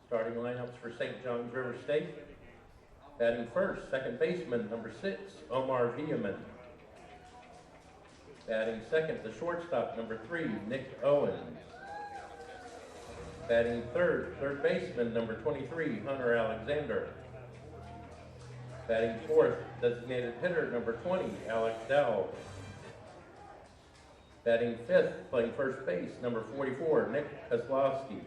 Starting lineups for St. John's River State. Batting first, second baseman, number 6, Omar Villaman. Batting second, the shortstop, number 3, Nick Owens. Batting third baseman, number 23, Hunter Alexander. Batting fourth, designated hitter, number 20, Alex Dowd. Batting fifth, playing first base, number 44, Nick Kozlowski.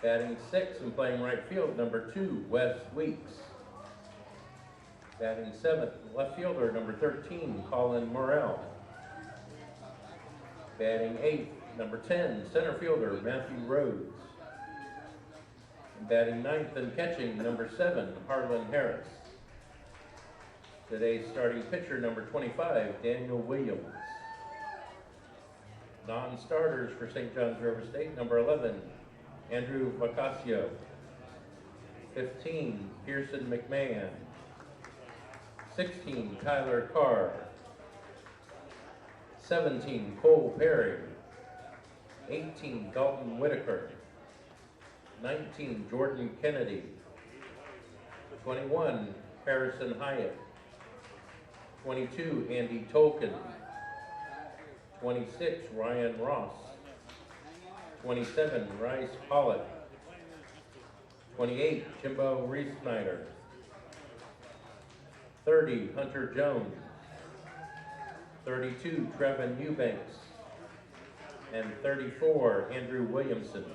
Batting sixth and playing right field, number 2, Wes Weeks. Batting seventh, left fielder, number 13, Colin Morrell. Batting eighth, number 10, center fielder, Matthew Rhodes. And batting ninth and catching, number 7, Harlan Harris. Today's starting pitcher, number 25, Daniel Williams. Non-starters for St. John's River State, number 11, Andrew Vacasio. 15, Pearson McMahon. 16, Tyler Carr. 17, Cole Perry. 18, Dalton Whitaker. 19, Jordan Kennedy. 21, Harrison Hyatt. 22, Andy Tolkien. 26, Ryan Ross. 27, Rice Pollock. 28, Jimbo Rees-Snyder. 30, Hunter Jones. 32, Trevin Eubanks. And 34, Andrew Williamson.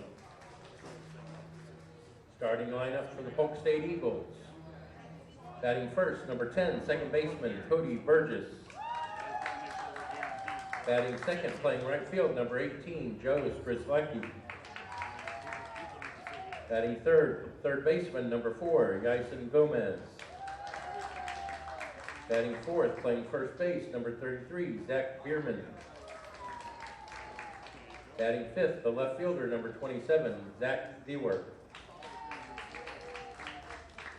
Starting lineup for the Polk State Eagles. Batting first, number 10, second baseman, Cody Burgess. Batting second, playing right field, number 18, Joe Strizlecki. Batting third baseman, number 4, Yason Gomez. Batting fourth, playing first base, number 33, Zach Bierman. Batting fifth, the left fielder, number 27, Zach Dewar.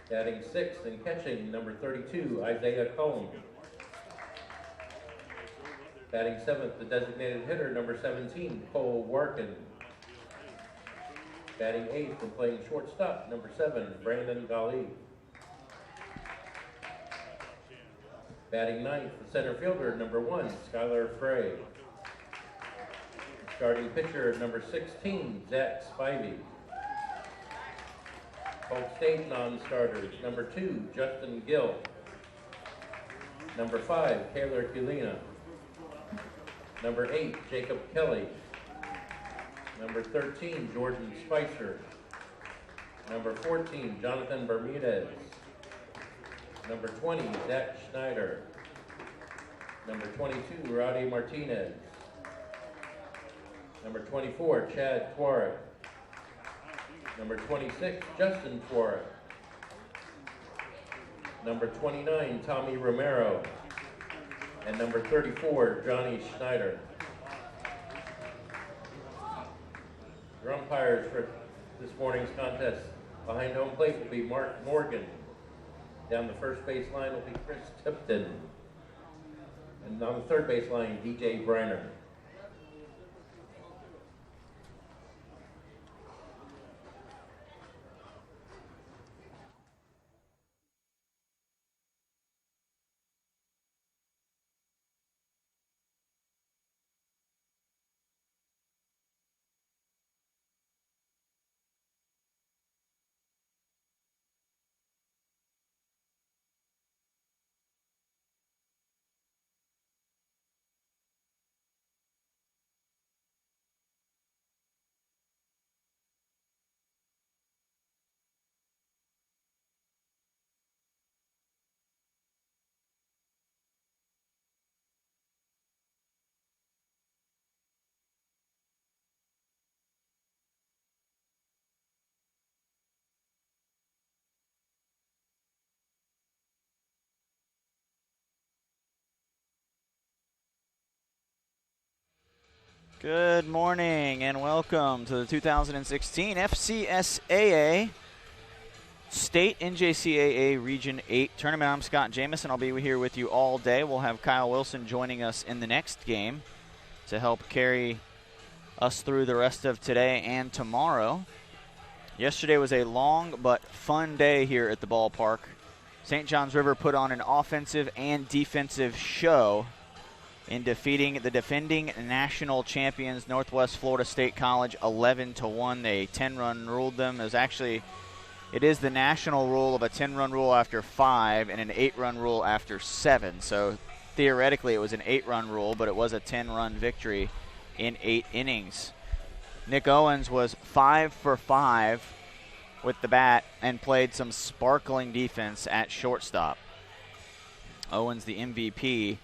Batting sixth and catching, number 32, Isaiah Cullum. Batting seventh, the designated hitter, number 17, Cole Warkin. Batting eighth and playing shortstop, number 7, Brandon Gali. Batting ninth, the center fielder, number 1, Skylar Frey. Starting pitcher, number 16, Zach Spivey. Polk State non-starters, number 2, Justin Gill. Number 5, Taylor Kulina. Number 8, Jacob Kelly. Number 13, Jordan Spicer. Number 14, Jonathan Bermudez. Number 20, Zach Schneider. Number 22, Roddy Martinez. Number 24, Chad Twarek. Number 26, Justin Twarek. Number 29, Tommy Romero. And number 34, Johnny Schneider. Your umpires for this morning's contest behind home plate will be Mark Morgan. Down the first base line will be Chris Tipton. And on the third base line, DJ Briner. Good morning and welcome to the 2016 FCSAA State NJCAA Region 8 Tournament. I'm Scott Jamison. I'll be here with you all day. We'll have Kyle Wilson joining us in the next game to help carry us through the rest of today and tomorrow. Yesterday was a long but fun day here at the ballpark. St. John's River put on an offensive and defensive show in defeating the defending national champions Northwest Florida State College 11-1. They 10-run ruled them. It is the national rule of a 10-run rule after 5 and an 8-run rule after 7. So theoretically it was an 8-run rule, but it was a 10-run victory in 8 innings. Nick Owens was 5 for 5 with the bat and played some sparkling defense at shortstop. Owens the MVP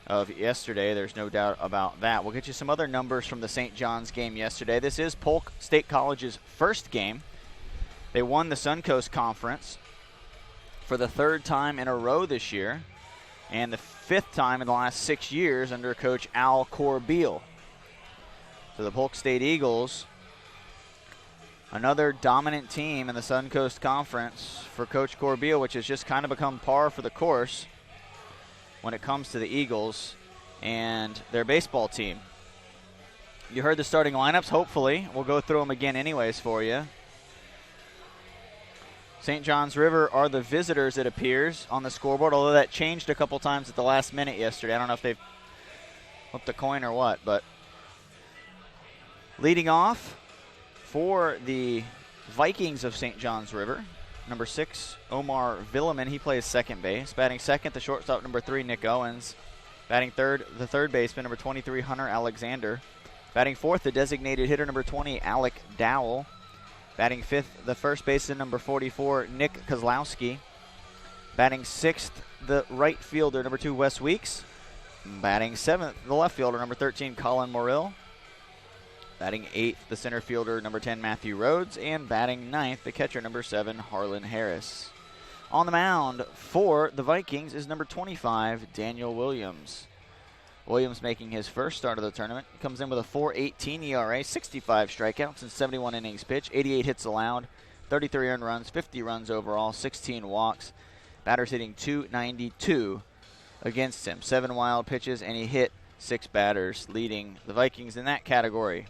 of yesterday. There's no doubt about that. We'll get you some other numbers from the St. John's game yesterday. This is Polk State College's first game. They won the Suncoast Conference for the 3rd time in a row this year and the 5th time in the last 6 years under Coach Al Corbeil. So the Polk State Eagles, another dominant team in the Suncoast Conference for Coach Corbeil, which has just kind of become par for the course when it comes to the Eagles and their baseball team. You heard the starting lineups, hopefully. We'll go through them again anyways for you. St. John's River are the visitors, it appears, on the scoreboard, although that changed a couple times at the last minute yesterday. I don't know if they've flipped a coin or what, but leading off for the Vikings of St. John's River, number 6, Omar Villeman. He plays second base. Batting second, the shortstop, number 3, Nick Owens. Batting third, the third baseman, number 23, Hunter Alexander. Batting fourth, the designated hitter, number 20, Alec Dowell. Batting fifth, the first baseman, number 44, Nick Kozlowski. Batting sixth, the right fielder, number 2, Wes Weeks. Batting seventh, the left fielder, number 13, Colin Morrill. Batting eighth, the center fielder, number 10, Matthew Rhodes. And batting ninth, the catcher, number 7, Harlan Harris. On the mound for the Vikings is number 25, Daniel Williams. Williams making his first start of the tournament. Comes in with a 4.18 ERA, 65 strikeouts, and 71 innings pitched, 88 hits allowed, 33 earned runs, 50 runs overall, 16 walks. Batters hitting .292 against him. 7 wild pitches, and he hit 6 batters, leading the Vikings in that category.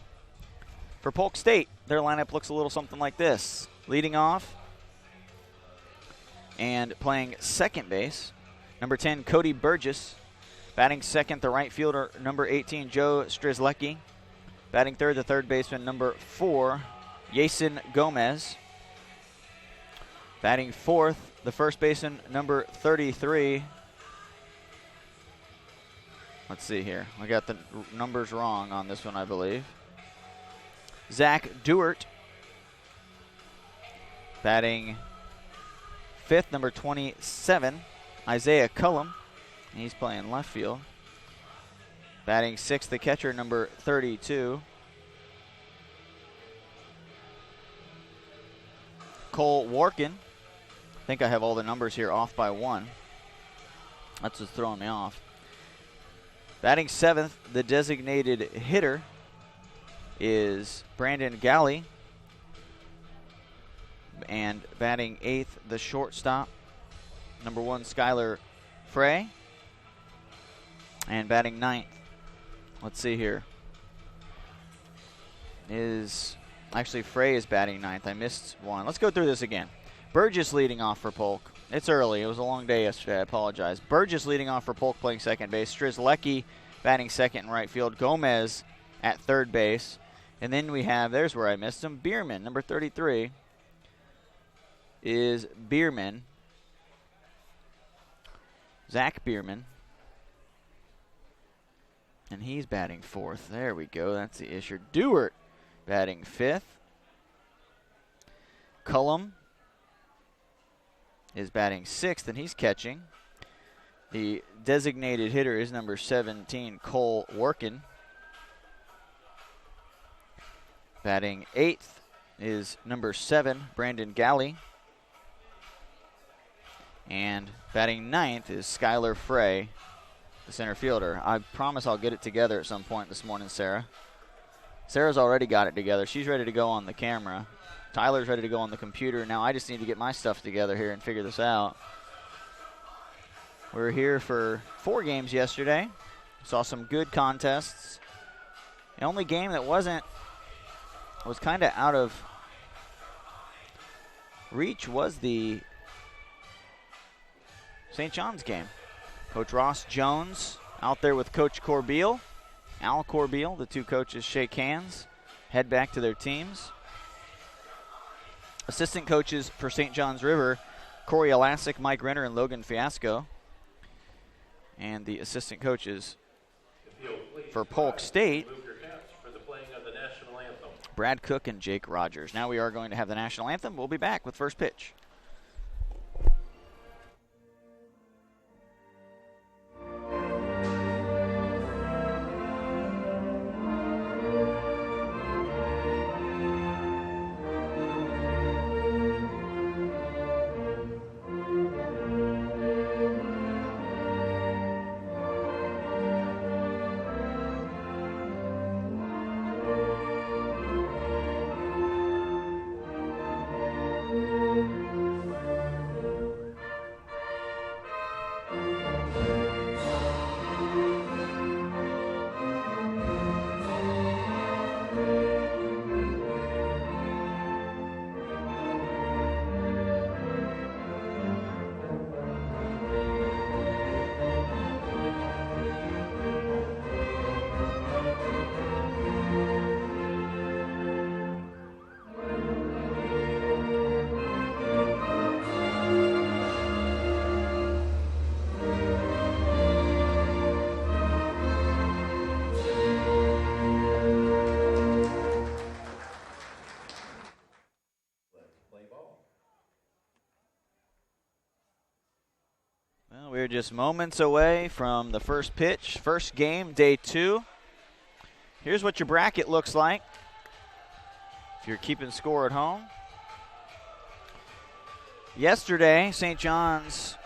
For Polk State, their lineup looks a little something like this. Leading off and playing second base, number 10, Cody Burgess. Batting second, the right fielder, number 18, Joe Strzelecki. Batting third, the third baseman, number 4, Yason Gomez. Batting fourth, the first baseman, number 33. Let's see here. I got the numbers wrong on this one, I believe. Zach Dewart. Batting fifth, number 27, Isaiah Cullum. He's playing left field. Batting sixth, the catcher, number 32, Cole Warkin. I think I have all the numbers here off by 1. That's what's throwing me off. Batting seventh, the designated hitter is Brandon Galley. And batting eighth, the shortstop, number 1, Skylar Frey. And batting ninth, let's see here, is actually Frey is batting ninth. I missed one. Let's go through this again. Burgess leading off for Polk. It's early. It was a long day yesterday. I apologize. Burgess leading off for Polk, playing second base. Strzelecki batting second and right field. Gomez at third base. And then we have, there's where I missed him, Bierman, number 33, is Bierman. Zach Bierman. And he's batting fourth. There we go. That's the issue. Dewart batting fifth. Cullum is batting sixth, and he's catching. The designated hitter is number 17, Cole Workin. Batting eighth is number 7, Brandon Galley. And batting ninth is Skylar Frey, the center fielder. I promise I'll get it together at some point this morning, Sarah. Sarah's already got it together. She's ready to go on the camera. Tyler's ready to go on the computer. Now I just need to get my stuff together here and figure this out. We were here for 4 games yesterday. Saw some good contests. The only game that was kind of out of Reach was the St. John's game. Coach Ross Jones out there with Coach Corbeil. Al Corbeil, the two coaches shake hands, head back to their teams. Assistant coaches for St. John's River, Corey Elasic, Mike Renner, and Logan Fiasco. And the assistant coaches for Polk State, Brad Cook and Jake Rogers. Now we are going to have the national anthem. We'll be back with first pitch. We're just moments away from the first pitch, first game, day 2. Here's what your bracket looks like if you're keeping score at home. Yesterday, St. John's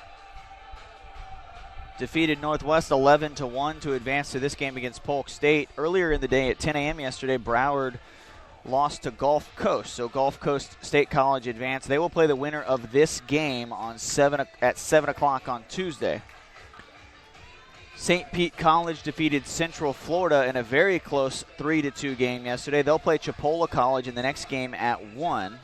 defeated Northwest 11-1 to advance to this game against Polk State. Earlier in the day at 10 a.m. yesterday, Broward lost to Gulf Coast. So Gulf Coast State College advanced. They will play the winner of this game at 7 o'clock on Tuesday. St. Pete College defeated Central Florida in a very close 3-2 game yesterday. They'll play Chipola College in the next game at 1.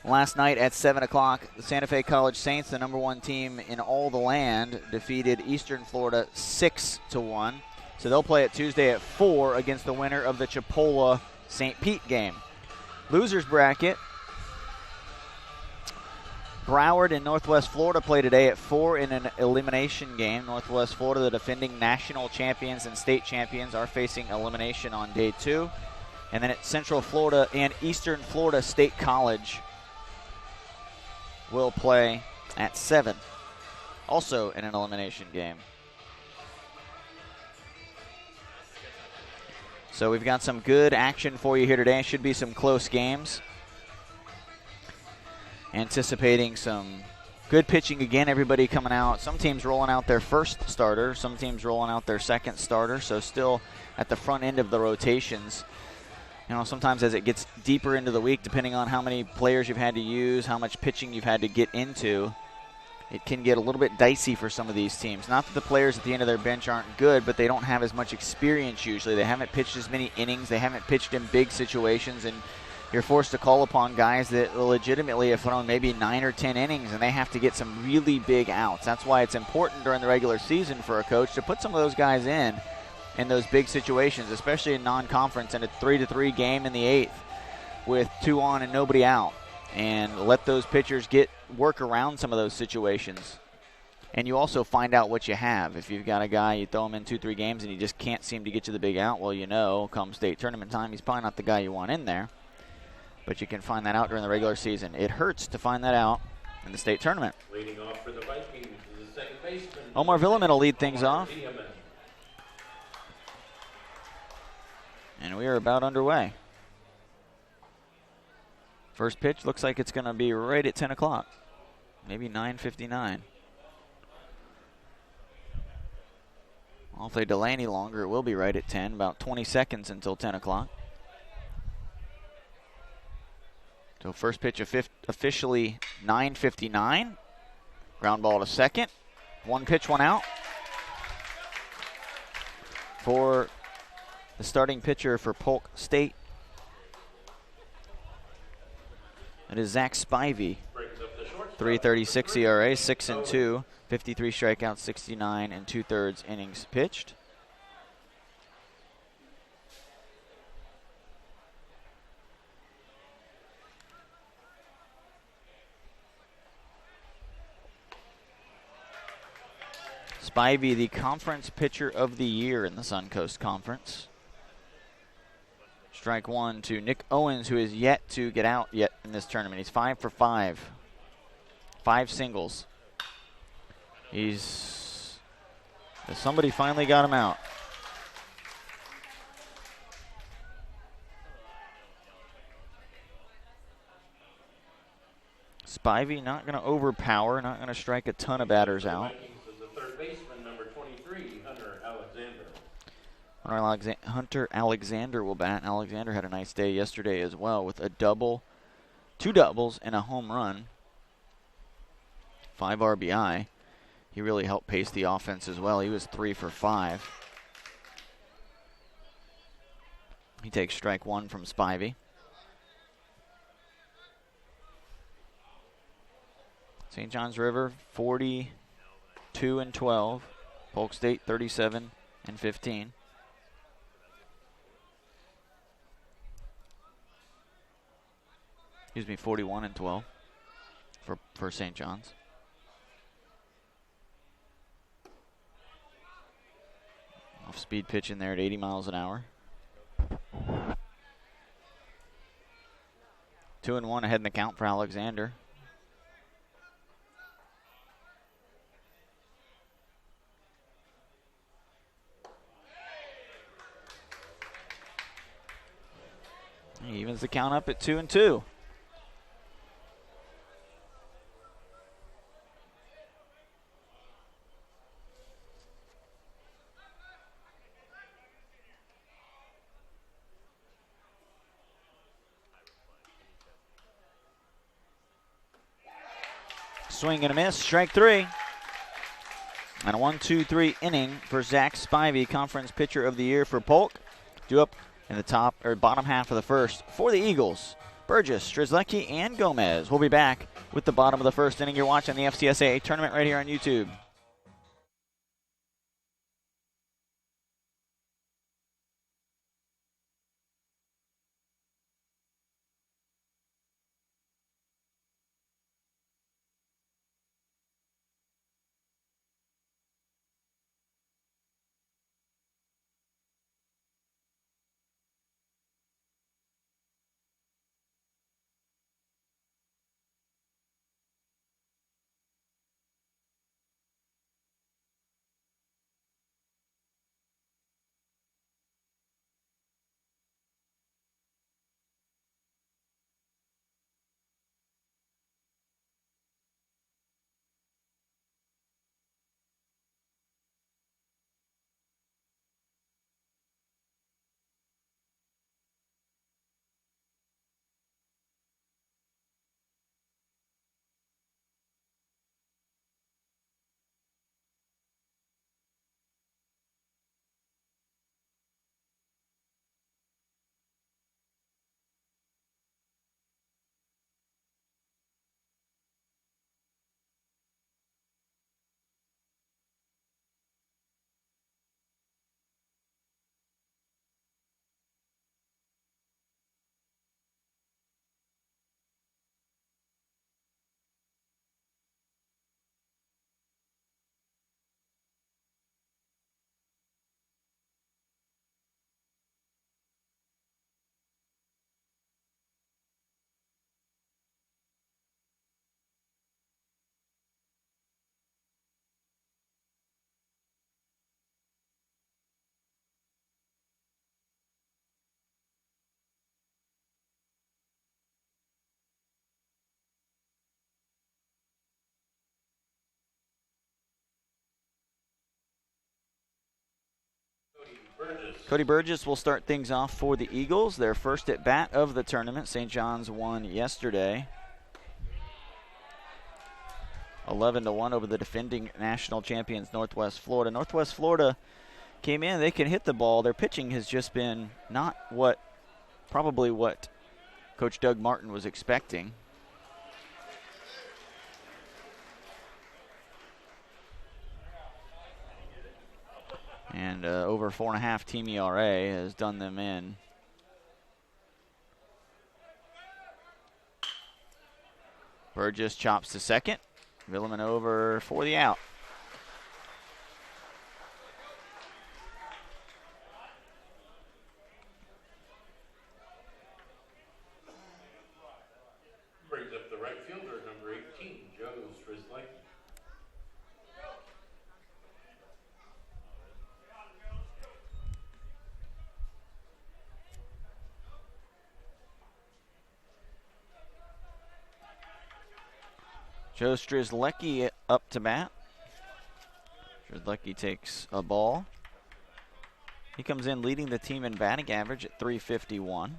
Last night at 7 o'clock, the Santa Fe College Saints, the number 1 team in all the land, defeated Eastern Florida 6-1. So they'll play it Tuesday at 4 against the winner of the Chipola-St. Pete game. Losers bracket, Broward and Northwest Florida play today at 4 in an elimination game. Northwest Florida, the defending national champions and state champions, are facing elimination on day 2. And then at Central Florida and Eastern Florida State College will play at 7, also in an elimination game. So we've got some good action for you here today. Should be some close games. Anticipating some good pitching again. Everybody coming out. Some teams rolling out their first starter. Some teams rolling out their second starter. So still at the front end of the rotations. You know, sometimes as it gets deeper into the week, depending on how many players you've had to use, how much pitching you've had to get into, it can get a little bit dicey for some of these teams. Not that the players at the end of their bench aren't good, but they don't have as much experience usually. They haven't pitched as many innings. They haven't pitched in big situations, and you're forced to call upon guys that legitimately have thrown maybe 9 or 10 innings, and they have to get some really big outs. That's why it's important during the regular season for a coach to put some of those guys in those big situations, especially in non-conference and a 3-3 game in the 8th with 2 on and nobody out, and let those pitchers work around some of those situations. And you also find out what you have. If you've got a guy, you throw him in 2-3 games and he just can't seem to get you the big out, well, you know, come state tournament time, he's probably not the guy you want in there. But you can find that out during the regular season. It hurts to find that out in the state tournament. Leading off for the Vikings is the second baseman. Omar Villaman will lead things off. And we are about underway. First pitch looks like it's going to be right at 10 o'clock. Maybe 9:59. Well, if they delay any longer, it will be right at 10. About 20 seconds until 10 o'clock. So first pitch officially 9:59. Ground ball to second. 1 pitch, 1 out. For the starting pitcher for Polk State. It is Zach Spivey. Brings up the shortstop. 3.36 ERA, 6-2, 53 strikeouts, 69 and 2/3 innings pitched. Spivey, the conference pitcher of the year in the Suncoast Conference. Strike one to Nick Owens, who is yet to get out yet in this tournament. He's 5 for 5. 5 singles. Somebody finally got him out. Spivey not going to overpower, not going to strike a ton of batters out. Third baseman, number 23, Hunter Alexander. Hunter Alexander will bat. Alexander had a nice day yesterday as well with a double, 2 doubles, and a home run. 5 RBI. He really helped pace the offense as well. He was 3 for 5. He takes strike one from Spivey. St. John's River 42 and 12. Polk State 37 and 15. Excuse me, 41 and 12 for St. John's. Off-speed pitch in there at 80 miles an hour. 2-1 ahead in the count for Alexander. He evens the count up at 2-2. Swing and a miss, strike 3. And a 1-2-3 inning for Zach Spivey, conference pitcher of the year for Polk. Due up in the top or bottom half of the first for the Eagles. Burgess, Strzelecki, and Gomez. We'll be back with the bottom of the first inning. You're watching the FCSAA tournament right here on YouTube. Cody Burgess will start things off for the Eagles. Their first at bat of the tournament. St. John's won yesterday. 11-1 over the defending national champions, Northwest Florida. Northwest Florida came in. They can hit the ball. Their pitching has just been not probably what Coach Doug Martin was expecting. And over 4.5 team ERA has done them in. Burgess chops to second. Villeman over for the out. Brings up the right fielder, number 18, Joe Strizlecki. Joe Strizlecki up to bat. Strizlecki takes a ball. He comes in leading the team in batting average at .351.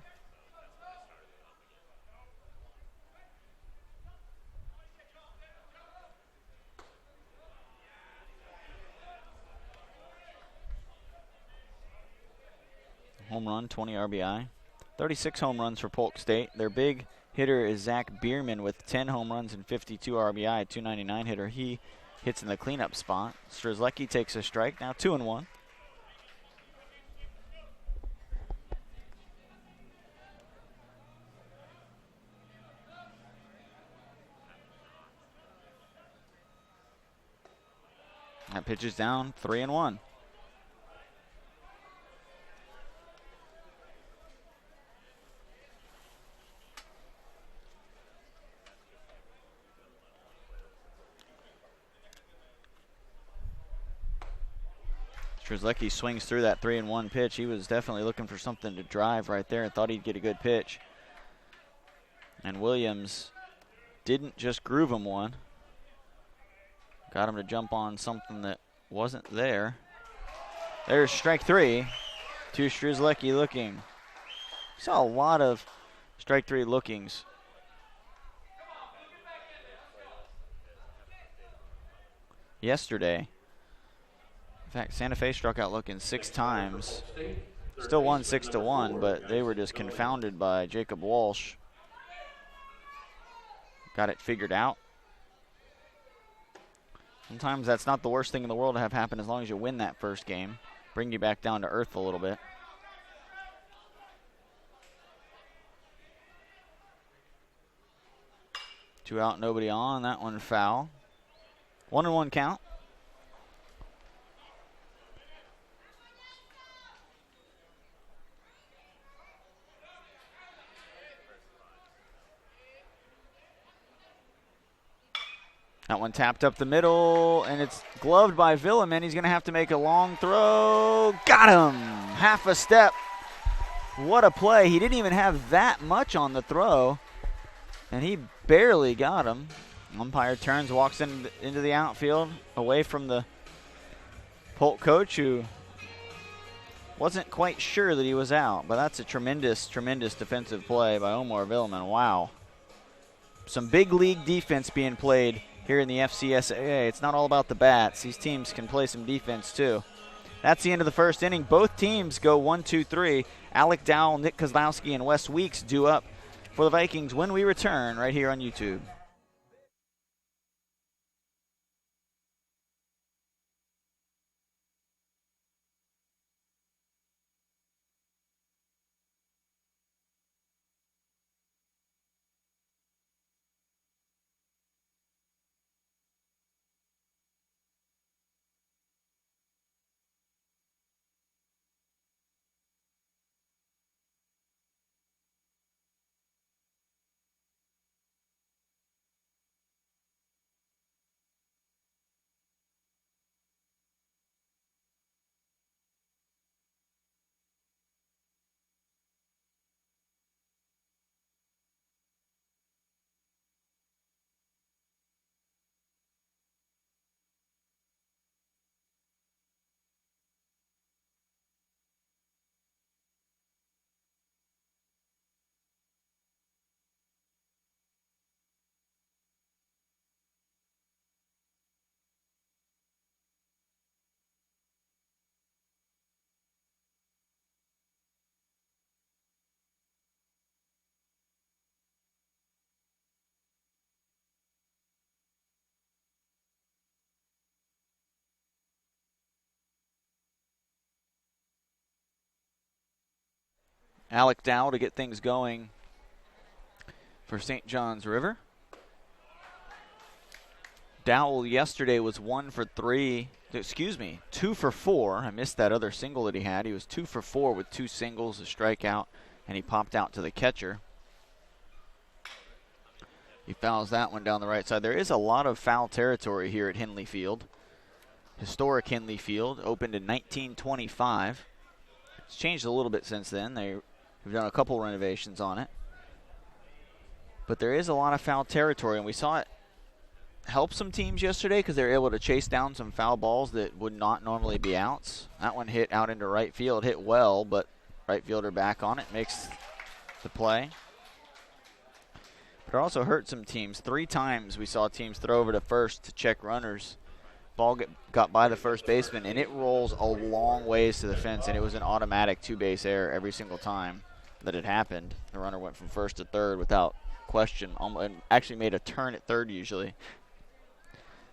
Home run, 20 RBI. 36 home runs for Polk State. Their big hitter is Zach Bierman with 10 home runs and 52 RBI, 299 hitter. He hits in the cleanup spot. Strizlecki takes a strike, now 2-1. That pitch is down, 3-1. Strizlecki swings through that 3-1 pitch. He was definitely looking for something to drive right there and thought he'd get a good pitch. And Williams didn't just groove him one. Got him to jump on something that wasn't there. There's strike three to Strizlecki looking. Saw a lot of strike three lookings. Yesterday. In fact, Santa Fe struck out looking 6 times. Still won 6-1, but they were just confounded by Jacob Walsh. Got it figured out. Sometimes that's not the worst thing in the world to have happen as long as you win that first game. Bring you back down to earth a little bit. Two out, nobody on. That one foul. 1-1 count. That one tapped up the middle, and it's gloved by Villeman. He's going to have to make a long throw. Got him! Half a step. What a play. He didn't even have that much on the throw, and he barely got him. Umpire turns, walks into the outfield, away from the Polk coach, who wasn't quite sure that he was out. But that's a tremendous, tremendous defensive play by Omar Villeman. Wow. Some big league defense being played here in the FCSAA. It's not all about the bats. These teams can play some defense too. That's the end of the first inning. Both teams go 1-2-3. Alec Dowell, Nick Kozlowski, and Wes Weeks due up for the Vikings when we return right here on YouTube. Alec Dow to get things going for St. John's River. Dowell yesterday was 2 for 4. I missed that other single that he had. He was 2 for 4 with 2 singles, a strikeout, and he popped out to the catcher. He fouls that one down the right side. There is a lot of foul territory here at Henley Field. Historic Henley Field, opened in 1925. It's changed a little bit since then. They've done a couple renovations on it. But there is a lot of foul territory, and we saw it help some teams yesterday because they were able to chase down some foul balls that would not normally be outs. That one hit out into right field, hit well, but right fielder back on it, makes the play. But it also hurt some teams. 3 times we saw teams throw over to first to check runners. Ball got by the first baseman, and it rolls a long ways to the fence, and it was an automatic 2-base error every single time that it happened. The runner went from first to third without question, and actually made a turn at third usually.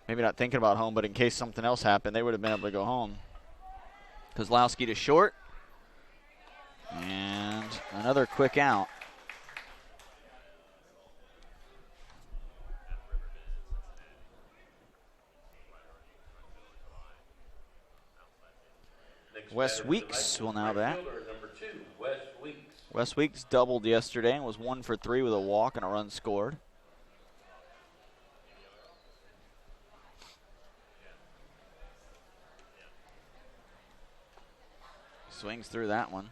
Maybe not thinking about home, but in case something else happened, they would have been able to go home. Kozlowski to short. And another quick out. Wes Weeks will now bat. Wes Weeks doubled yesterday and was 1 for 3 with a walk and a run scored. Swings through that one.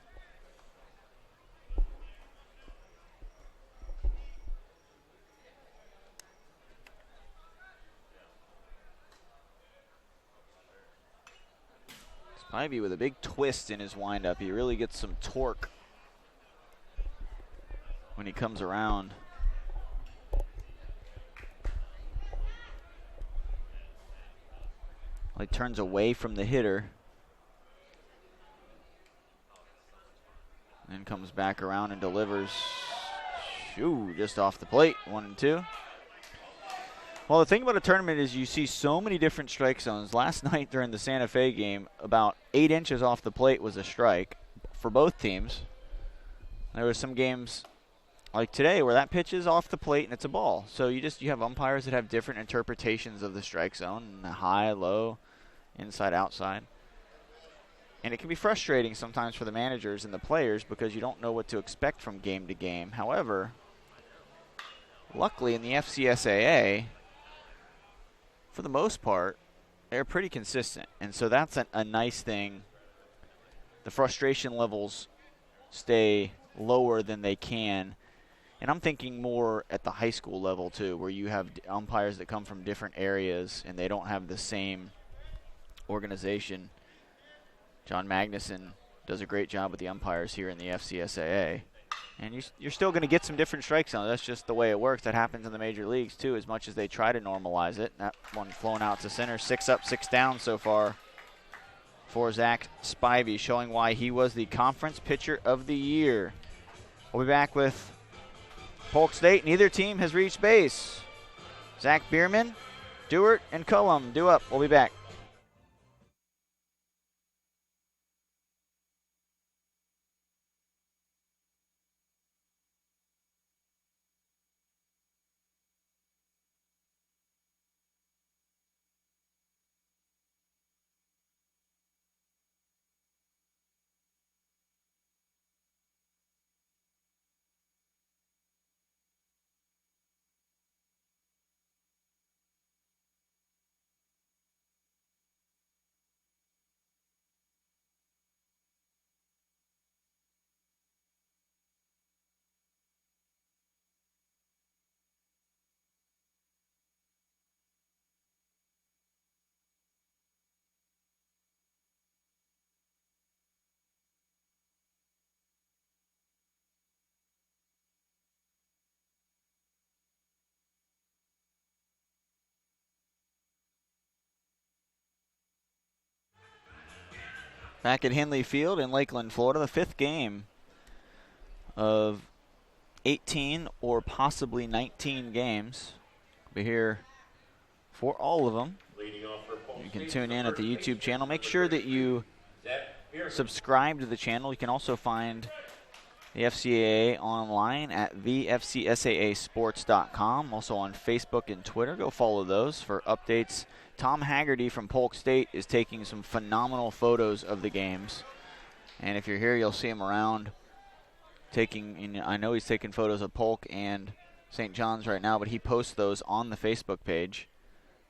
Spivey with a big twist in his windup. He really gets some torque when he comes around. He turns away from the hitter. Then comes back around and delivers. Shoo, just off the plate. 1-2. Well, the thing about a tournament is you see so many different strike zones. Last night during the Santa Fe game, about 8 inches off the plate was a strike for both teams. There were some games like today where that pitch is off the plate and it's a ball. So you have umpires that have different interpretations of the strike zone, high, low, inside, outside. And it can be frustrating sometimes for the managers and the players because you don't know what to expect from game to game. However, luckily in the FCSAA, for the most part, they're pretty consistent. And so that's a nice thing. The frustration levels stay lower than they can. And I'm thinking more at the high school level, too, where you have umpires that come from different areas and they don't have the same organization. John Magnuson does a great job with the umpires here in the FCSAA. And you're still going to get some different strike zones. That's just the way it works. That happens in the major leagues, too, as much as they try to normalize it. That one flown out to center. 6 up, 6 down so far for Zach Spivey, showing why he was the Conference Pitcher of the Year. We'll be back with Polk State. Neither team has reached base. Zach Bierman, Dewart, and Cullum due up. We'll be back. Back at Henley Field in Lakeland, Florida, the 5th game of 18 or possibly 19 games. We'll be here for all of them. You can tune in at the YouTube channel. Make sure that you subscribe to the channel. You can also find the FCAA online at thefcsaasports.com. Also on Facebook and Twitter. Go follow those for updates. Tom Haggerty from Polk State is taking some phenomenal photos of the games. And if you're here, you'll see him around taking, I know he's taking photos of Polk and St. John's right now, but he posts those on the Facebook page.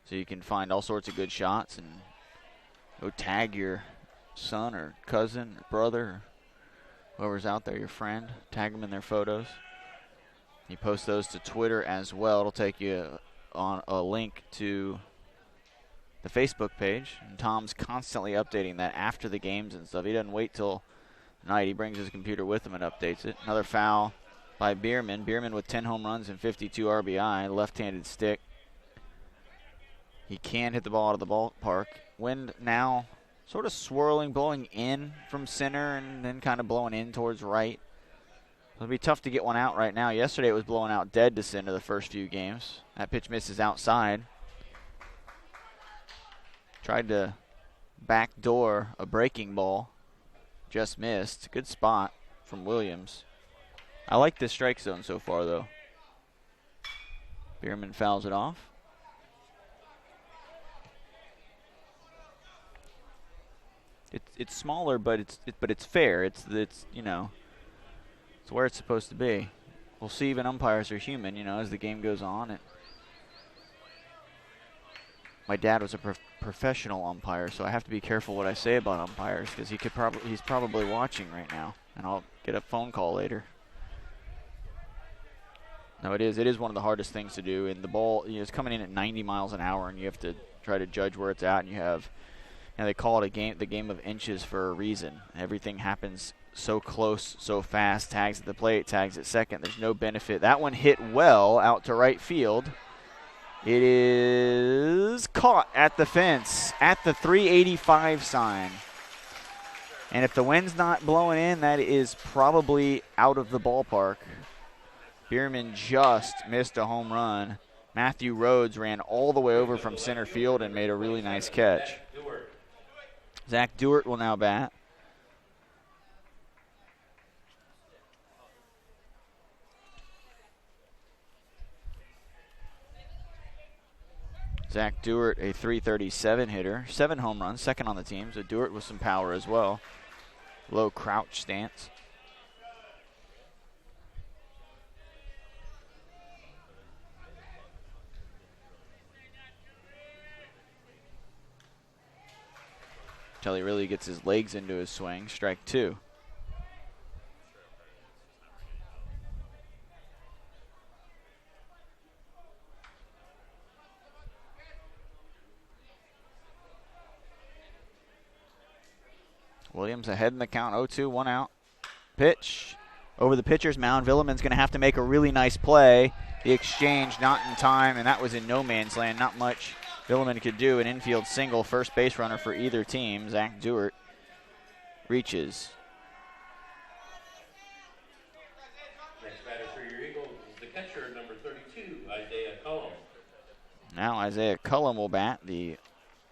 So you can find all sorts of good shots and go tag your son or cousin or brother or whoever's out there, your friend. Tag them in their photos. You post those to Twitter as well. It'll take you on a link to the Facebook page. And Tom's constantly updating that after the games and stuff. He doesn't wait till night. He brings his computer with him and updates it. Another foul by Bierman. Bierman with 10 home runs and 52 RBI. Left-handed stick. He can hit the ball out of the ballpark. Wind now sort of swirling, blowing in from center and then kind of blowing in towards right. It'll be tough to get one out right now. Yesterday it was blowing out dead to center the first few games. That pitch misses outside. Tried to backdoor a breaking ball. Just missed. Good spot from Williams. I like this strike zone so far, though. Bierman fouls it off. It's smaller, but it's fair. It's you know, it's where it's supposed to be. We'll see. Even umpires are human, you know, as the game goes on. My dad was a professional umpire, so I have to be careful what I say about umpires because he's probably watching right now, and I'll get a phone call later. No, it is one of the hardest things to do, and the ball, you know, it's coming in at 90 miles an hour, and you have to try to judge where it's at, and you have. And they call it the game of inches for a reason. Everything happens so close, so fast. Tags at the plate, tags at second. There's no benefit. That one hit well out to right field. It is caught at the fence at the 385 sign. And if the wind's not blowing in, that is probably out of the ballpark. Bierman just missed a home run. Matthew Rhodes ran all the way over from center field and made a really nice catch. Zach Dewart will now bat. Zach Dewart, a .337 hitter, 7 home runs, second on the team. So Dewart with some power as well. Low crouch stance. Until he really gets his legs into his swing. Strike 2. Williams ahead in the count, 0-2, 1 out. Pitch over the pitcher's mound. Villeman's going to have to make a really nice play. The exchange not in time, and that was in no man's land. Not much Villeman could do. An infield single, first base runner for either team. Zach Dewart reaches. Next batter for your Eagles is the catcher, number 32, Isaiah Cullum. Now Isaiah Cullum will bat, the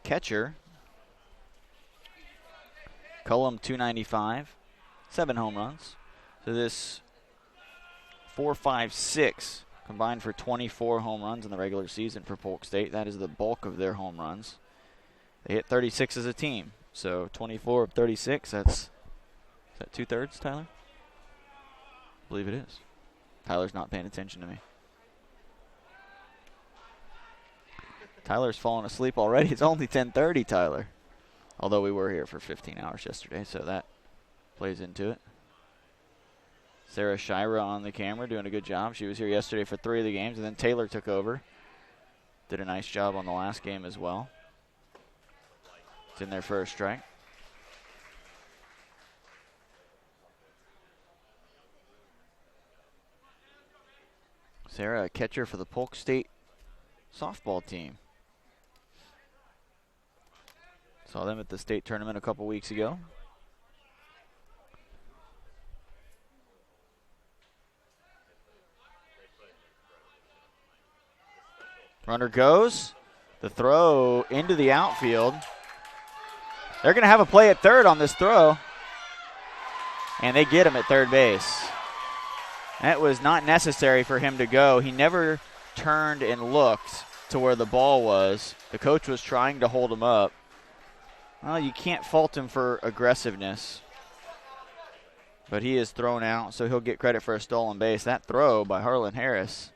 catcher. Cullum, 295, 7 home runs. So this 4-5-6 combined for 24 home runs in the regular season for Polk State. That is the bulk of their home runs. They hit 36 as a team. So 24 of 36, is that 2/3, Tyler? I believe it is. Tyler's not paying attention to me. Tyler's falling asleep already. It's only 10:30, Tyler. Although we were here for 15 hours yesterday, so that plays into it. Sarah Shira on the camera doing a good job. She was here yesterday for 3 of the games, and then Taylor took over. Did a nice job on the last game as well. It's in there for a strike. Sarah, a catcher for the Polk State softball team. Saw them at the state tournament a couple weeks ago. Runner goes. The throw into the outfield. They're going to have a play at third on this throw. And they get him at third base. That was not necessary for him to go. He never turned and looked to where the ball was. The coach was trying to hold him up. Well, you can't fault him for aggressiveness. But he is thrown out, so he'll get credit for a stolen base. That throw by Harlan Harris.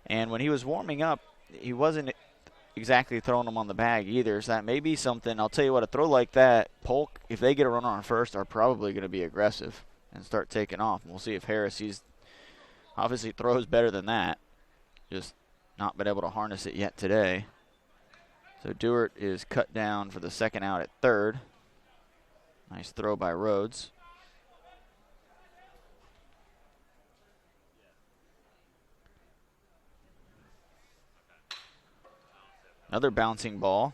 And when he was warming up, he wasn't exactly throwing him on the bag either. So that may be something. I'll tell you what, a throw like that, Polk, if they get a runner on first, are probably going to be aggressive and start taking off. And we'll see if Harris, he's obviously throws better than that. Just not been able to harness it yet today. So Dewart is cut down for the second out at third. Nice throw by Rhodes. Another bouncing ball.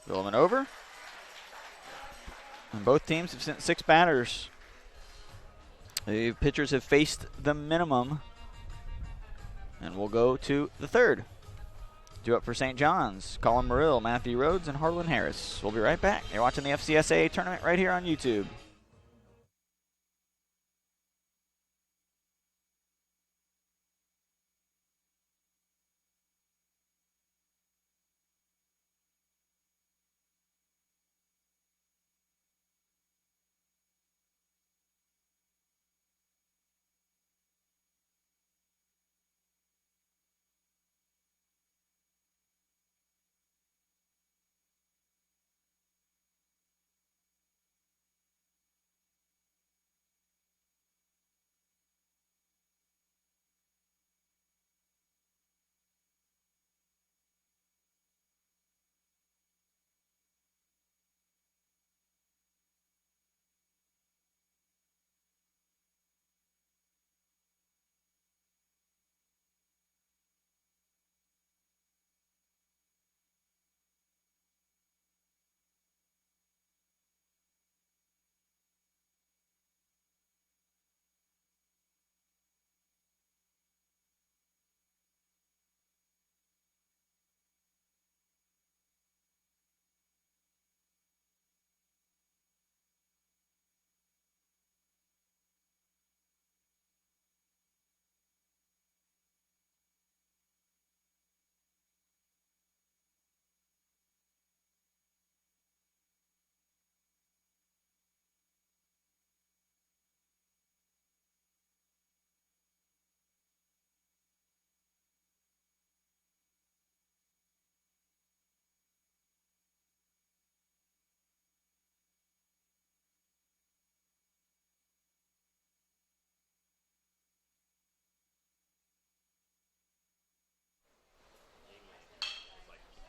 Going over. And both teams have sent 6 batters. The pitchers have faced the minimum. And we'll go to the third. Due up for St. John's, Colin Murill, Matthew Rhodes, and Harlan Harris. We'll be right back. You're watching the FCSAA tournament right here on YouTube.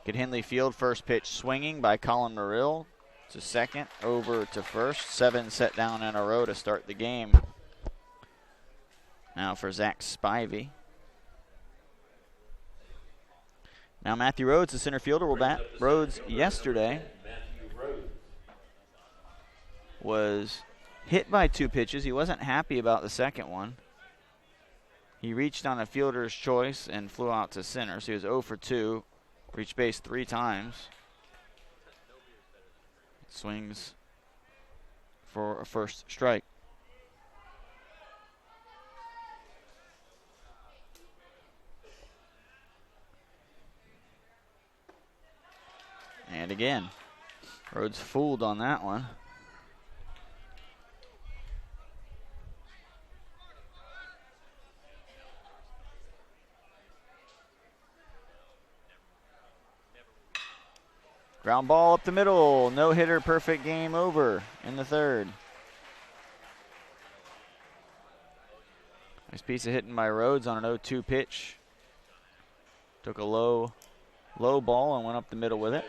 At Henley Field, first pitch swinging by Colin Murill to second, over to first. 7 set down in a row to start the game. Now for Zach Spivey. Now Matthew Rhodes, the center fielder, will bat. Rhodes yesterday was hit by 2 pitches. He wasn't happy about the second one. He reached on a fielder's choice and flew out to center, so he was 0 for 2. Reached base 3 times. Swings for a first strike. And again, Rhodes fooled on that one. Ground ball up the middle. No hitter, perfect, game over in the third. Nice piece of hitting by Rhodes on an 0-2 pitch. Took a low ball and went up the middle with it.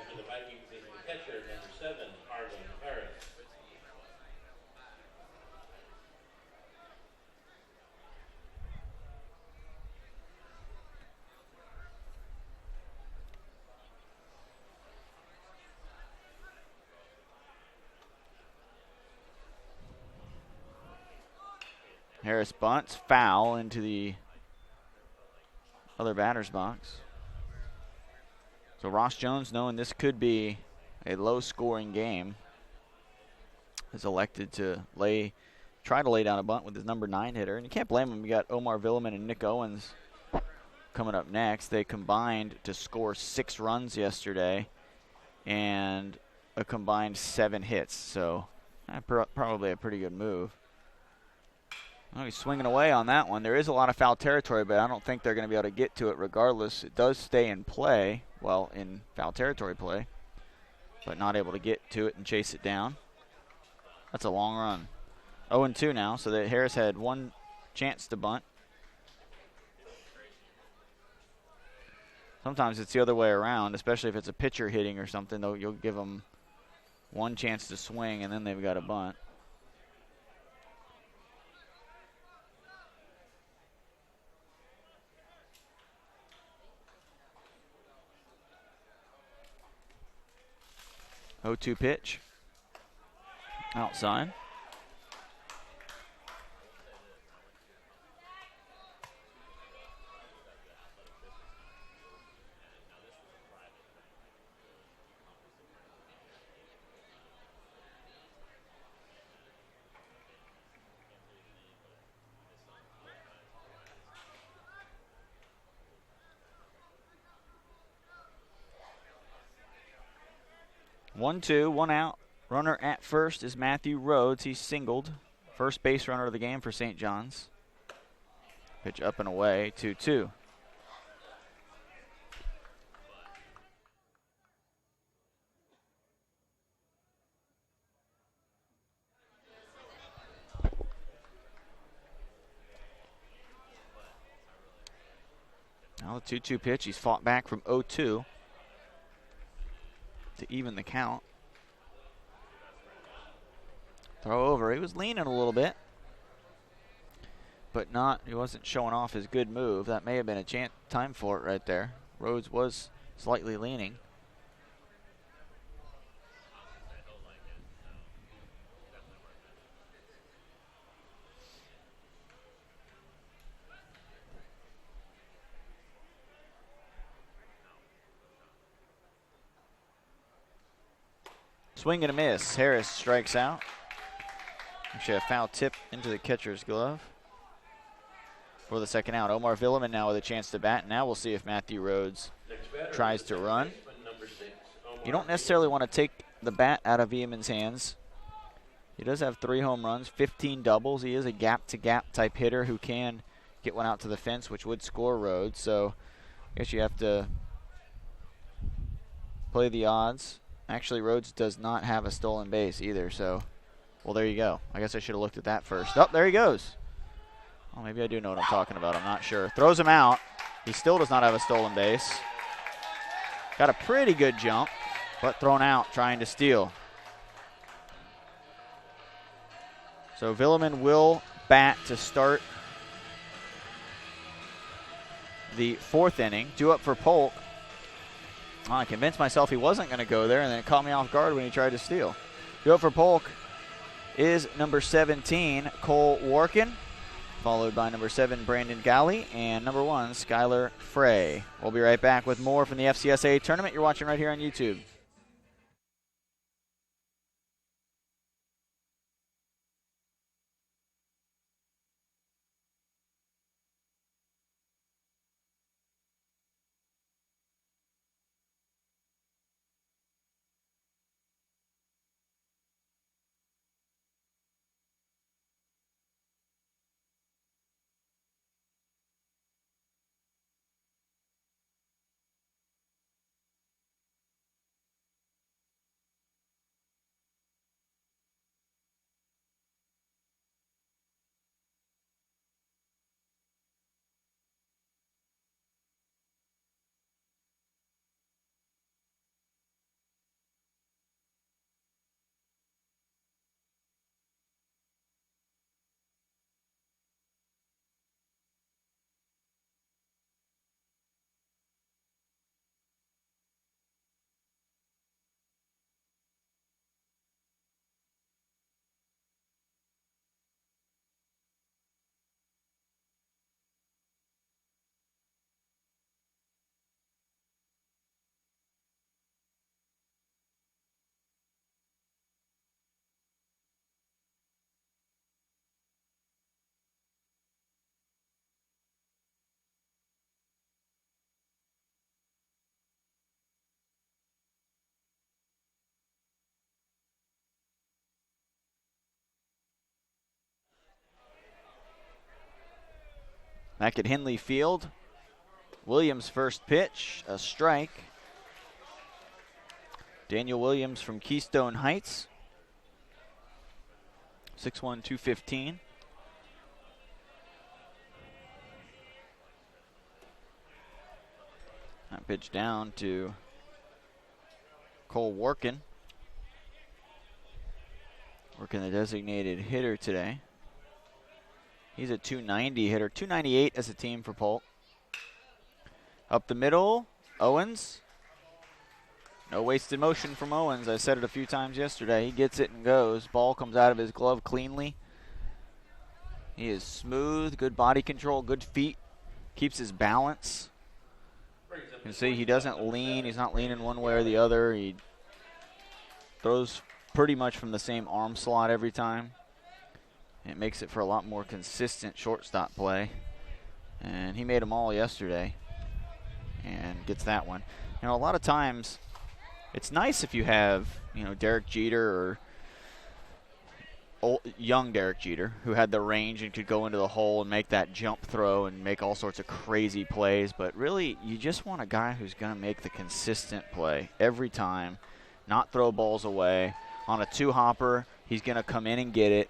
Harris bunts, foul into the other batter's box. So Ross Jones, knowing this could be a low-scoring game, has elected to lay try to lay down a bunt with his number 9 hitter. And you can't blame him. You got Omar Villeman and Nick Owens coming up next. They combined to score 6 runs yesterday and a combined 7 hits. So probably a pretty good move. Well, he's swinging away on that one. There is a lot of foul territory, but I don't think they're going to be able to get to it regardless. It does stay in play, well, in foul territory play, but not able to get to it and chase it down. That's a long run. 0-2 now, so that Harris had one chance to bunt. Sometimes it's the other way around, especially if it's a pitcher hitting or something. Though you'll give them one chance to swing, and then they've got a bunt. Oh, 2 pitch. Outside. One, 2, 1 out. Runner at first is Matthew Rhodes. He's singled. First base runner of the game for St. John's. Pitch up and away, 2-2. Now the 2-2 pitch. He's fought back from 0-2 to even the count. Throw over. He was leaning a little bit, but not. He wasn't showing off his good move. That may have been a time for it right there. Rhodes was slightly leaning. Swing and a miss. Harris strikes out. Actually, a foul tip into the catcher's glove for the second out. Omar Villeman now with a chance to bat. Now we'll see if Matthew Rhodes tries to run. You don't necessarily want to take the bat out of Villeman's hands. He does have 3 home runs, 15 doubles. He is a gap-to-gap type hitter who can get one out to the fence, which would score Rhodes. So I guess you have to play the odds. Actually, Rhodes does not have a stolen base either, so, well, there you go. I guess I should have looked at that first. Oh, there he goes. Oh, maybe I do know what I'm talking about. I'm not sure. Throws him out. He still does not have a stolen base. Got a pretty good jump, but thrown out trying to steal. So Villeman will bat to start the 4th inning. Due up for Polk. I convinced myself he wasn't going to go there, and then it caught me off guard when he tried to steal. Go for Polk is number 17, Cole Warkin, followed by number 7, Brandon Galley, and number 1, Skylar Frey. We'll be right back with more from the FCSA tournament. You're watching right here on YouTube. Back at Henley Field, Williams' first pitch, a strike. Daniel Williams from Keystone Heights, 6'1", 215. That pitch down to Cole Workin. Workin, the designated hitter today. He's a 290 hitter, 298 as a team for Polk. Up the middle, Owens. No wasted motion from Owens. I said it a few times yesterday. He gets it and goes. Ball comes out of his glove cleanly. He is smooth, good body control, good feet. Keeps his balance. You can see he doesn't lean. He's not leaning one way or the other. He throws pretty much from the same arm slot every time. It makes it for a lot more consistent shortstop play. And he made them all yesterday and gets that one. You know, a lot of times it's nice if you have, you know, Derek Jeter or young Derek Jeter who had the range and could go into the hole and make that jump throw and make all sorts of crazy plays. But really, you just want a guy who's going to make the consistent play every time, not throw balls away. On a two-hopper, he's going to come in and get it.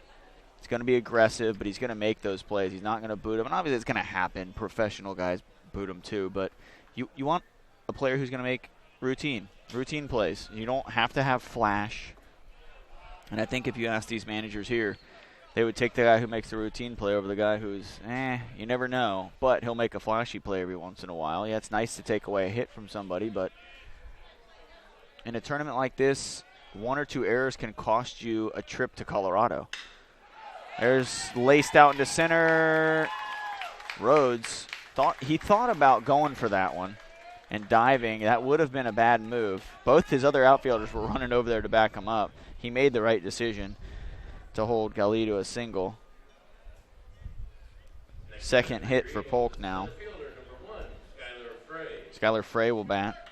He's going to be aggressive, but he's going to make those plays. He's not going to boot him. And obviously it's going to happen. Professional guys boot him too. But you want a player who's going to make routine plays. You don't have to have flash. And I think if you ask these managers here, they would take the guy who makes the routine play over the guy who's, you never know. But he'll make a flashy play every once in a while. Yeah, it's nice to take away a hit from somebody, but in a tournament like this, one or two errors can cost you a trip to Colorado. There's laced out into center. Rhodes thought about going for that one and diving. That would have been a bad move. Both his other outfielders were running over there to back him up. He made the right decision to hold Gali to a single. Second hit for Polk now. Skylar Frey will bat.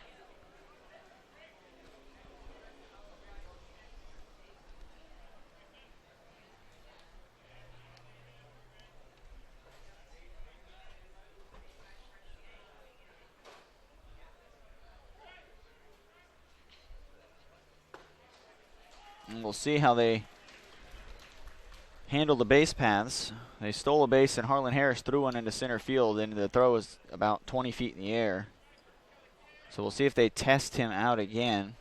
And we'll see how they handle the base paths. They stole a base, and Harlan Harris threw one into center field, and the throw was about 20 feet in the air. So we'll see if they test him out again.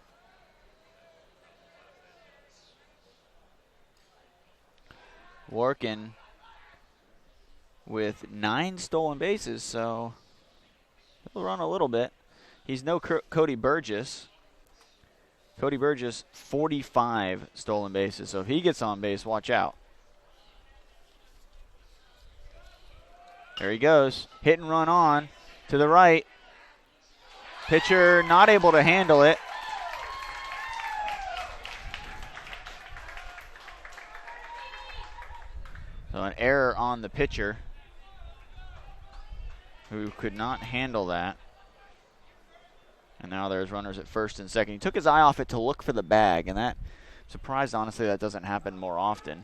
Workin with 9 stolen bases, so he'll run a little bit. He's no Cody Burgess. Cody Burgess, 45 stolen bases. So if he gets on base, watch out. There he goes. Hit and run on to the right. Pitcher not able to handle it. So an error on the pitcher who could not handle that. And now there's runners at first and second. He took his eye off it to look for the bag, and that, surprised honestly that doesn't happen more often.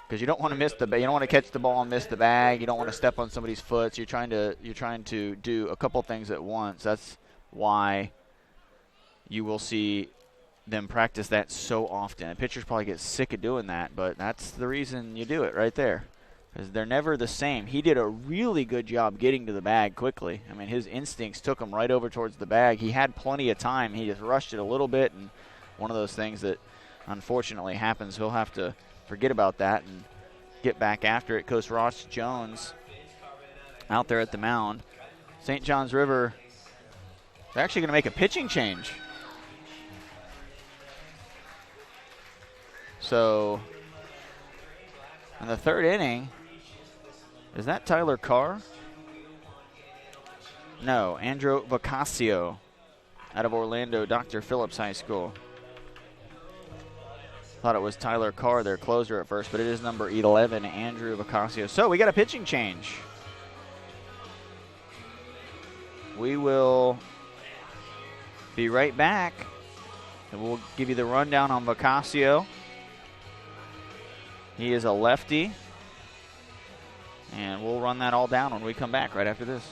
Because you don't want to miss the bag. You don't want to catch the ball and miss the bag. You don't want to step on somebody's foot. So you're trying to do a couple things at once. That's why you will see them practice that so often. And pitchers probably get sick of doing that, but that's the reason you do it right there. Because they're never the same. He did a really good job getting to the bag quickly. I mean, his instincts took him right over towards the bag. He had plenty of time. He just rushed it a little bit, and one of those things that unfortunately happens. He'll have to forget about that and get back after it. Coach Ross Jones out there at the mound. St. John's River, they're actually going to make a pitching change. So in the third inning, is that Tyler Carr? No, Andrew Vacasio out of Orlando, Dr. Phillips High School. Thought it was Tyler Carr, their closer at first, but it is number 11, Andrew Vacasio. So we got a pitching change. We will be right back, and we'll give you the rundown on Vacasio. He is a lefty. And we'll run that all down when we come back right after this.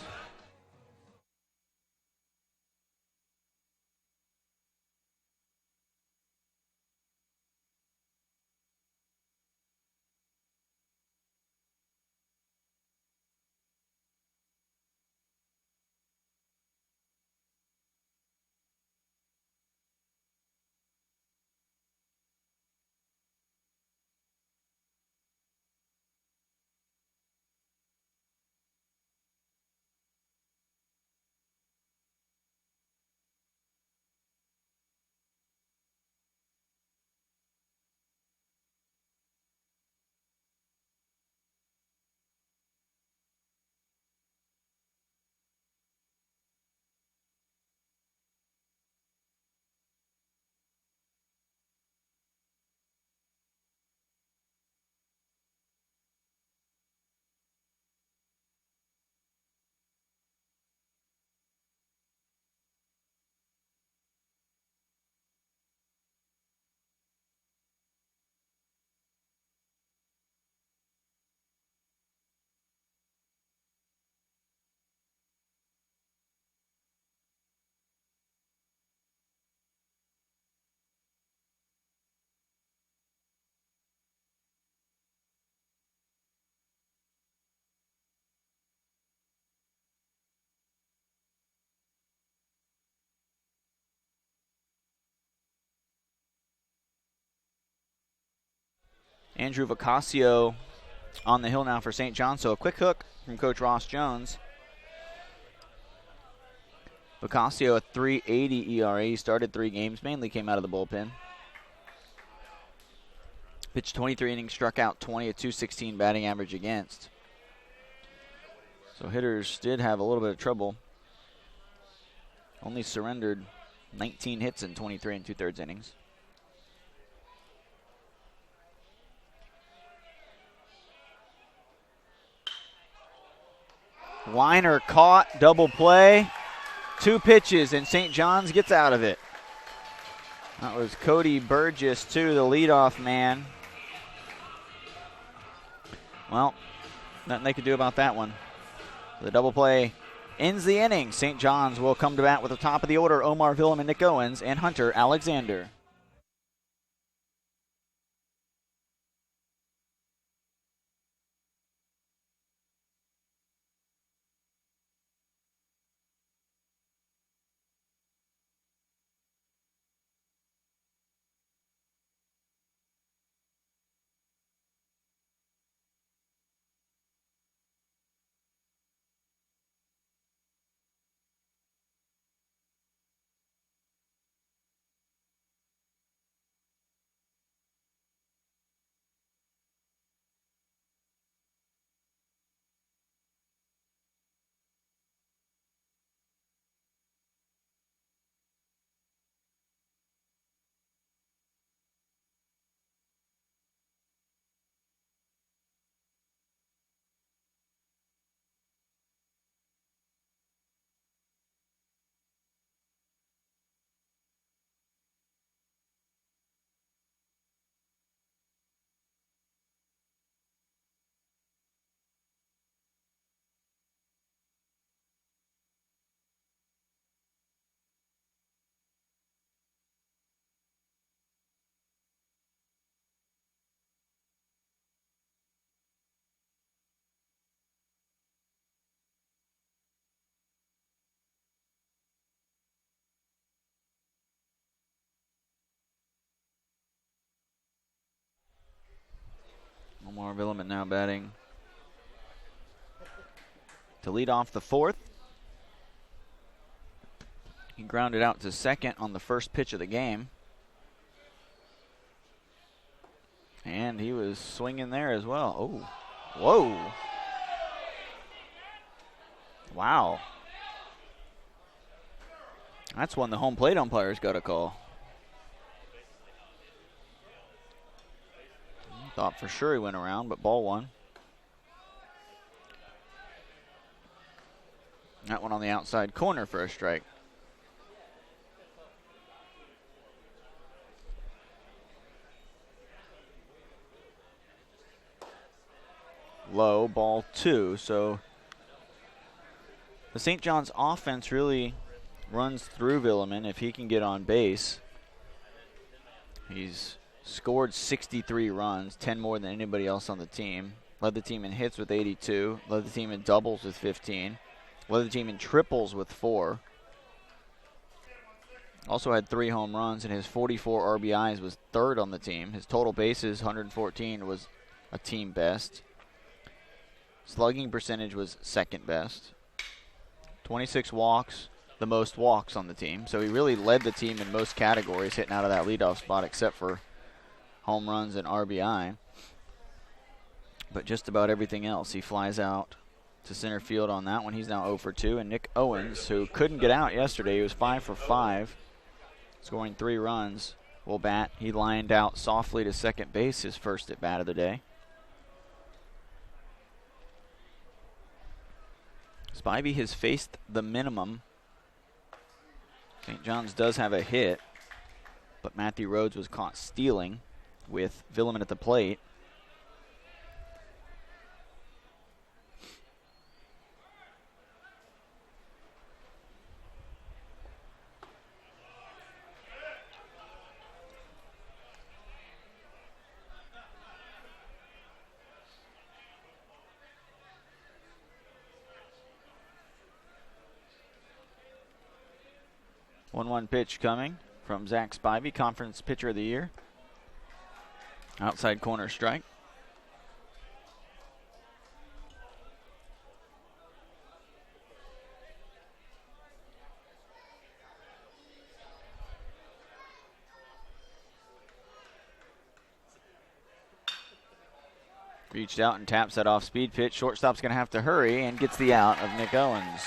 Andrew Vicasio on the hill now for St. John. So a quick hook from Coach Ross Jones. Vicasio, a 3.80 ERA. He started 3 games, mainly came out of the bullpen. Pitched 23 innings, struck out 20, a 216 batting average against. So hitters did have a little bit of trouble. Only surrendered 19 hits in 23 and 2/3 innings. Weiner caught, double play. 2 pitches, and St. John's gets out of it. That was Cody Burgess, too, the leadoff man. Well, nothing they could do about that one. The double play ends the inning. St. John's will come to bat with the top of the order, Omar Villum and Nick Owens, and Hunter Alexander. Omar Villum now batting to lead off the 4th. He grounded out to second on the first pitch of the game. And he was swinging there as well. Oh, whoa. Wow. That's one the home plate umpires got a call. Thought for sure he went around, but ball 1. That one on the outside corner for a strike. Low, ball 2. So the St. John's offense really runs through Villeman if he can get on base. He's scored 63 runs, 10 more than anybody else on the team. Led the team in hits with 82. Led the team in doubles with 15. Led the team in triples with 4. Also had 3 home runs, and his 44 RBIs was 3rd on the team. His total bases, 114, was a team best. Slugging percentage was 2nd best. 26 walks, the most walks on the team. So he really led the team in most categories, hitting out of that leadoff spot, except for home runs and RBI. But just about everything else, he flies out to center field on that one. He's now 0 for 2. And Nick Owens, who couldn't get out yesterday, he was 5 for 5, scoring 3 runs, will bat. He lined out softly to second base, his first at bat of the day. Spivey has faced the minimum. St. John's does have a hit, but Matthew Rhodes was caught stealing with Villeman at the plate. One pitch coming from Zach Spivey, Conference Pitcher of the Year. Outside corner strike. Reached out and taps that off-speed pitch. Shortstop's going to have to hurry and gets the out of Nick Owens.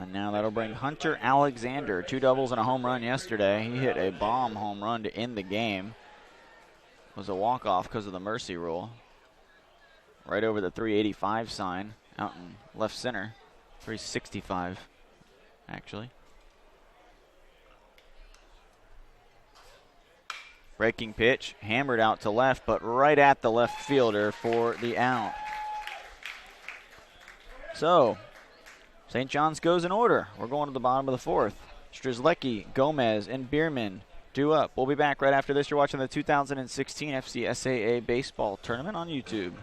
And now that'll bring Hunter Alexander, 2 doubles and a home run yesterday. He hit a bomb home run to end the game. It was a walk-off because of the mercy rule. Right over the 385 sign out in left center. 365, actually. Breaking pitch, hammered out to left, but right at the left fielder for the out. So, St. John's goes in order. We're going to the bottom of the 4th. Strzelecki, Gomez, and Bierman due up. We'll be back right after this. You're watching the 2016 FCSAA Baseball Tournament on YouTube.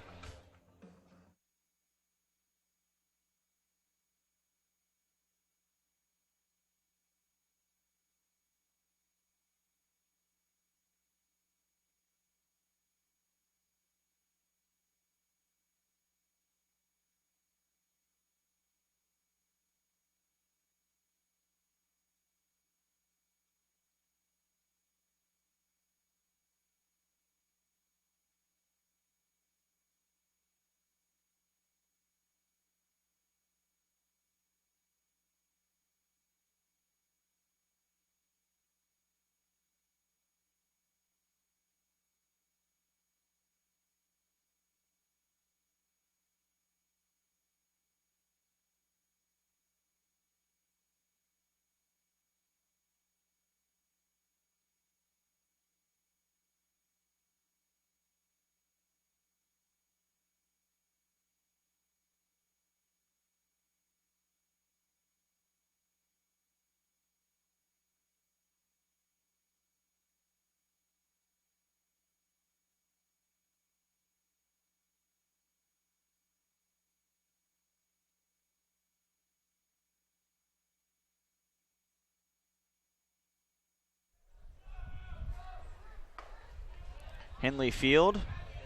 Henley Field,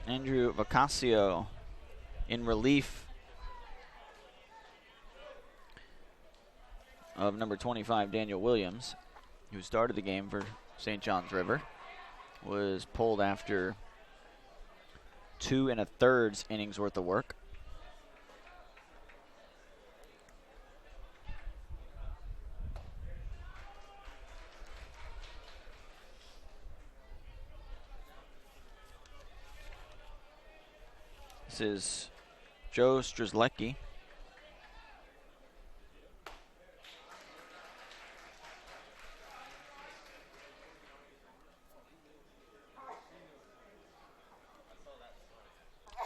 Andrew Vacasio in relief of number 25, Daniel Williams, who started the game for St. John's River, was pulled after 2 1/3 innings worth of work. This is Joe Strzelecki.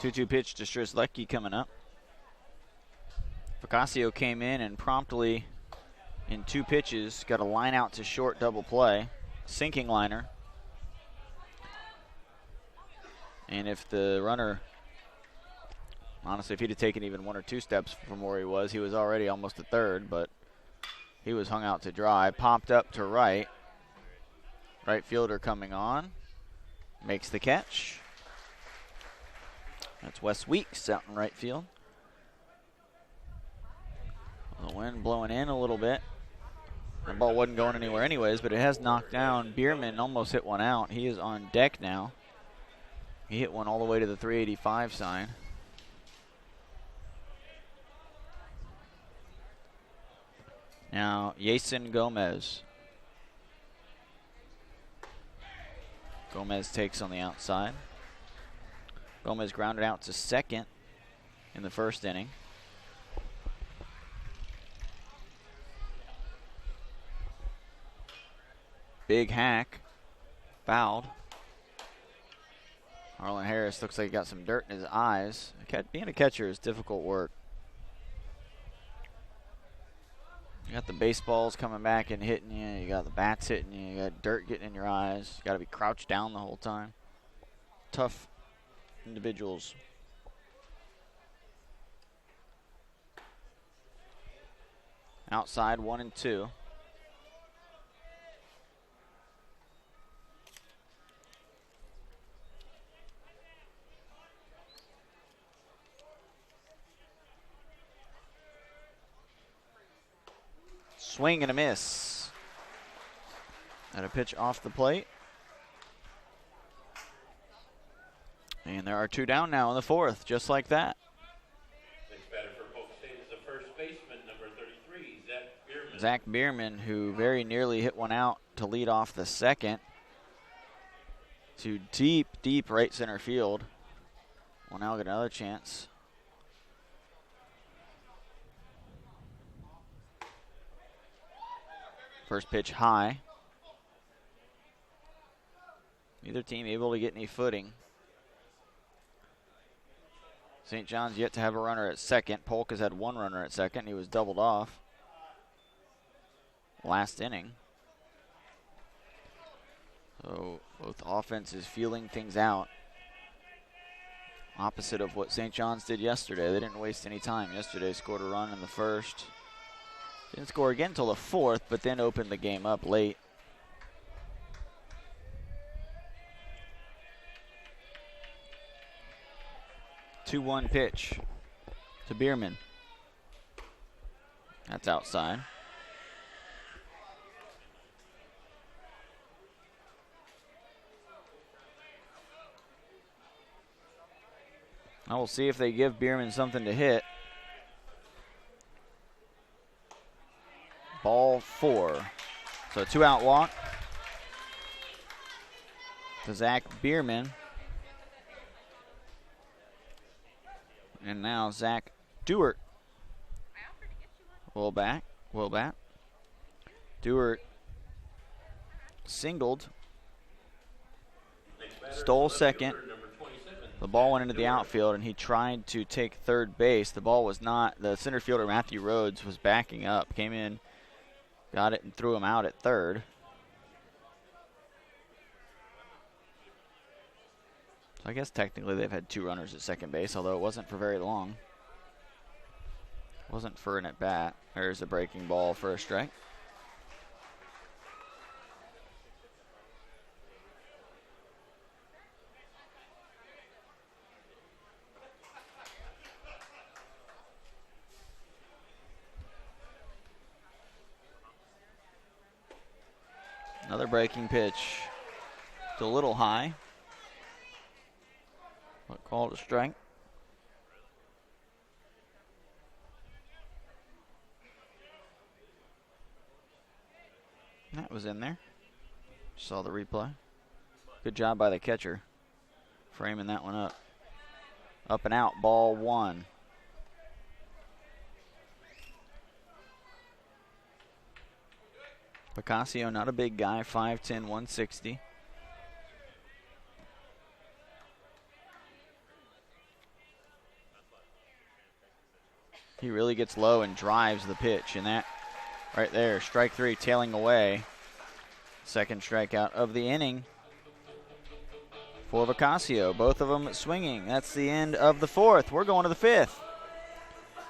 2-2 pitch to Strzelecki coming up. Picasso came in and promptly, in 2 pitches, got a line out to short double play, sinking liner. And if the runner, honestly, if he'd have taken even 1 or 2 steps from where he was already almost at third, but he was hung out to dry. Popped up to right. Right fielder coming on. Makes the catch. That's Wes Weeks out in right field. The wind blowing in a little bit. The ball wasn't going anywhere anyways, but it has knocked down. Bierman almost hit one out. He is on deck now. He hit one all the way to the 385 sign. Now, Yason Gomez. Gomez takes on the outside. Gomez grounded out to second in the first inning. Big hack. Fouled. Harlan Harris looks like he got some dirt in his eyes. Being a catcher is difficult work. You got the baseballs coming back and hitting you. You got the bats hitting you. You got dirt getting in your eyes. You got to be crouched down the whole time. Tough individuals. Outside 1-2. Swing and a miss. And a pitch off the plate. And there are 2 down now in the 4th, just like that. Next batter for Polk State is the first baseman, number 33, Zach Bierman. Zach Bierman, who very nearly hit one out to lead off the 2nd. To deep, deep right center field. Will now get another chance. First pitch high. Neither team able to get any footing. St. John's yet to have a runner at second. Polk has had 1 runner at second. He was doubled off last inning. So both offenses feeling things out. Opposite of what St. John's did yesterday. They didn't waste any time yesterday. Scored a run in the first. Didn't score again until the 4th, but then opened the game up late. Two-one pitch to Bierman. That's outside. Now we'll see if they give Bierman something to hit. Ball 4. So a 2-out walk to Zach Bierman. And now Zach Dewart will bat. Dewart singled. Stole second. The ball went into the outfield, and he tried to take third base. The ball was not. The center fielder, Matthew Rhodes, was backing up. Came in, got it, and threw him out at third. So I guess technically they've had 2 runners at second base, although it wasn't for very long. Wasn't for an at-bat. There's a breaking ball for a strike. Another breaking pitch. It's a little high. But called a strike. That was in there. Saw the replay. Good job by the catcher framing that one up. Up and out, ball 1. Picasso, not a big guy, 5'10", 160. He really gets low and drives the pitch, and that right there, strike 3, tailing away. Second strikeout of the inning for Vicasio. Both of them swinging. That's the end of the 4th. We're going to the 5th.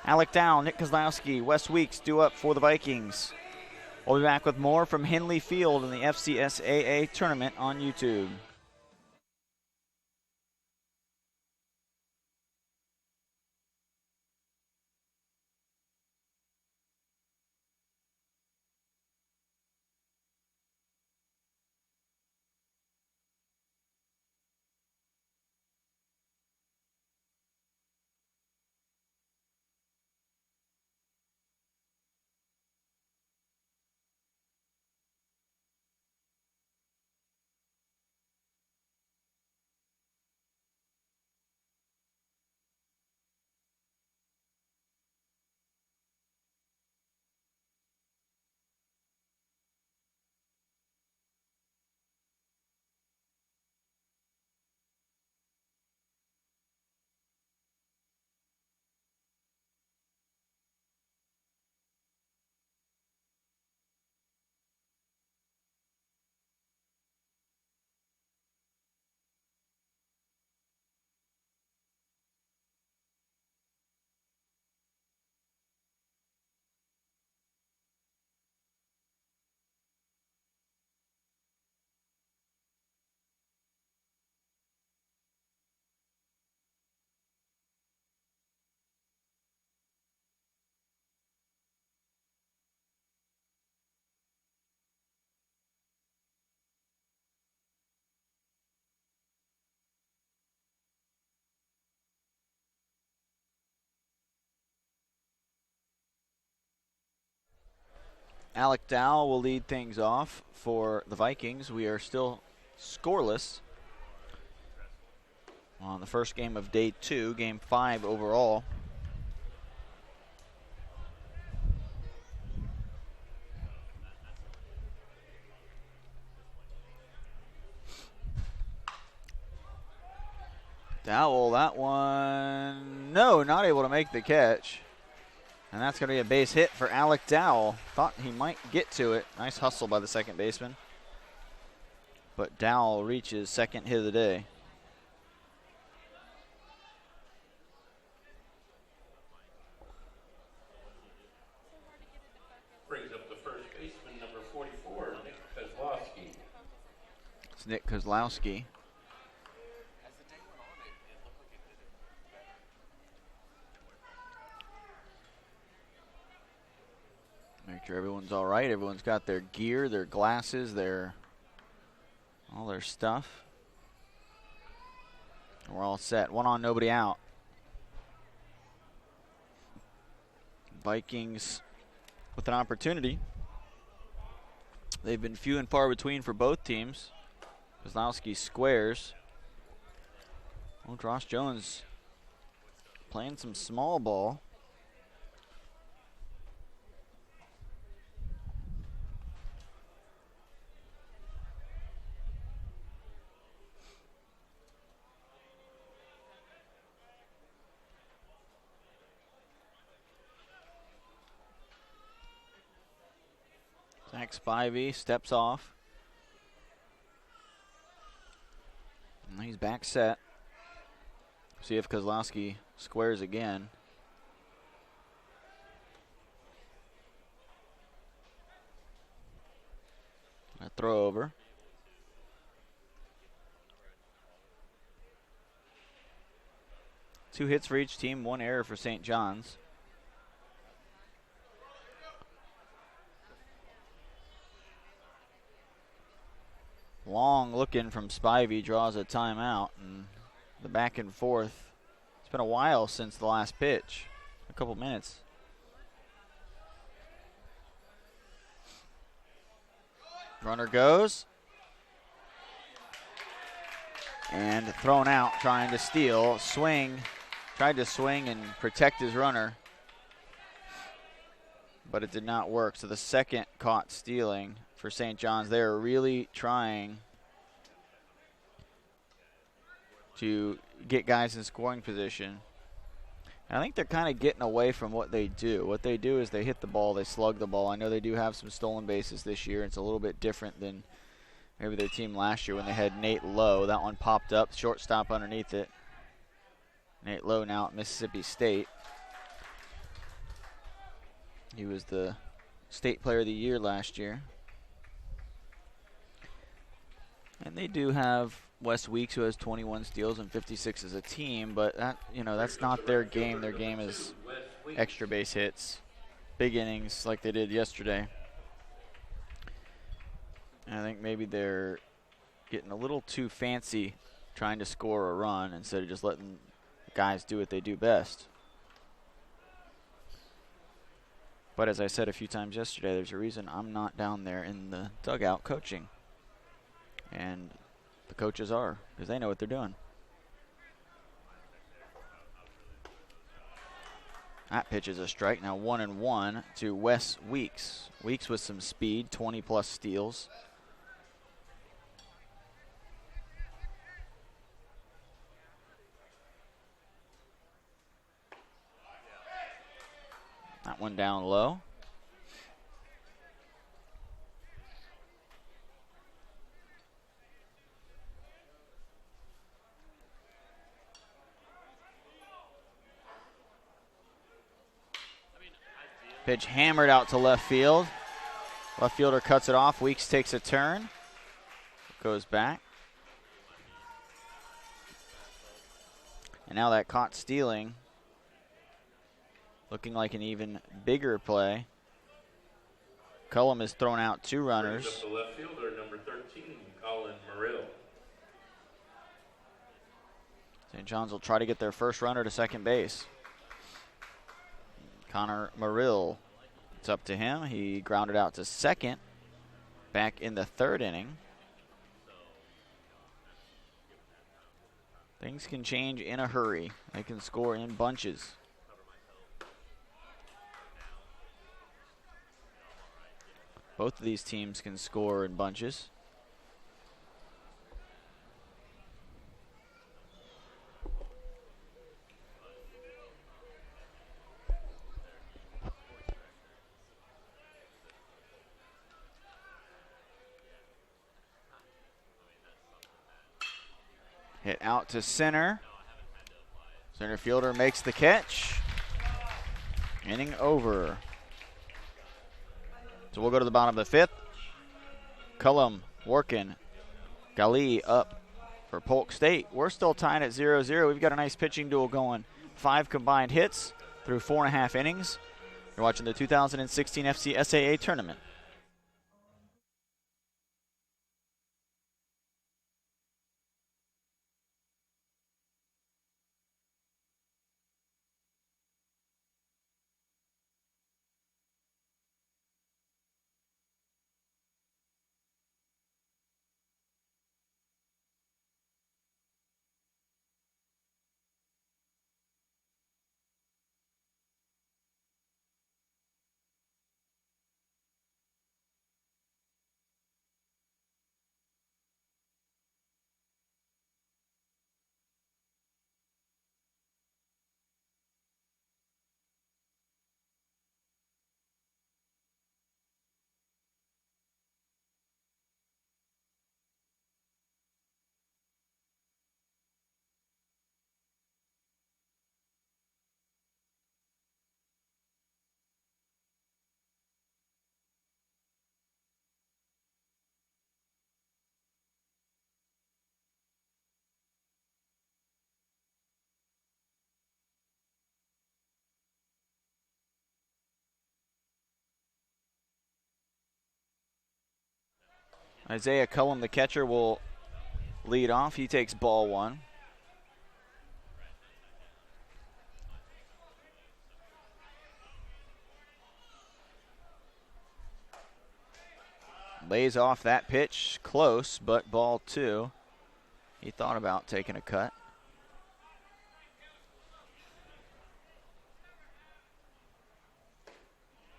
Alec Dow, Nick Kozlowski, Wes Weeks due up for the Vikings. We'll be back with more from Henley Field in the FCSAA tournament on YouTube. Alec Dow will lead things off for the Vikings. We are still scoreless on the first game of day 2, game 5 overall. Dowell, that one, no, not able to make the catch. And that's going to be a base hit for Alec Dowell. Thought he might get to it. Nice hustle by the second baseman. But Dowell reaches second hit of the day. Brings up the first baseman, number 44, Nick Kozlowski. It's Nick Kozlowski. Make sure everyone's all right. Everyone's got their gear, their glasses, all their stuff. We're all set. 1 on, nobody out. Vikings with an opportunity. They've been few and far between for both teams. Kozlowski squares. Well, Josh Jones playing some small ball. Zach Spivey steps off. And he's back set. See if Kozlowski squares again. A throw over. Two hits for each team, 1 error for St. John's. Long looking from Spivey, draws a timeout, and the back and forth. It's been a while since the last pitch, a couple minutes. Runner goes. And thrown out, trying to steal. Swing, tried to swing and protect his runner, but it did not work. So the second caught stealing for St. John's. They're really trying to get guys in scoring position. I think they're kind of getting away from what they do. What they do is they hit the ball, they slug the ball. I know they do have some stolen bases this year. It's a little bit different than maybe their team last year when they had Nate Lowe. That one popped up, shortstop underneath it. Nate Lowe now at Mississippi State. He was the State Player of the Year last year. And they do have Wes Weeks, who has 21 steals and 56 as a team, but that, that's not their game. Their game is extra base hits, big innings like they did yesterday. And I think maybe they're getting a little too fancy trying to score a run instead of just letting guys do what they do best. But as I said a few times yesterday, there's a reason I'm not down there in the dugout coaching. And the coaches are, because they know what they're doing. That pitch is a strike. Now 1-1 to Wes Weeks. Weeks with some speed, 20-plus steals. That one down low. Pitch hammered out to left field. Left fielder cuts it off. Weeks takes a turn. Goes back. And now that caught stealing. Looking like an even bigger play. Cullum has thrown out 2 runners. Up the left fielder, number 13, Colin Murrill. St. John's will try to get their first runner to second base. Connor Murrill, it's up to him. He grounded out to second back in the 3rd inning. Things can change in a hurry. They can score in bunches. Both of these teams can score in bunches. Hit out to center. Center fielder makes the catch. Inning over. So we'll go to the bottom of the 5th. Cullum working. Gali up for Polk State. We're still tying at 0-0. We've got a nice pitching duel going. 5 combined hits through 4.5 innings. You're watching the 2016 FCSAA tournament. Isaiah Cullum, the catcher, will lead off. He takes ball 1. Lays off that pitch, close, but ball 2. He thought about taking a cut.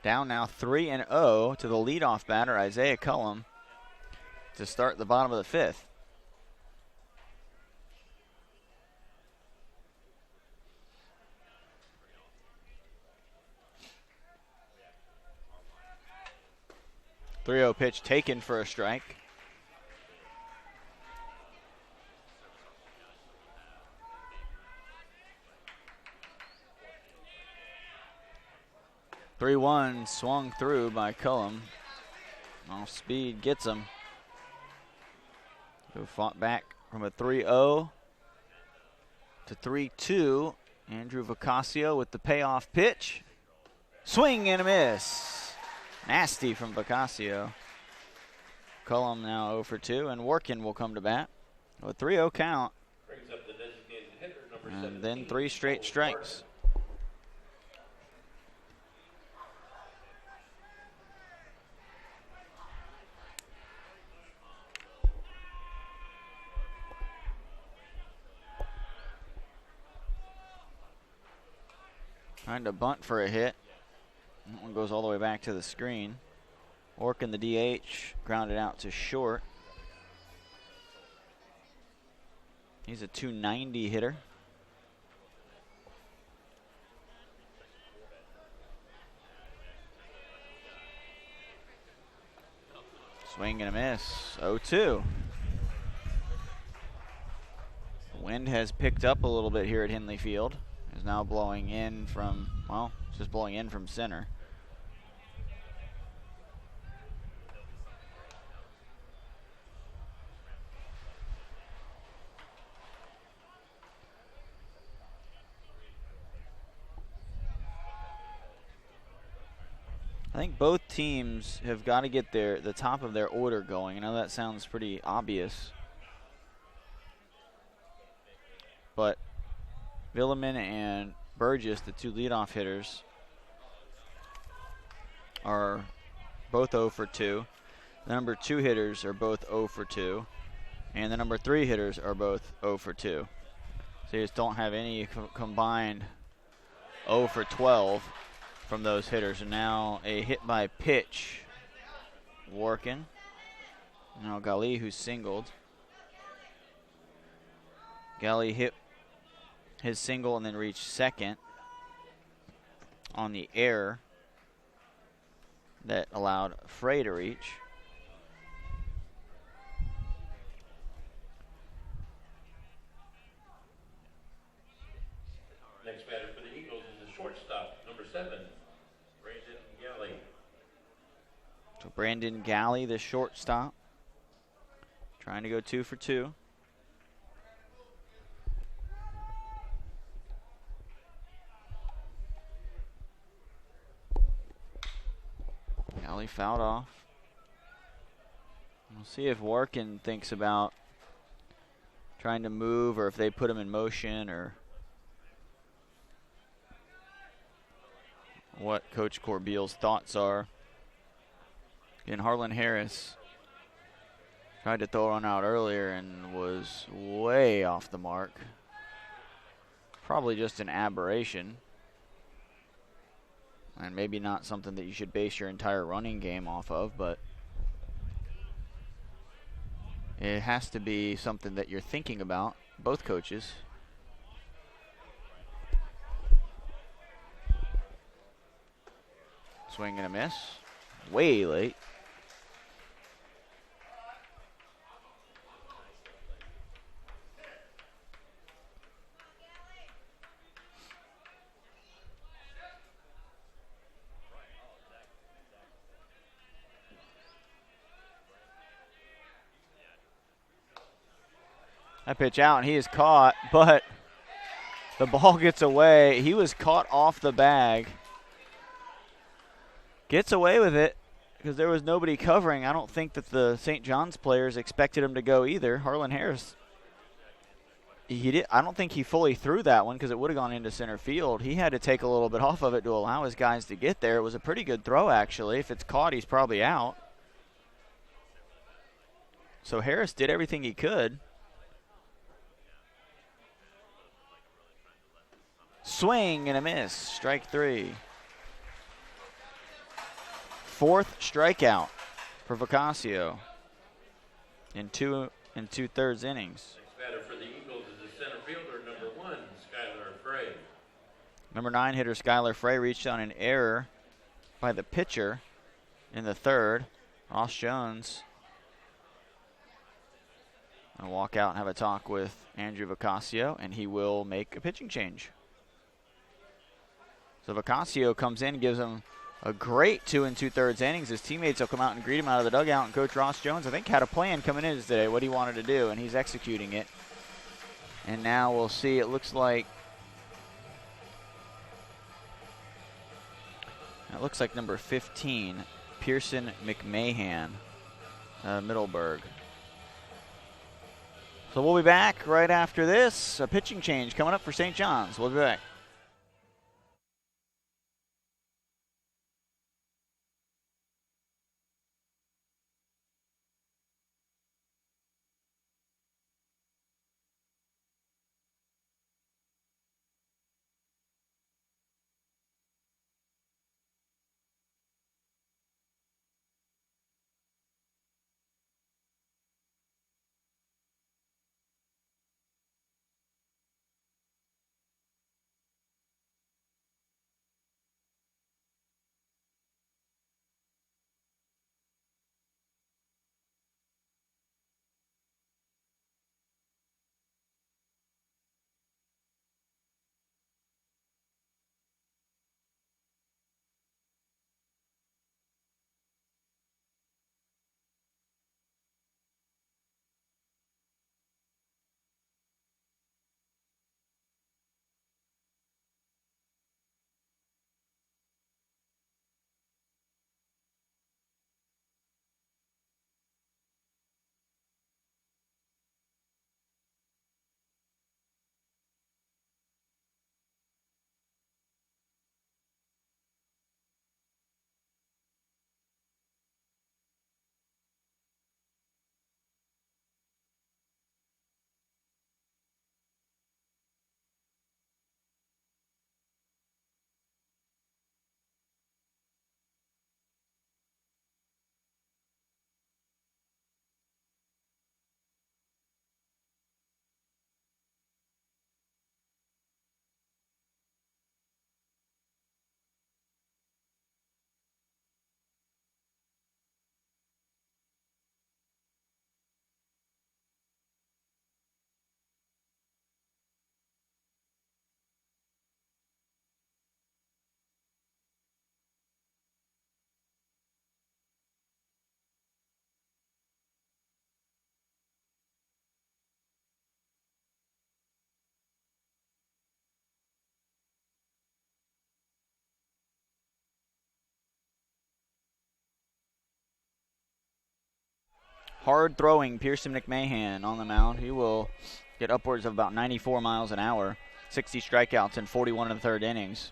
Down now 3-0 to the leadoff batter, Isaiah Cullum, to start the bottom of the 5th. 3-0 pitch taken for a strike. (3-1) swung through by Cullum. Off speed gets him. Who fought back from a 3-0 to 3-2. Andrew Vacasio with the payoff pitch. Swing and a miss. Nasty from Vacasio. Cullum now 0 for 2, and Workin will come to bat. A 3-0 count. Brings up the designated hitter, number And 17, then 3 straight Polk. strikes. Trying to bunt for a hit. That one goes all the way back to the screen. Orkin, the DH, grounded out to short. He's a 290 hitter. Swing and a miss. 0-2. The wind has picked up a little bit here at Henley Field. It's now blowing in from, well, it's just blowing in from center. I think both teams have got to get the top of their order going. I know that sounds pretty obvious, but Villeman and Burgess, the 2 leadoff hitters, are both 0 for 2. The number 2 hitters are both 0 for 2. And the number 3 hitters are both 0 for 2. So you just don't have any combined 0 for 12 from those hitters. And now a hit by pitch. Working. Now Gali, who singled. Gali hit his single and then reached second on the error that allowed Frey to reach. Next batter for the Eagles is the shortstop, number 7, Brandon Galley. So Brandon Galley, the shortstop, trying to go 2 for 2. Galley fouled off. We'll see if Workin thinks about trying to move, or if they put him in motion, or what Coach Corbeil's thoughts are. And Harlan Harris tried to throw one out earlier and was way off the mark. Probably just an aberration. And maybe not something that you should base your entire running game off of, but it has to be something that you're thinking about, both coaches. Swing and a miss. Way late. That pitch out, and he is caught, but the ball gets away. He was caught off the bag. Gets away with it because there was nobody covering. I don't think that the St. John's players expected him to go either. Harlan Harris, I don't think he fully threw that one because it would have gone into center field. He had to take a little bit off of it to allow his guys to get there. It was a pretty good throw, actually. If it's caught, he's probably out. So Harris did everything he could. Swing and a miss. Strike 3. 4th strikeout for Vacasio in 2 2/3 innings. Next batter for the Eagles is the center fielder, number 1, Skylar Frey. Number 9 hitter Skylar Frey reached on an error by the pitcher in the 3rd. Ross Jones will walk out and have a talk with Andrew Vicasio, and he will make a pitching change. So Vicasio comes in, gives him a great 2 2/3 innings. His teammates will come out and greet him out of the dugout, and Coach Ross Jones, I think, had a plan coming in today, what he wanted to do, and he's executing it. And now we'll see, it looks like number 15, Pearson McMahon, Middleburg. So we'll be back right after this. A pitching change coming up for St. John's. We'll be back. Hard throwing Pearson McMahon on the mound. He will get upwards of about 94 miles an hour, 60 strikeouts in 41 1/3 innings.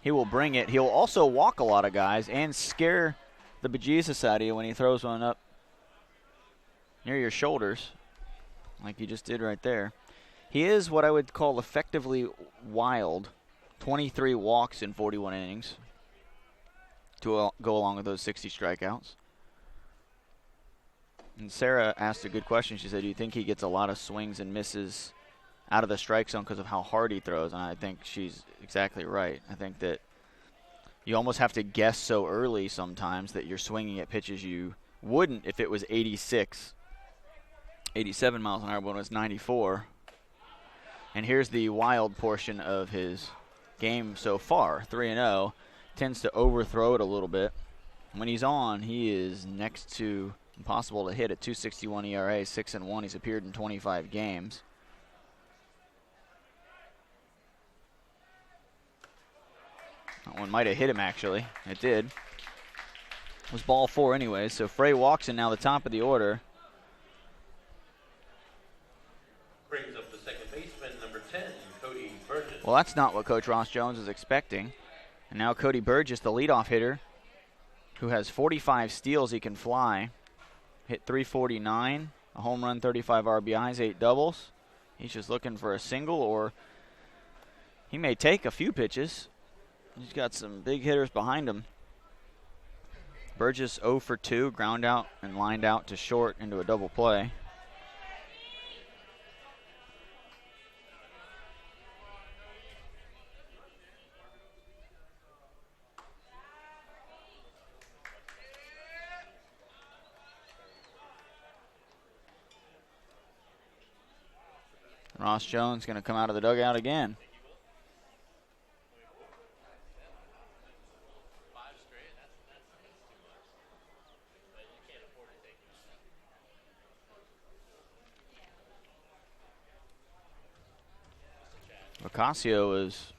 He will bring it. He'll also walk a lot of guys and scare the bejesus out of you when he throws one up near your shoulders, like he just did right there. He is what I would call effectively wild. 23 walks in 41 innings to go along with those 60 strikeouts. And Sarah asked a good question. She said, do you think he gets a lot of swings and misses out of the strike zone because of how hard he throws? And I think she's exactly right. I think that you almost have to guess so early sometimes that you're swinging at pitches you wouldn't if it was 86, 87 miles an hour when it was 94. And here's the wild portion of his game so far. 3-0. Tends to overthrow it a little bit. When he's on, he is next to impossible to hit at 2.61 ERA, 6-1. He's appeared in 25 games. That one might have hit him, actually. It did. It was ball 4 anyways, so Frey walks in now the top of the order. Brings up the second baseman, number 10, Cody Burgess. Well, that's not what Coach Ross Jones is expecting. And now Cody Burgess, the leadoff hitter, who has 45 steals he can fly. Hit 349, a home run, 35 RBIs, 8 doubles. He's just looking for a single, or he may take a few pitches. He's got some big hitters behind him. Burgess 0 for 2, ground out and lined out to short into a double play. Ross Jones going to come out of the dugout again. Ocasio is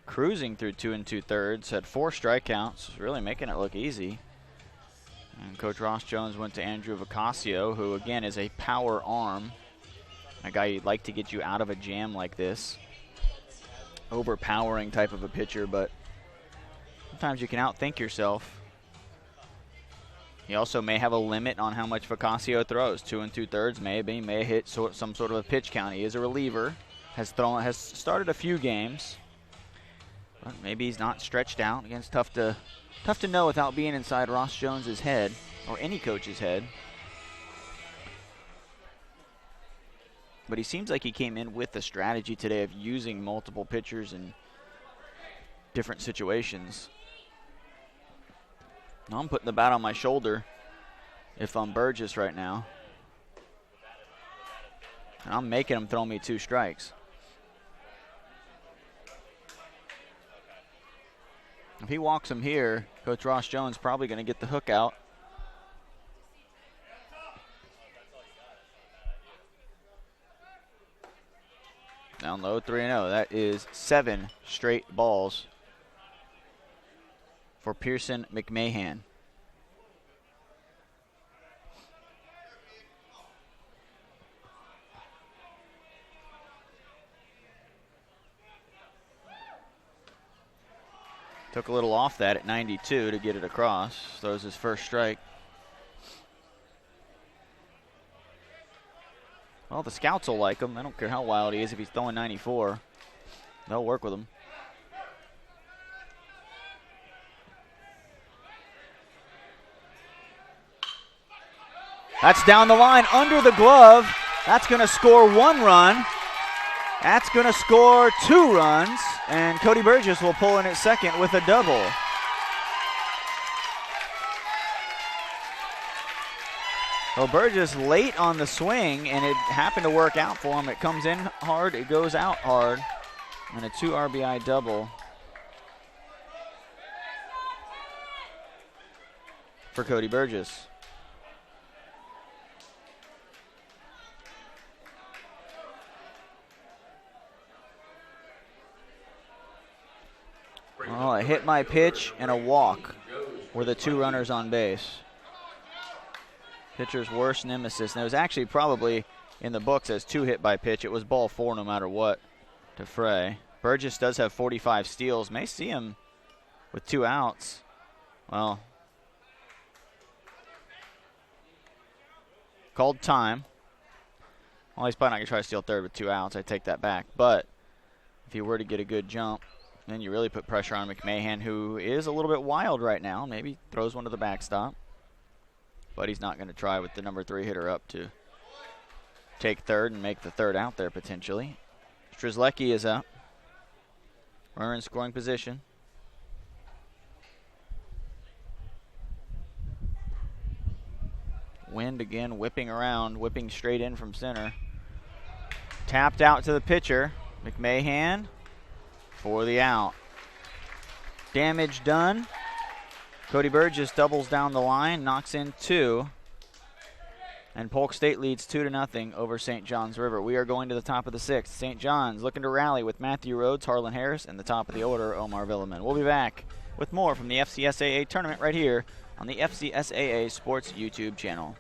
cruising through 2 2/3, had 4 strikeouts, really making it look easy. And Coach Ross Jones went to Andrew Ocasio, who again is a power arm, a guy you'd like to get you out of a jam like this. Overpowering type of a pitcher, but sometimes you can outthink yourself. He also may have a limit on how much Ocasio throws. 2 2/3, maybe, may hit some sort of a pitch count. He is a reliever, has started a few games, but maybe he's not stretched out. Again, it's tough to know without being inside Ross Jones's head or any coach's head. But he seems like he came in with the strategy today of using multiple pitchers in different situations. Now I'm putting the bat on my shoulder if I'm Burgess right now. And I'm making him throw me 2 strikes. If he walks him here, Coach Ross Jones probably going to get the hook out. Down low, 3-0. That is 7 straight balls for Pearson McMahon. Took a little off that at 92 to get it across. Throws his first strike. Well, the scouts will like him. I don't care how wild he is if he's throwing 94. They'll work with him. That's down the line, under the glove. That's going to score 1 run. That's going to score 2 runs. And Cody Burgess will pull in at second with a double. Well, Burgess late on the swing, and it happened to work out for him. It comes in hard, it goes out hard, and a 2 RBI double for Cody Burgess. Well, a hit by pitch and a walk were the 2 runners on base. Pitcher's worst nemesis. And it was actually probably in the books as 2 hit by pitch. It was ball 4 no matter what to Frey. Burgess does have 45 steals. May see him with 2 outs. Well, called time. Well, he's probably not going to try to steal third with 2 outs. I take that back. But if he were to get a good jump, then you really put pressure on McMahon, who is a little bit wild right now. Maybe throws one to the backstop. But he's not going to try with the number 3 hitter up to take third and make the third out there potentially. Strzelecki is up. Runner in scoring position. Wind again whipping around, whipping straight in from center. Tapped out to the pitcher. McMahon for the out. Damage done. Cody Burgess doubles down the line, knocks in 2. And Polk State leads 2-0 over St. John's River. We are going to the top of the 6th. St. John's looking to rally with Matthew Rhodes, Harlan Harris, and the top of the order, Omar Villaman. We'll be back with more from the FCSAA tournament right here on the FCSAA Sports YouTube channel.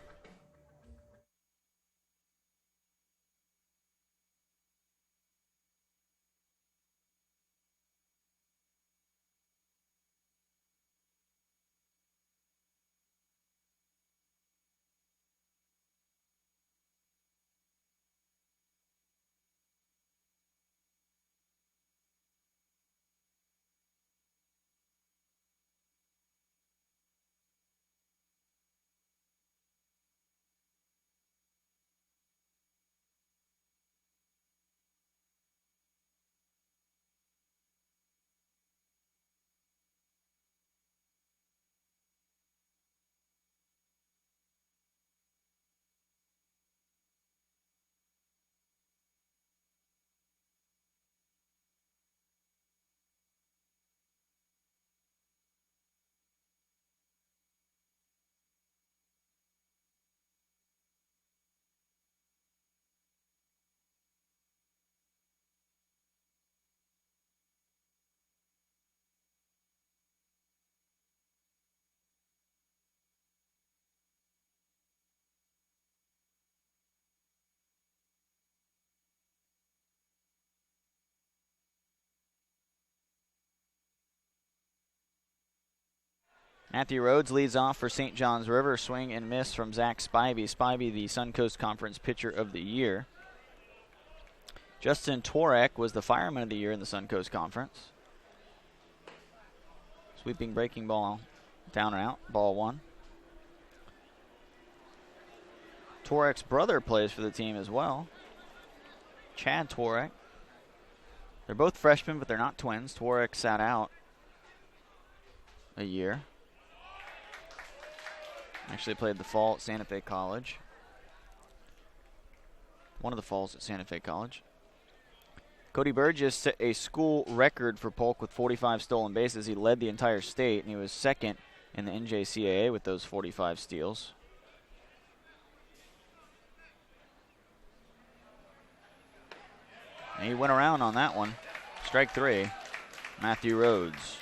Matthew Rhodes leads off for St. John's River. Swing and miss from Zach Spivey. Spivey, the Suncoast Conference Pitcher of the Year. Justin Torek was the Fireman of the Year in the Suncoast Conference. Sweeping breaking ball down and out. Ball 1. Torek's brother plays for the team as well. Chad Torek. They're both freshmen, but they're not twins. Torek sat out a year. Actually played the fall at Santa Fe College. One of the falls at Santa Fe College. Cody Burgess set a school record for Polk with 45 stolen bases. He led the entire state, and he was second in the NJCAA with those 45 steals. And he went around on that one. Strike 3, Matthew Rhodes.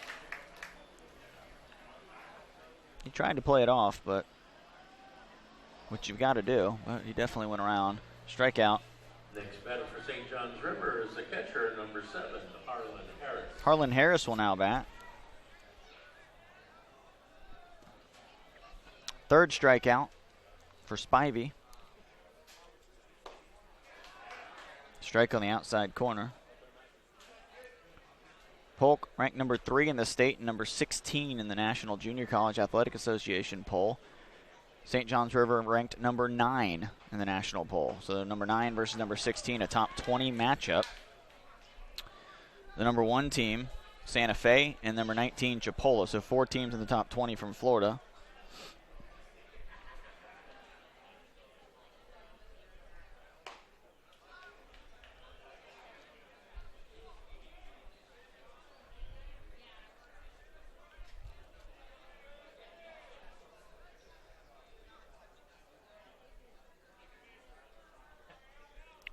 He tried to play it off, but what you've got to do. But he definitely went around. Strikeout. Next batter for St. John's River is the catcher, number 7, Harlan Harris. Harlan Harris will now bat. Third strikeout for Spivey. Strike on the outside corner. Polk ranked number 3 in the state and number 16 in the National Junior College Athletic Association poll. St. John's River ranked number 9 in the national poll. So number 9 versus number 16, a top 20 matchup. The number 1 team, Santa Fe, and number 19, Chipola. So 4 teams in the top 20 from Florida.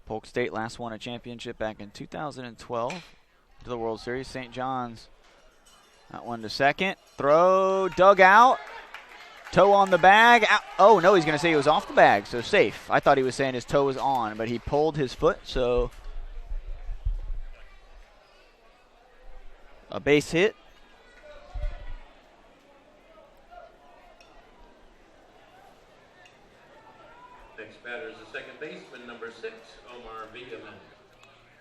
Polk State last won a championship back in 2012 to the World Series. St. John's, that one to second. Throw, dug out. Toe on the bag. Out. Oh, no, he's going to say he was off the bag, so safe. I thought he was saying his toe was on, but he pulled his foot, so a base hit. Next batter is the second baseman, number 6, Omar Vigaman.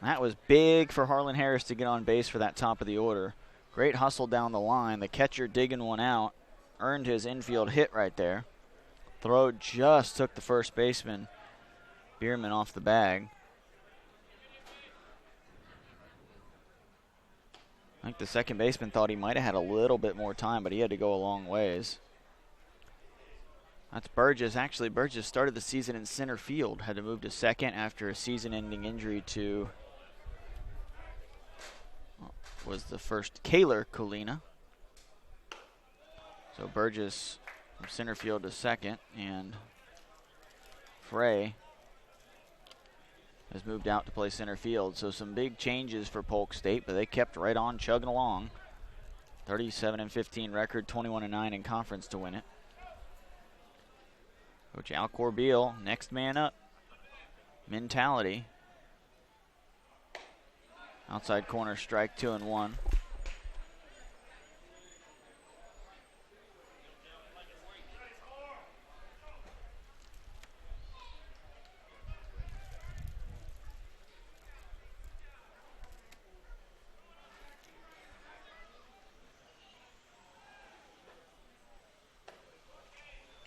That was big for Harlan Harris to get on base for that top of the order. Great hustle down the line. The catcher digging one out. Earned his infield hit right there. Throw just took the first baseman, Bierman, off the bag. I think the second baseman thought he might have had a little bit more time, but he had to go a long ways. That's Burgess. Actually, Burgess started the season in center field. Had to move to second after a season-ending injury to was the first Kaler Colina. So Burgess from center field to second, and Frey has moved out to play center field. So some big changes for Polk State, but they kept right on chugging along. 37-15 record, 21-9 in conference to win it. Coach Al Corbeil, next man up mentality. Outside corner strike, 2-1.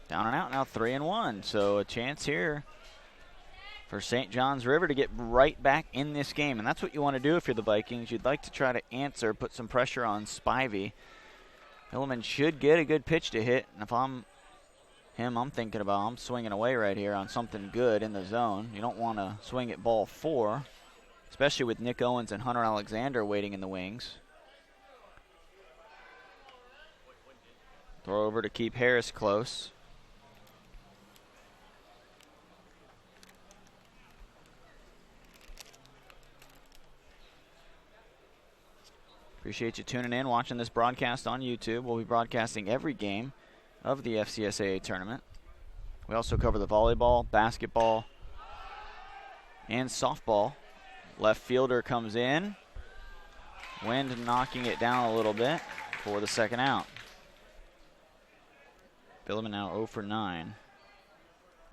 Down and out now, 3-1. So a chance here for St. John's River to get right back in this game. And that's what you want to do if you're the Vikings. You'd like to try to answer, put some pressure on Spivey. Hilleman should get a good pitch to hit. And if I'm him, I'm thinking about I'm swinging away right here on something good in the zone. You don't want to swing at ball 4, especially with Nick Owens and Hunter Alexander waiting in the wings. Throw over to keep Harris close. Appreciate you tuning in, watching this broadcast on YouTube. We'll be broadcasting every game of the FCSAA tournament. We also cover the volleyball, basketball, and softball. Left fielder comes in. Wind knocking it down a little bit for the second out. Billiman now 0 for 9.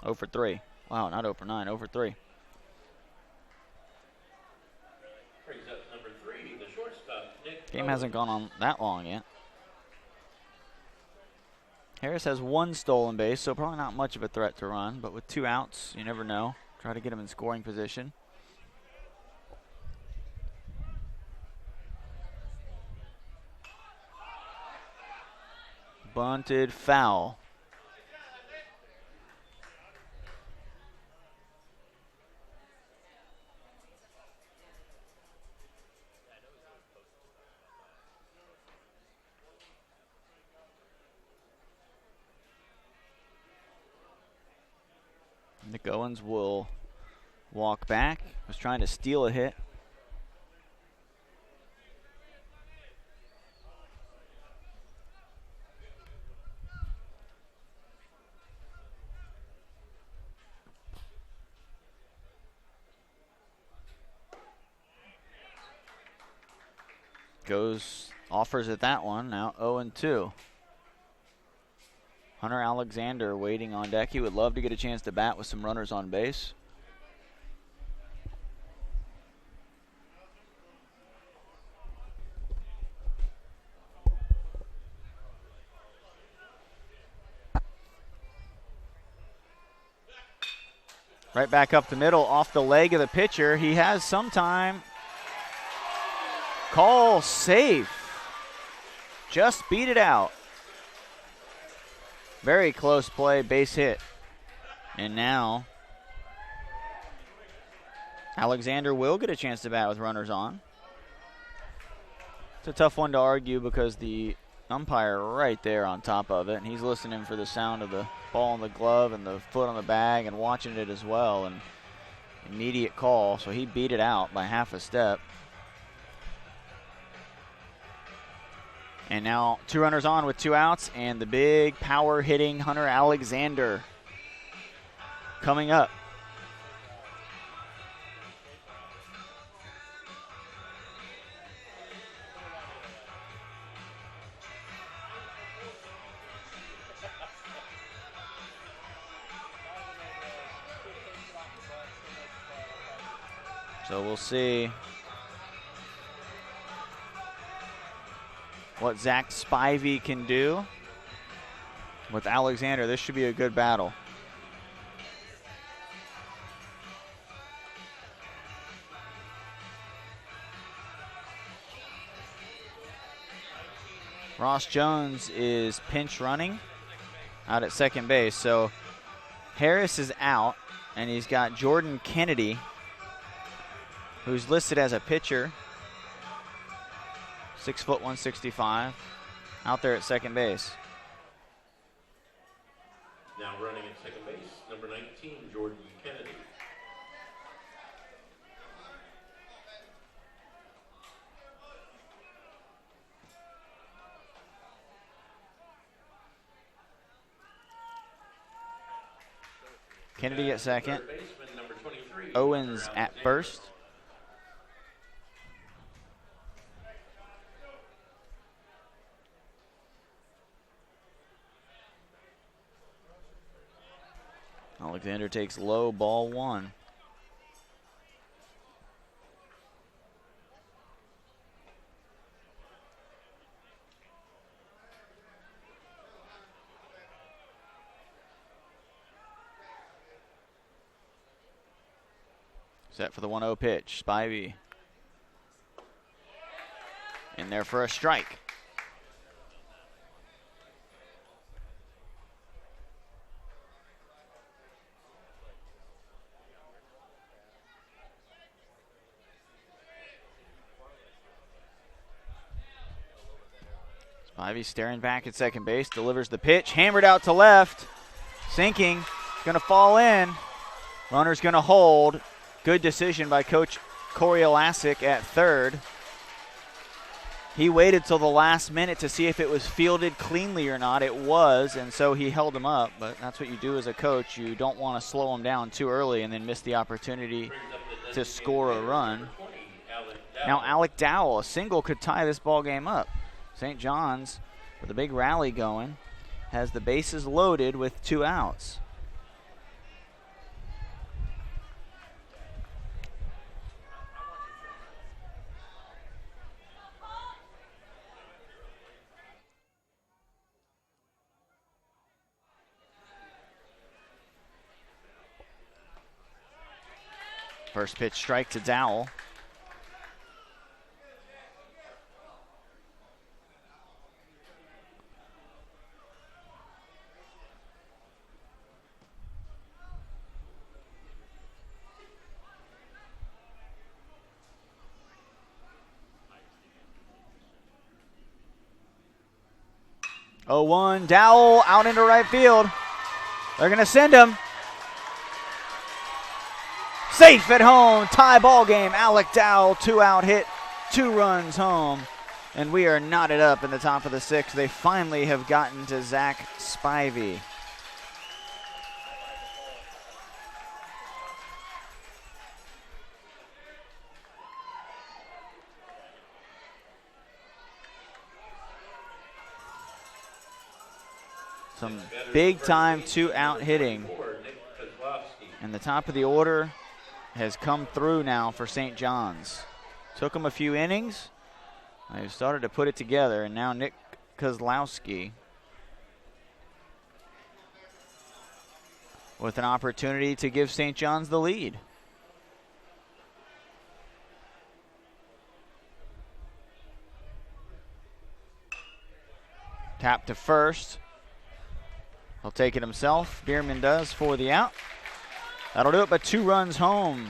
0 for 3. Wow, not 0 for 9, 0 for 3. Brings up number 3, the shortstop, Nick. Game hasn't gone on that long yet. Harris has 1 stolen base, so probably not much of a threat to run, but with 2 outs, you never know. Try to get him in scoring position. Bunted, foul. Nick Owens will walk back. Was trying to steal a hit. Offers at that one, now 0-2. Hunter Alexander waiting on deck. He would love to get a chance to bat with some runners on base. Right back up the middle, off the leg of the pitcher. He has some time. Call safe. Just beat it out. Very close play, base hit. And now Alexander will get a chance to bat with runners on. It's a tough one to argue because the umpire right there on top of it, and he's listening for the sound of the ball in the glove and the foot on the bag and watching it as well. And immediate call, so he beat it out by half a step. And now 2 runners on with 2 outs, and the big power hitting Hunter Alexander coming up. So we'll see what Zach Spivey can do with Alexander. This should be a good battle. Ross Jones is pinch running out at second base. So Harris is out, and he's got Jordan Kennedy, who's listed as a pitcher. 6 foot 165, out there at second base. Now running at second base, number 19, Jordan Kennedy. Kennedy at second. Third baseman, number 23, Owens at first. Alexander takes low, ball 1. Set for the 1-0 pitch. Spivey in there for a strike. Spivey staring back at second base, delivers the pitch, hammered out to left, sinking, going to fall in. Runner's going to hold. Good decision by Coach Corey Elasic at third. He waited till the last minute to see if it was fielded cleanly or not. It was, and so he held him up. But that's what you do as a coach. You don't want to slow him down too early and then miss the opportunity to score a run. Now Alec Dowell, a single could tie this ball game up. St. John's with a big rally going. has the bases loaded with 2 outs. First pitch strike to Dowell. Oh, 1, Dowell out into right field. They're going to send him. Safe at home, tie ball game. Alec Dowell, 2-out hit, 2 runs home. And we are knotted up in the top of the 6th. They finally have gotten to Zach Spivey. Some big-time 2-out hitting. And the top of the order has come through now for St. John's. Took them a few innings. They've started to put it together, and now Nick Kozlowski with an opportunity to give St. John's the lead. Tap to first. He'll take it himself. Bierman does for the out. That'll do it, but 2 runs home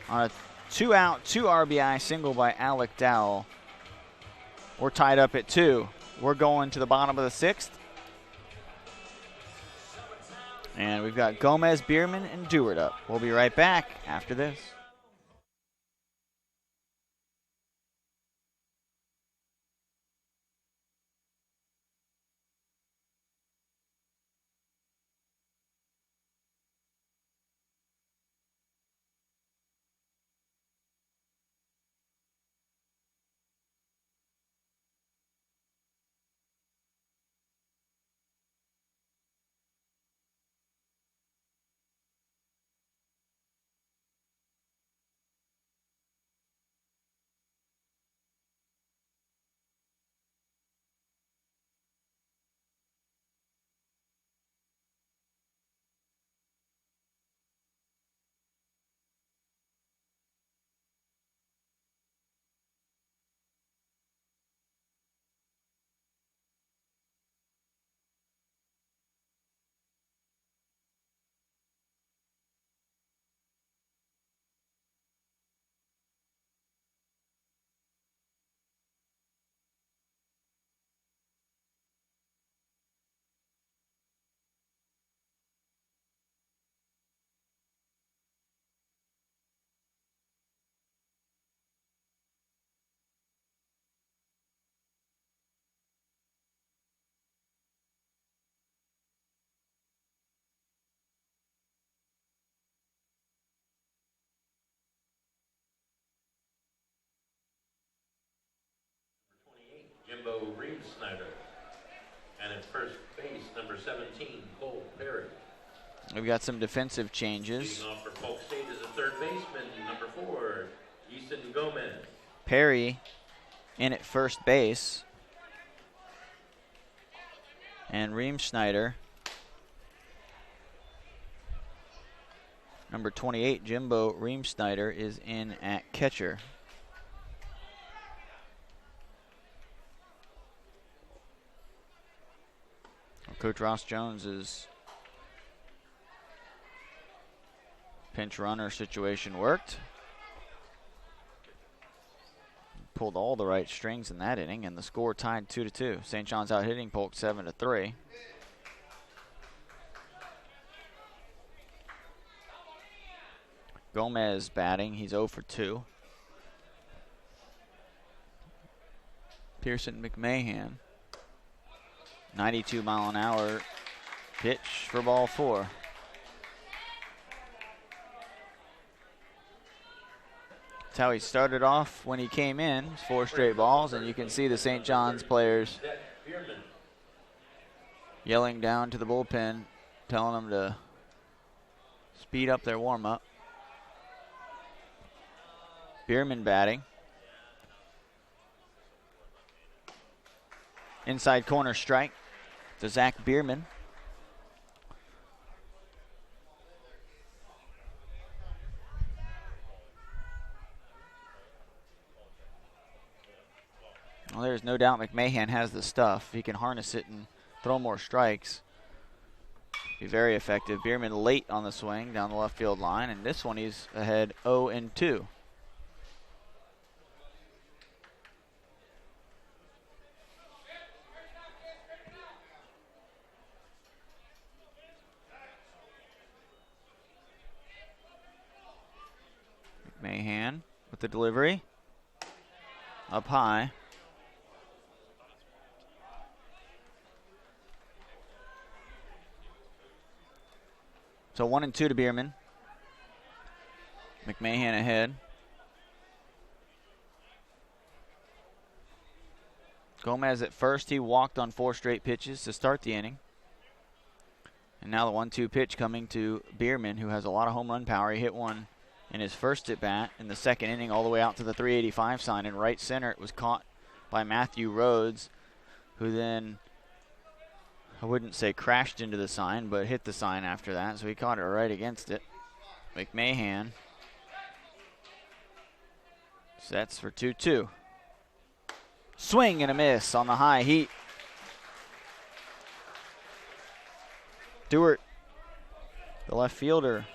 on a 2-out, 2 RBI single by Alec Dowell. We're tied up at 2. We're going to the bottom of the 6th. And we've got Gomez, Bierman, and Dewart up. We'll be right back after this. Jimbo Reed-Snyder. And at first base, number 17, Polk Perry. We've got some defensive changes. Leading off for Polk State is the third baseman, number 4, Easton Gomez. Perry in at first base. And Reem-Schneider, number 28, Jimbo Reem-Schneider, is in at catcher. Coach Ross Jones's pinch runner situation worked. Pulled all the right strings in that inning, and the score tied 2-2. St. John's out hitting Polk 7-3. Gomez batting, he's 0 for 2. Pearson McMahon, 92 mile an hour pitch for ball 4. That's how he started off when he came in, 4 straight balls, and you can see the St. John's players yelling down to the bullpen, telling them to speed up their warm-up. Bierman batting. Inside corner strike to Zach Bierman. Well, there's no doubt McMahon has the stuff. He can harness it and throw more strikes. Be very effective. Bierman late on the swing down the left field line, and this one he's ahead 0-2. McMahon with the delivery. Up high. So 1-2 to Bierman. McMahon ahead. Gomez at first. He walked on 4 straight pitches to start the inning. And now the 1-2 pitch coming to Bierman, who has a lot of home run power. He hit one in his first at bat in the second inning all the way out to the 385 sign in right center. It was caught by Matthew Rhodes, who then, I wouldn't say crashed into the sign, but hit the sign after that, so he caught it right against it. McMahon sets for 2-2. Swing and a miss on the high heat. Stewart, the left fielder,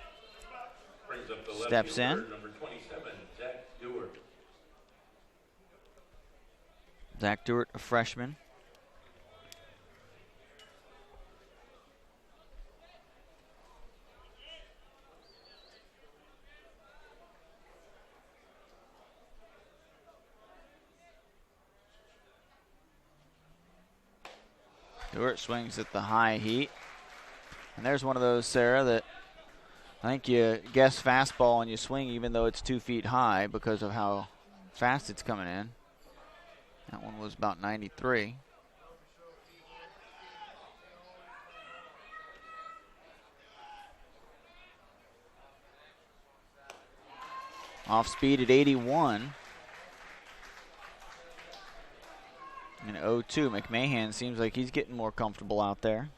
steps in. Number 27, Zach Stewart. Zach Stewart, a freshman. Stewart swings at the high heat. And there's one of those, Sarah, that I think you guess fastball and you swing even though it's 2 feet high because of how fast it's coming in. That one was about 93. Off speed at 81. And 0-2. McMahon seems like he's getting more comfortable out there.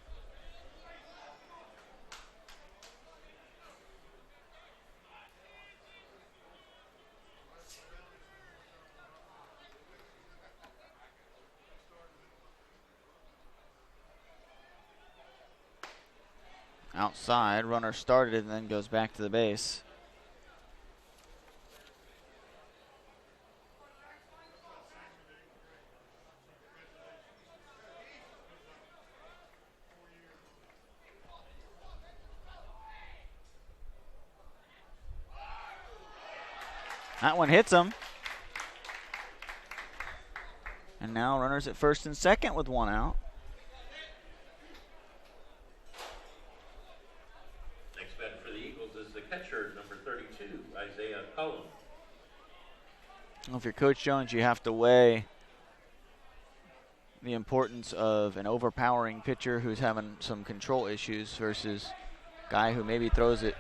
Outside, runner started and then goes back to the base. That one hits him. And now runners at first and second with 1 out. Next batter for the Eagles is the catcher, number 32, Isaiah Cullum. Well, if you're Coach Jones, you have to weigh the importance of an overpowering pitcher who's having some control issues versus a guy who maybe throws it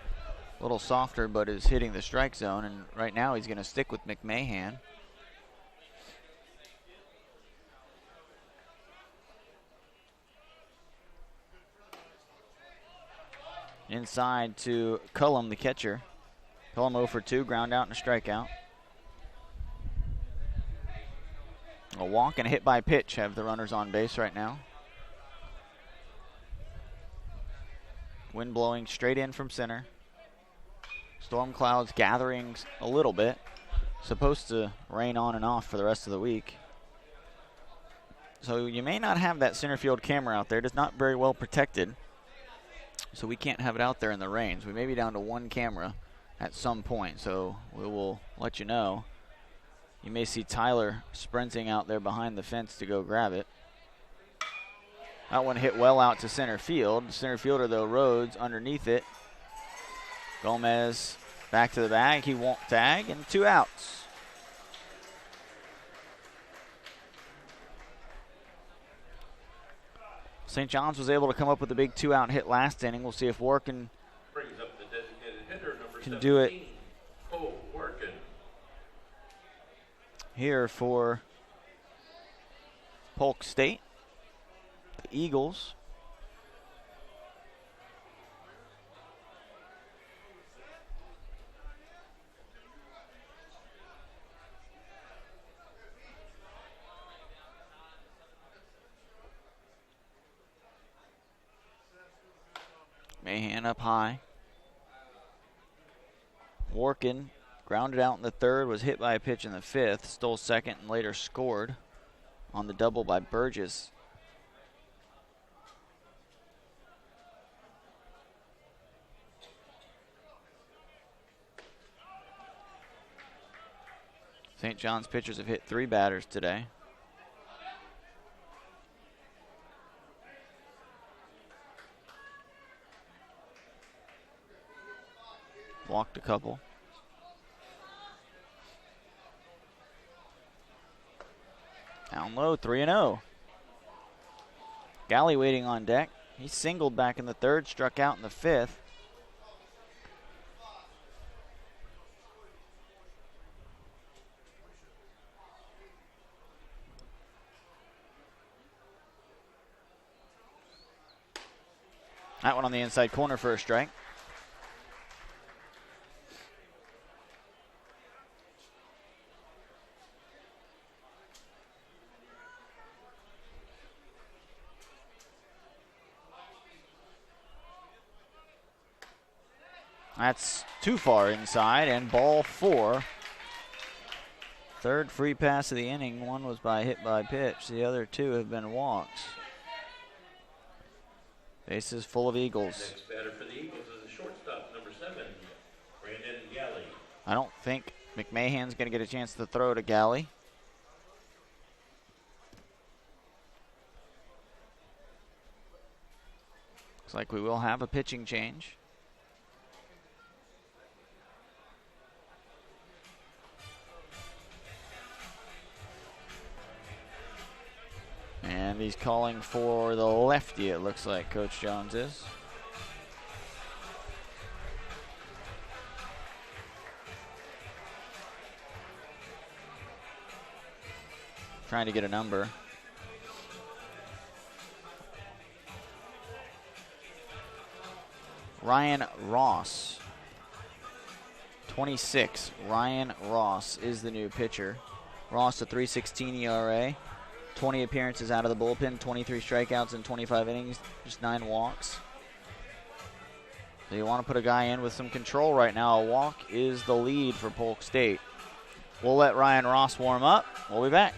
a little softer but is hitting the strike zone. And right now he's going to stick with McMahon. Inside to Cullum, the catcher. Cullum 0 for 2, ground out and a strikeout. A walk and a hit by pitch have the runners on base right now. Wind blowing straight in from center. Storm clouds gathering a little bit. Supposed to rain on and off for the rest of the week. So you may not have that center field camera out there. It's not very well protected. So we can't have it out there in the rains. We may be down to 1 camera at some point, so we will let you know. You may see Tyler sprinting out there behind the fence to go grab it. That one hit well out to center field. The center fielder, though, Rhodes, underneath it. Gomez back to the bag. He won't tag, and 2 outs. St. John's was able to come up with a big 2-out hit last inning. We'll see if Workin Brings up the designated hitter, number can 17, do it Polk working. here for Polk State. The Eagles. Mahan up high. Workin grounded out in the third, was hit by a pitch in the fifth, stole second, and later scored on the double by Burgess. St. John's pitchers have hit 3 batters today. Walked a couple. Down low, 3-0. Galley waiting on deck. He singled back in the third, struck out in the fifth. That one on the inside corner for a strike. That's too far inside, and ball 4. Third free pass of the inning. One was by hit by pitch. The other 2 have been walks. Bases full of Eagles. Next batter for the Eagles is the shortstop, number 7, Brandon Galley. I don't think McMahon's going to get a chance to throw to Galley. Looks like we will have a pitching change. And he's calling for the lefty, it looks like Coach Jones is. Trying to get a number. Ryan Ross. 26. Ryan Ross is the new pitcher. Ross, a 3.16 ERA. 20 appearances out of the bullpen, 23 strikeouts in 25 innings, just 9 walks. So you want to put a guy in with some control right now. A walk is the lead for Polk State. We'll let Ryan Ross warm up. We'll be back.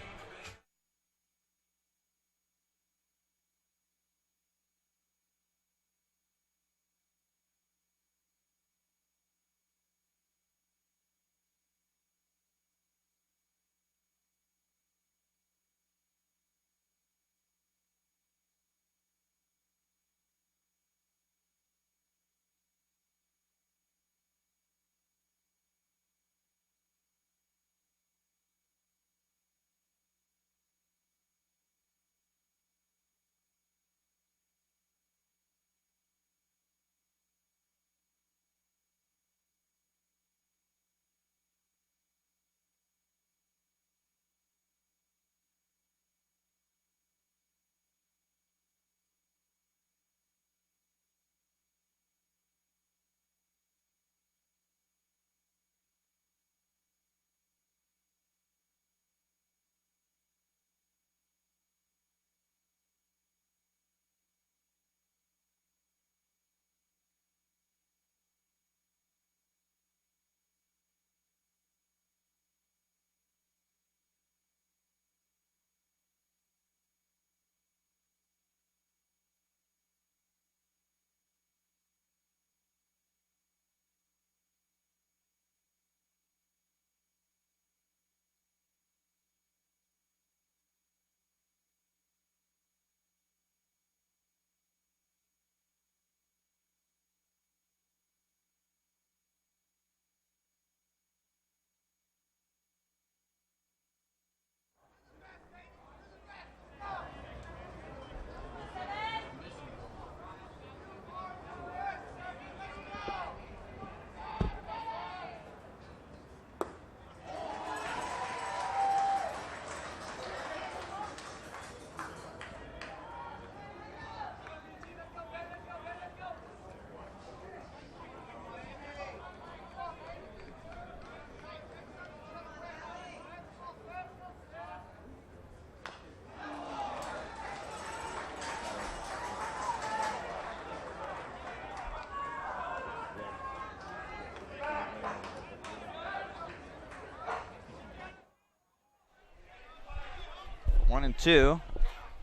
1-2.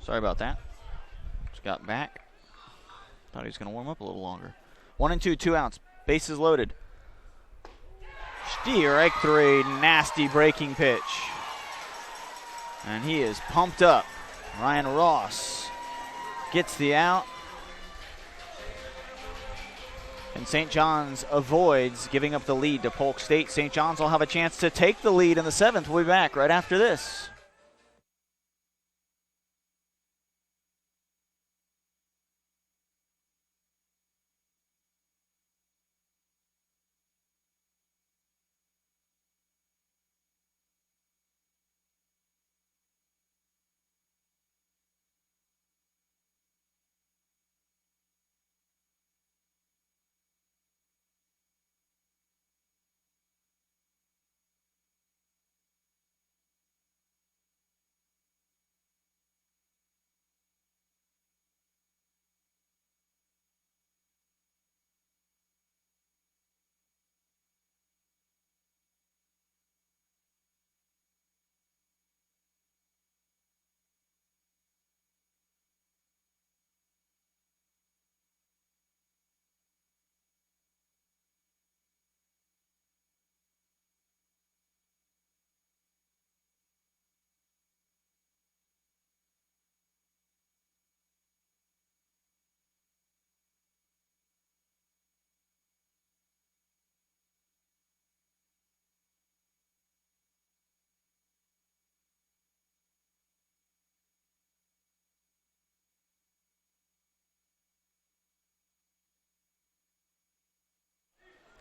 Sorry about that. Just got back. Thought he was going to warm up a little longer. 1-2, 2 outs. Bases loaded. Strike 3. Nasty breaking pitch. And he is pumped up. Ryan Ross gets the out. And St. John's avoids giving up the lead to Polk State. St. John's will have a chance to take the lead in the 7th. We'll be back right after this.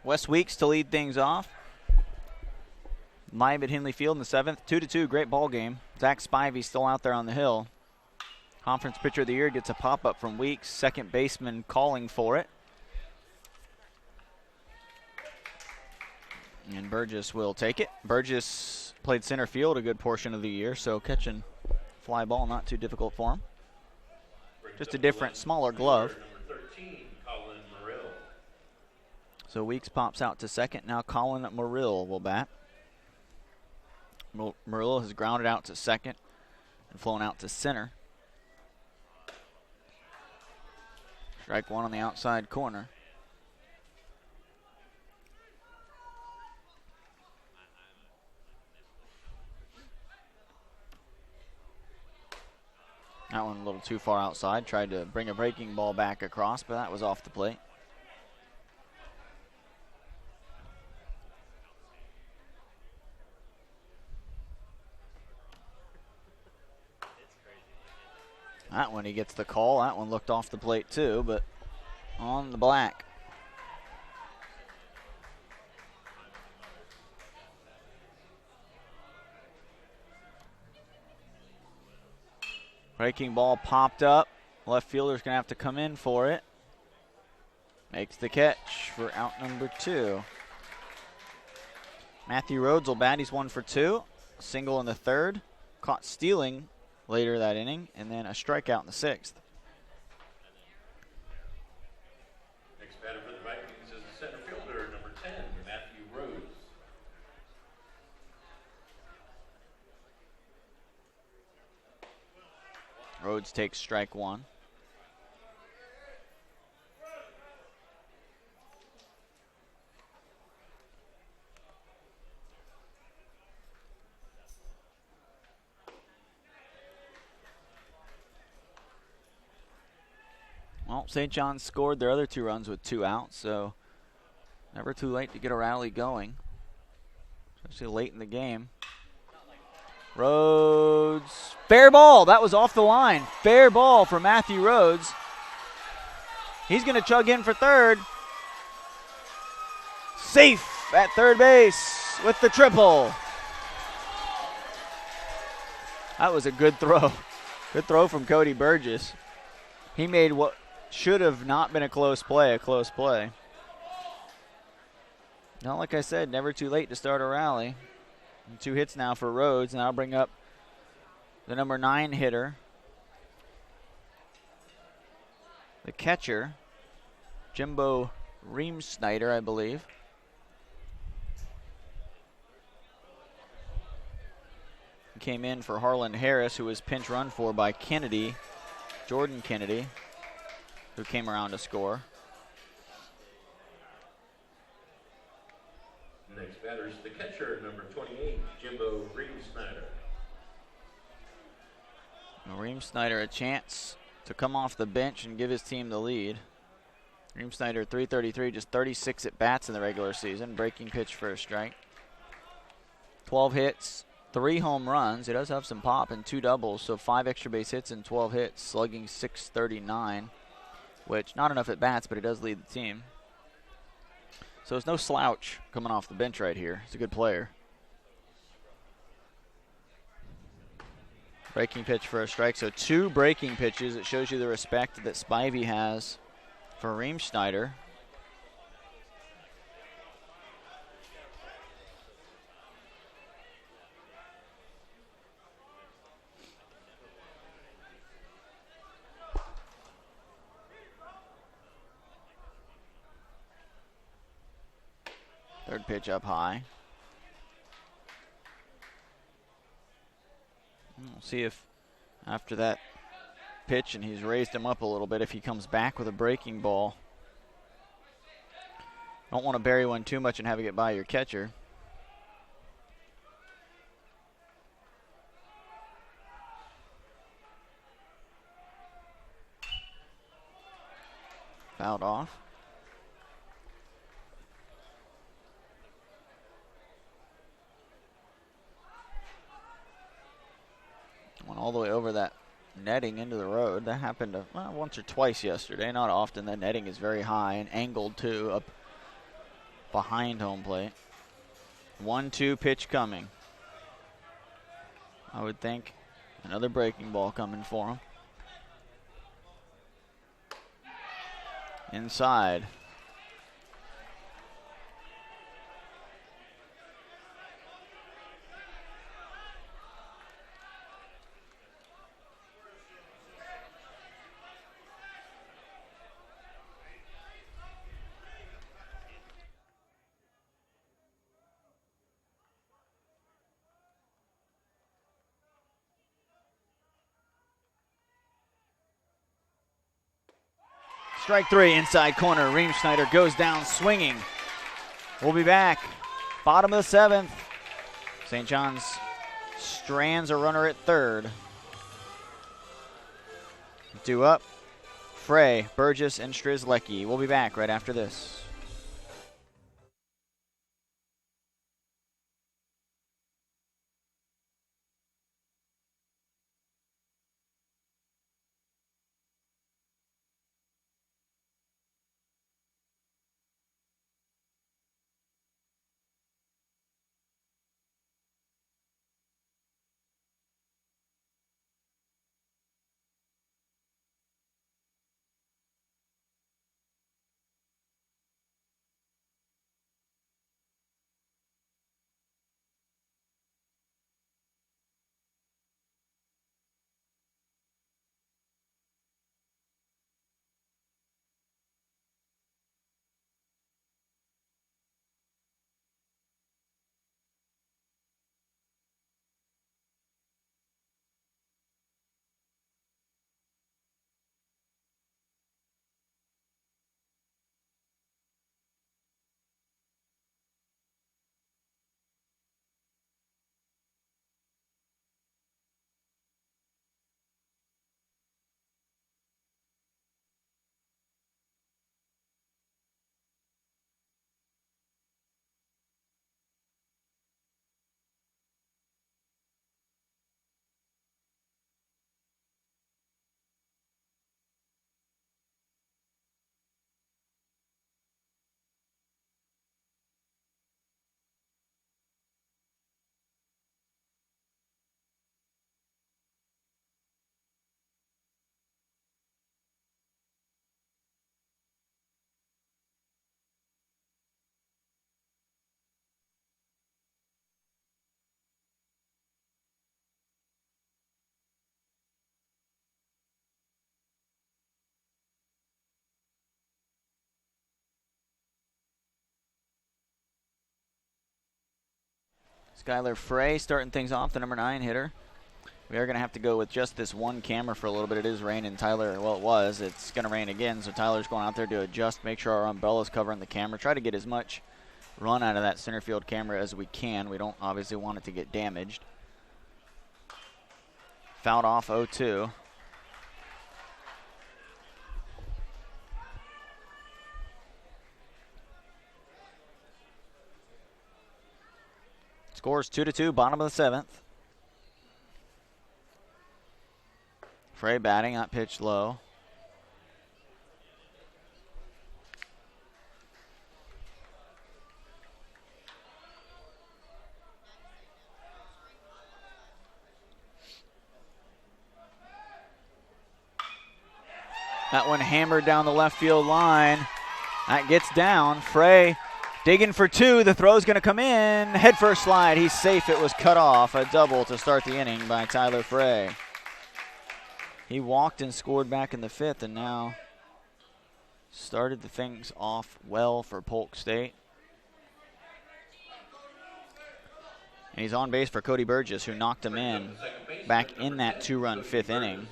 Wes Weeks to lead things off. Live at Hinley Field in the 7th. 2-2, great ball game. Zach Spivey still out there on the hill. Conference Pitcher of the Year gets a pop-up from Weeks. Second baseman calling for it. And Burgess will take it. Burgess played center field a good portion of the year, so catching fly ball not too difficult for him. Just a different, smaller glove. So Weeks pops out to second. Now Colin Murill will bat. Murill has grounded out to second and flown out to center. Strike 1 on the outside corner. That one a little too far outside. Tried to bring a breaking ball back across, but that was off the plate. That one he gets the call. That one looked off the plate too, but on the black. Breaking ball popped up. Left fielder's going to have to come in for it. Makes the catch for out number 2. Matthew Rhodes will bat. He's 1 for 2. Single in the 3rd. Caught stealing later that inning, and then a strikeout in the 6th. Next batter for the Vikings is the center fielder, number 10, Matthew Rhodes. Rhodes takes strike 1. Well, St. John's scored their other 2 runs with 2 outs, so never too late to get a rally going, especially late in the game. Rhodes, fair ball. That was off the line. Fair ball for Matthew Rhodes. He's going to chug in for third. Safe at third base with the triple. That was a good throw. Good throw from Cody Burgess. He made what should have not been a close play. Now, like I said, never too late to start a rally. And 2 hits now for Rhodes, and I'll bring up the number 9 hitter, the catcher, Jimbo Reemsnyder, I believe. came in for Harlan Harris, who was pinch run for by Kennedy, Jordan Kennedy, who came around to score. Next batter is the catcher, number 28, Jimbo Ream-Snyder. Ream-Snyder a chance to come off the bench and give his team the lead. Ream-Snyder, 333, just 36 at bats in the regular season. Breaking pitch for a strike. 12 hits, 3 home runs. He does have some pop and 2 doubles, so 5 extra base hits and 12 hits, slugging .639, which not enough at bats, but he does lead the team. So it's no slouch coming off the bench right here. He's a good player. Breaking pitch for a strike, so 2 breaking pitches. It shows you the respect that Spivey has for Ream-Snyder. Third pitch up high. We'll see if after that pitch, and he's raised him up a little bit, if he comes back with a breaking ball. Don't want to bury one too much and have it get by your catcher. Fouled off. Went all the way over that netting into the road. That happened once or twice yesterday. Not often. The netting is very high and angled too, up behind home plate. 1-2 pitch coming. I would think another breaking ball coming for him. Inside. Strike 3, inside corner. Ream-Snyder goes down swinging. We'll be back. Bottom of the 7th. St. John's strands a runner at third. Due up. Frey, Burgess, and Strzelecki. We'll be back right after this. Skylar Frey starting things off, the number 9 hitter. We are going to have to go with just this one camera for a little bit. It is raining. Tyler, well, it was. It's going to rain again, so Tyler's going out there to adjust, make sure our umbrella's covering the camera, try to get as much run out of that center field camera as we can. We don't obviously want it to get damaged. Fouled off 0-2. Scores 2-2, bottom of the 7th. Frey batting, not pitched low. That one hammered down the left field line. That gets down. Frey digging for 2. The throw's going to come in. Head first slide. He's safe. It was cut off. A double to start the inning by Tyler Frey. He walked and scored back in the 5th and now started the things off well for Polk State. And he's on base for Cody Burgess, who knocked him in back in that 2-run 5th inning.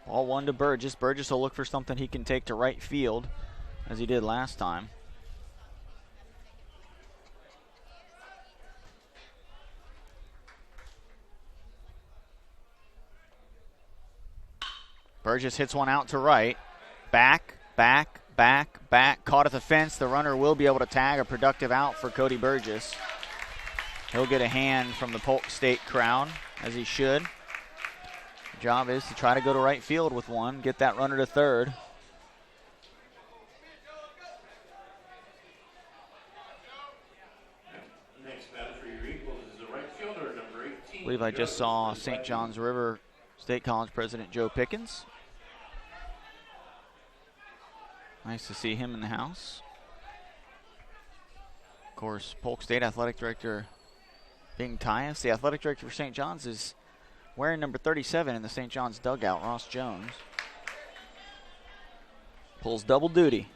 Ball 1 to Burgess. Burgess will look for something he can take to right field, as he did last time. Burgess hits one out to right. Back. Caught at the fence. The runner will be able to tag. A productive out for Cody Burgess. He'll get a hand from the Polk State crowd, as he should. Job is to try to go to right field with one, get that runner to third. Next batter for your Eagles is the right fielder, number 18. I believe I just saw St. John's River State College President Joe Pickens. Nice to see him in the house. Of course, Polk State Athletic Director Bing Tyus. The athletic director for St. John's is wearing number 37 in the St. John's dugout, Ross Jones. Pulls double duty.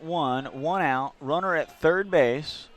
One out, runner at third base.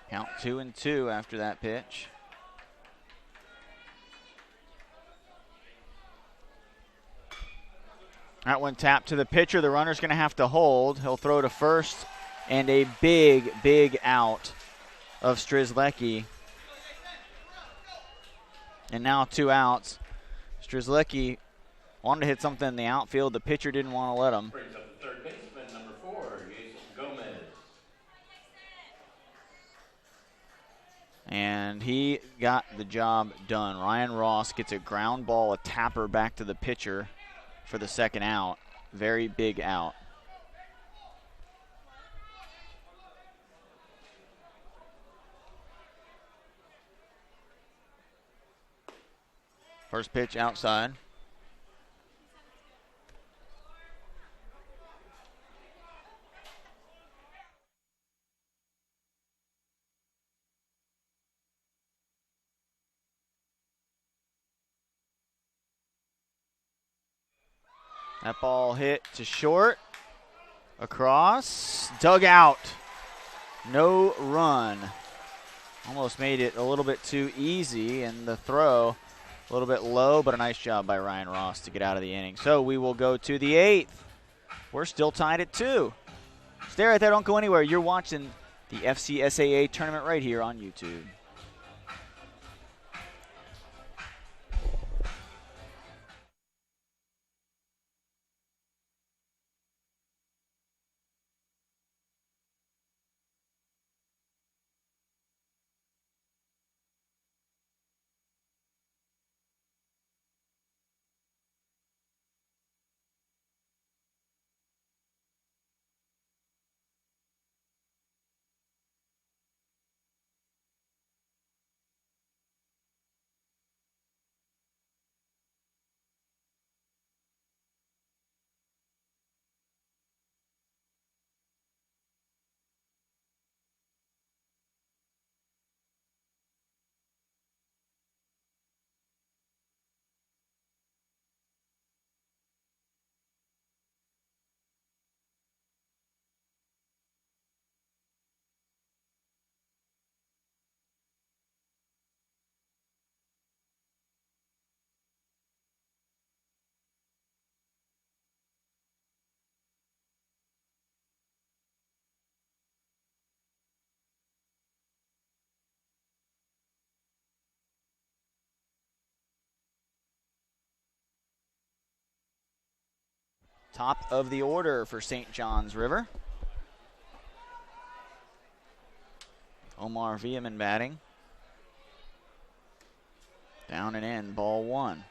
Count 2-2 after that pitch. That one tapped to the pitcher. The runner's going to have to hold. He'll throw to first, and a big out of Strzelecki. And now 2 outs. Strzelecki wanted to hit something in the outfield. The pitcher didn't want to let him. Brings up the third baseman, number 4, Jason Gomez. And he got the job done. Ryan Ross gets a ground ball, a tapper back to the pitcher for the second out. Very big out. First pitch outside. That ball hit to short. Across. Dug out. No run. Almost made it a little bit too easy, and the throw a little bit low, but a nice job by Ryan Ross to get out of the inning. So we will go to the 8th. We're still tied at 2. Stay right there. Don't go anywhere. You're watching the FCSAA tournament right here on YouTube. Top of the order for St. John's River. Omar Vieman batting. Down and in, ball 1.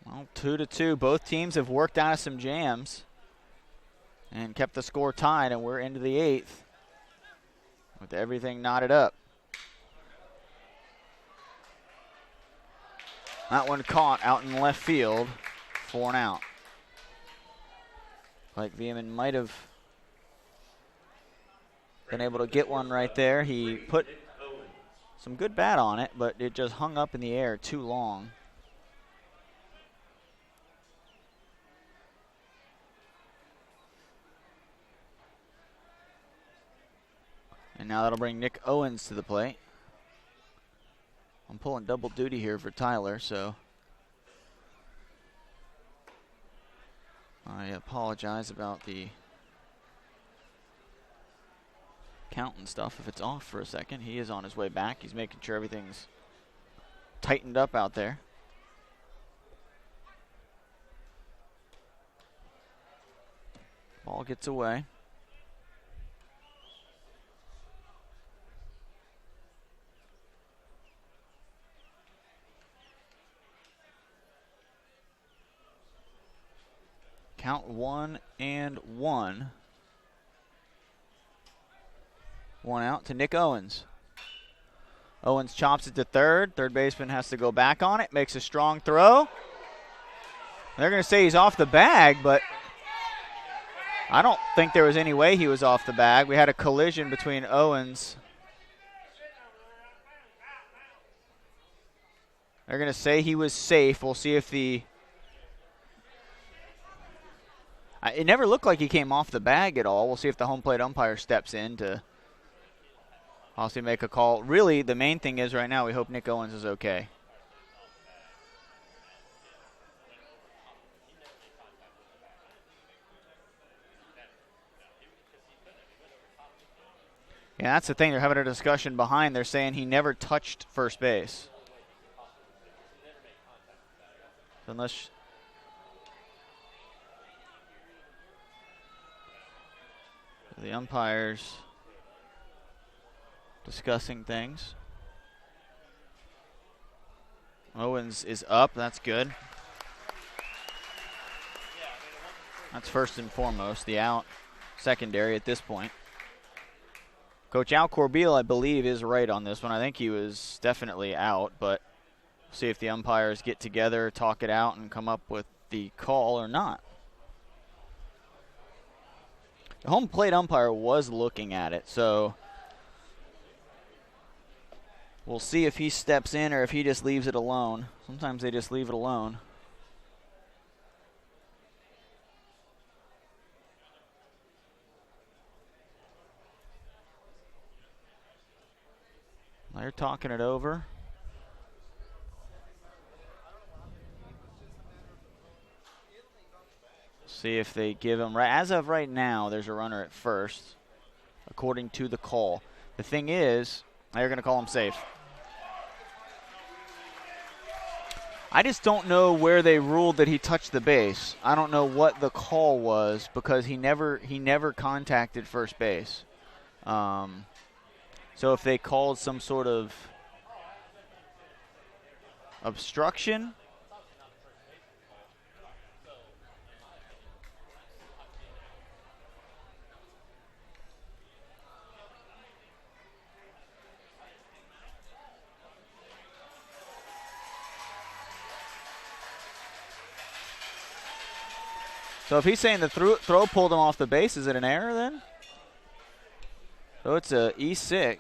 Well, 2-2. Both teams have worked out of some jams and kept the score tied, and we're into the 8th with everything knotted up. That one caught out in left field for an out. Like Vieman might have been able to get one right there. He put some good bat on it, but it just hung up in the air too long. And now that'll bring Nick Owens to the plate. I'm pulling double duty here for Tyler, so I apologize about the count and stuff if it's off for a second. He is on his way back. He's making sure everything's tightened up out there. Ball gets away. Count 1-1. One out to Nick Owens. Owens chops it to third. Third baseman has to go back on it. Makes a strong throw. They're going to say he's off the bag, but I don't think there was any way he was off the bag. We had a collision between Owens. They're going to say he was safe. We'll see if the... It never looked like he came off the bag at all. We'll see if the home plate umpire steps in to also make a call. Really, the main thing is right now we hope Nick Owens is okay. Yeah, that's the thing. They're having a discussion behind. They're saying he never touched first base. Unless... the umpires discussing things. Owens is up. That's good. That's first and foremost. The out secondary at this point. Coach Al Corbeil, I believe, is right on this one. I think he was definitely out, but see if the umpires get together, talk it out, and come up with the call or not. The home plate umpire was looking at it, so we'll see if he steps in or if he just leaves it alone. Sometimes they just leave it alone. They're talking it over. See if they give him, as of right now, there's a runner at first, according to the call. The thing is, they're going to call him safe. I just don't know where they ruled that he touched the base. I don't know what the call was because he never contacted first base. So if they called some sort of obstruction, so if he's saying the throw pulled him off the base, is it an error then? So it's a E6.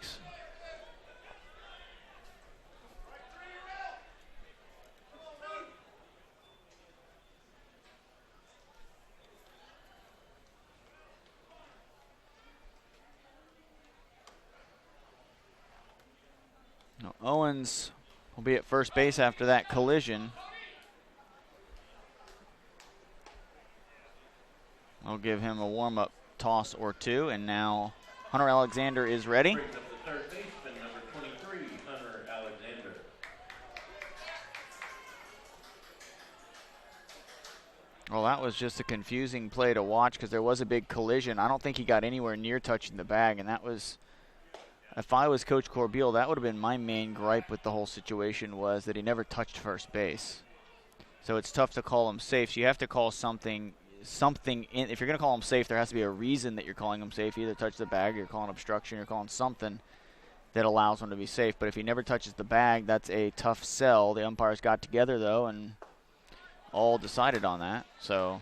Now, Owens will be at first base after that collision. I'll give him a warm-up toss or two, and now Hunter Alexander is ready. Brings up the third baseman, number 23, Hunter Alexander. Well, that was just a confusing play to watch because there was a big collision. I don't think he got anywhere near touching the bag, and that was, if I was Coach Corbeil, that would have been my main gripe with the whole situation was that he never touched first base. So it's tough to call him safe. So you have to call something in. If you're going to call him safe, there has to be a reason that you're calling him safe. Either touch the bag, or you're calling obstruction, you're calling something that allows him to be safe. But if he never touches the bag, that's a tough sell. The umpires got together, though, and all decided on that. So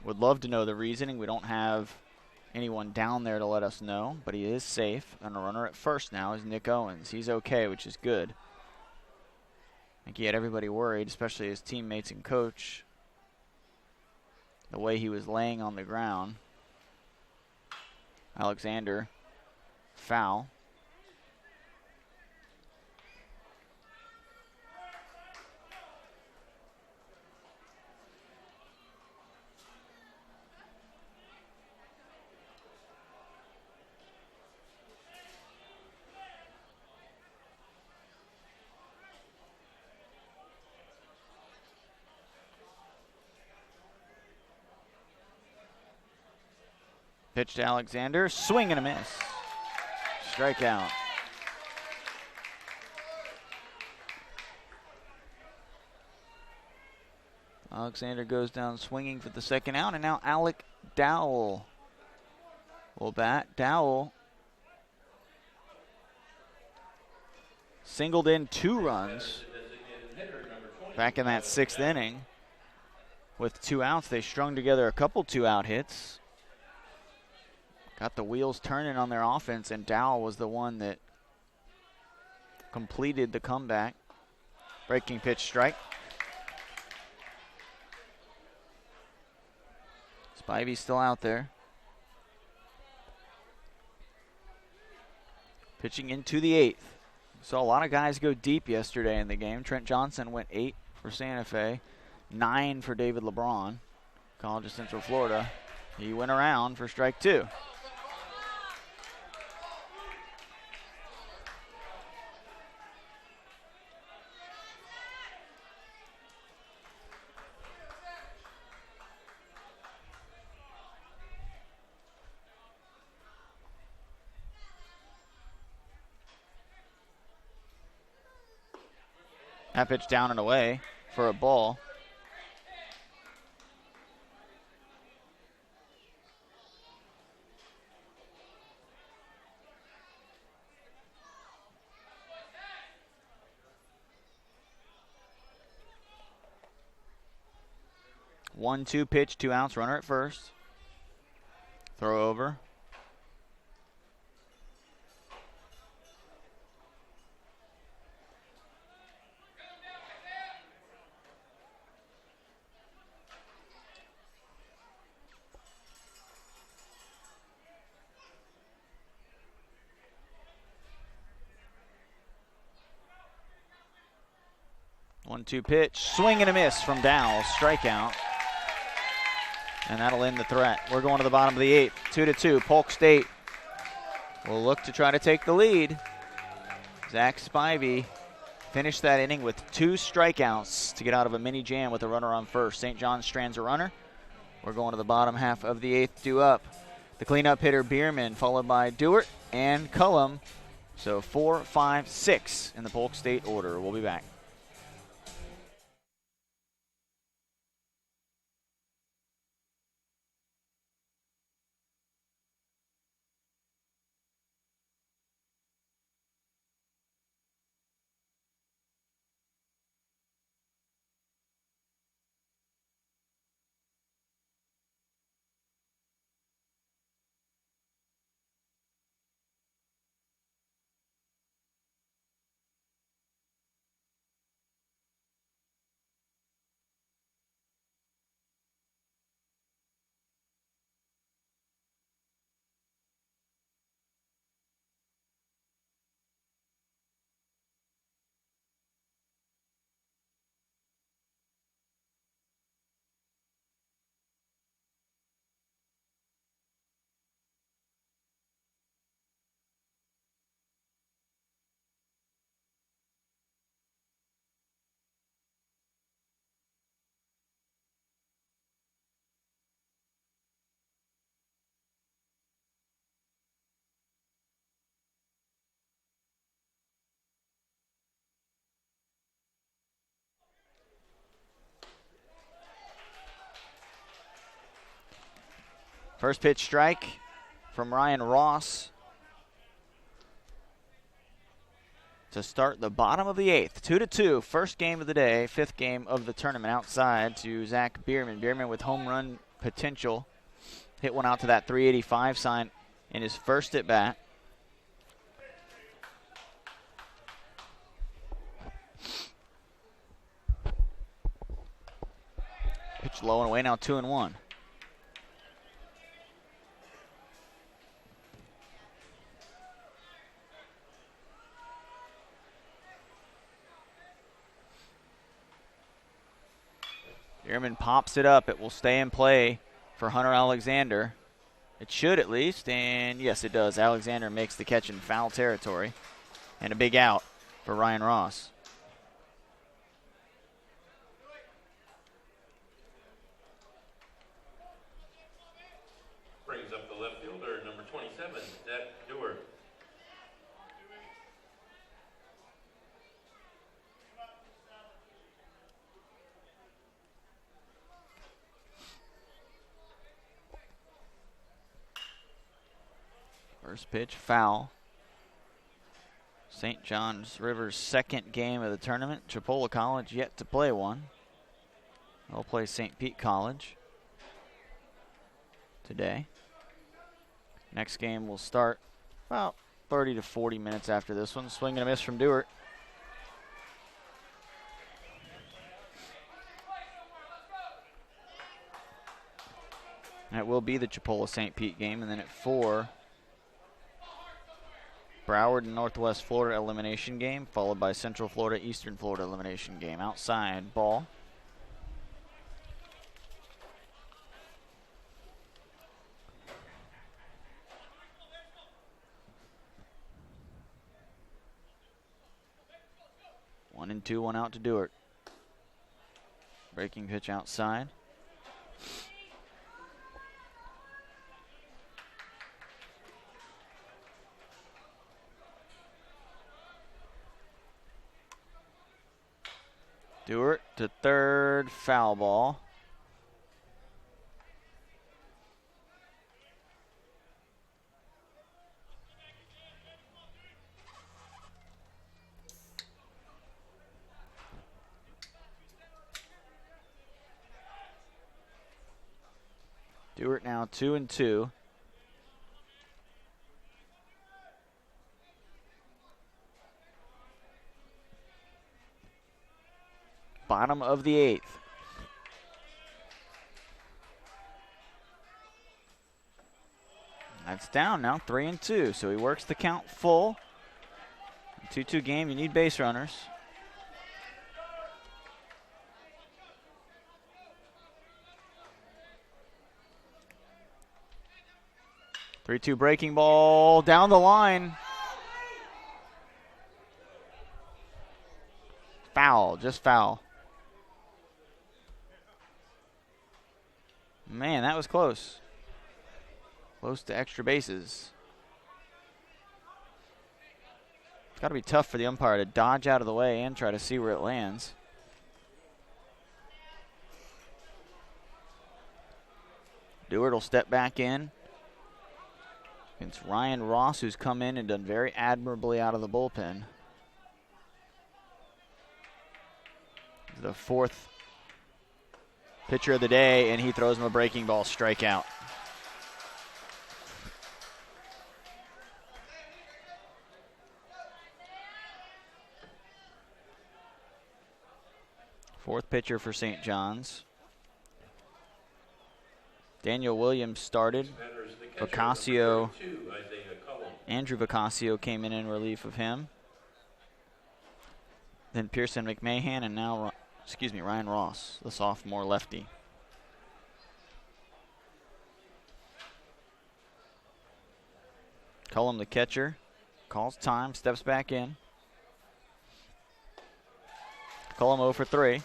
would love to know the reasoning. We don't have anyone down there to let us know, but he is safe. And a runner at first now is Nick Owens. He's okay, which is good. I think he had everybody worried, especially his teammates and coach, the way he was laying on the ground. Alexander, foul. Pitch to Alexander, swing and a miss. Strikeout. Alexander goes down swinging for the second out, and now Alec Dowell will bat. Dowell singled in 2 runs back in that 6th inning. With 2 outs, they strung together a couple 2-out hits. Got the wheels turning on their offense, and Dowell was the one that completed the comeback. Breaking pitch strike. Spivey's still out there. Pitching into the 8th. Saw a lot of guys go deep yesterday in the game. Trent Johnson went 8 for Santa Fe, 9 for David LeBron, College of Central Florida. He went around for strike 2. That pitch down and away for a ball. 1-2 pitch, 2 outs, runner at first. Throw over. One-two pitch, swing and a miss from Dowell, strikeout. And that'll end the threat. We're going to the bottom of the 8th, 2-2. Polk State will look to try to take the lead. Zach Spivey finished that inning with 2 strikeouts to get out of a mini jam with a runner on first. St. John's strands a runner. We're going to the bottom half of the 8th, due up. The cleanup hitter, Bierman, followed by Dewart and Cullum. So 4, 5, 6 in the Polk State order. We'll be back. First pitch strike from Ryan Ross to start the bottom of the 8th. 2-2, first game of the day, 5th game of the tournament outside to Zach Bierman. Bierman with home run potential. Hit one out to that 385 sign in his first at bat. Pitch low and away, now 2-1. Bierman pops it up. It will stay in play for Hunter Alexander. It should at least, and yes, it does. Alexander makes the catch in foul territory. And a big out for Ryan Ross. Brings up the left fielder, number 27, Zach Dewar. First pitch, foul. St. John's River's second game of the tournament. Chipola College yet to play one. They'll play St. Pete College today. Next game will start about 30 to 40 minutes after this one. Swing and a miss from Dewart. That will be the Chipola St. Pete game, and then at 4, Broward and Northwest Florida elimination game, followed by Central Florida, Eastern Florida elimination game. Outside, ball. One and two, one out to Dewart. Breaking pitch outside. Dewart to third, foul ball. Dewart now 2-2. Bottom of the 8th. That's down now, 3-2. So he works the count full. 2-2 game, you need base runners. 3-2 breaking ball down the line. Foul, just foul. Man, that was close. Close to extra bases. It's got to be tough for the umpire to dodge out of the way and try to see where it lands. Dewart will step back in. It's Ryan Ross, who's come in and done very admirably out of the bullpen. The 4th pitcher of the day, and he throws him a breaking ball strikeout. Fourth pitcher for St. John's. Daniel Williams started. Vicasio, Andrew Vicasio came in relief of him. Then Pearson McMahon, and now, Ryan Ross, the sophomore lefty. Cullum, the catcher, calls time, steps back in. Cullum 0 for 3.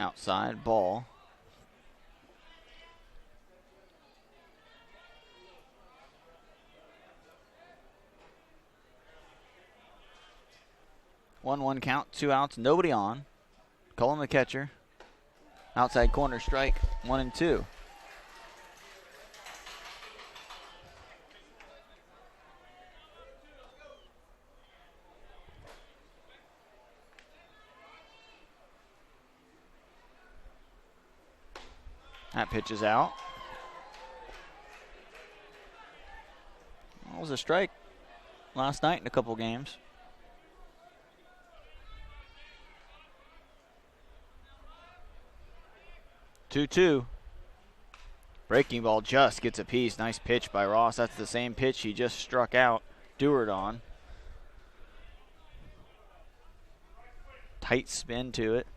Outside ball. One count, 2 outs, nobody on. Cullum, the catcher. Outside corner strike, 1-2. That pitch is out. That was a strike last night in a couple games. Two. Breaking ball just gets a piece. Nice pitch by Ross. That's the same pitch he just struck out Dewart on. Tight spin to it.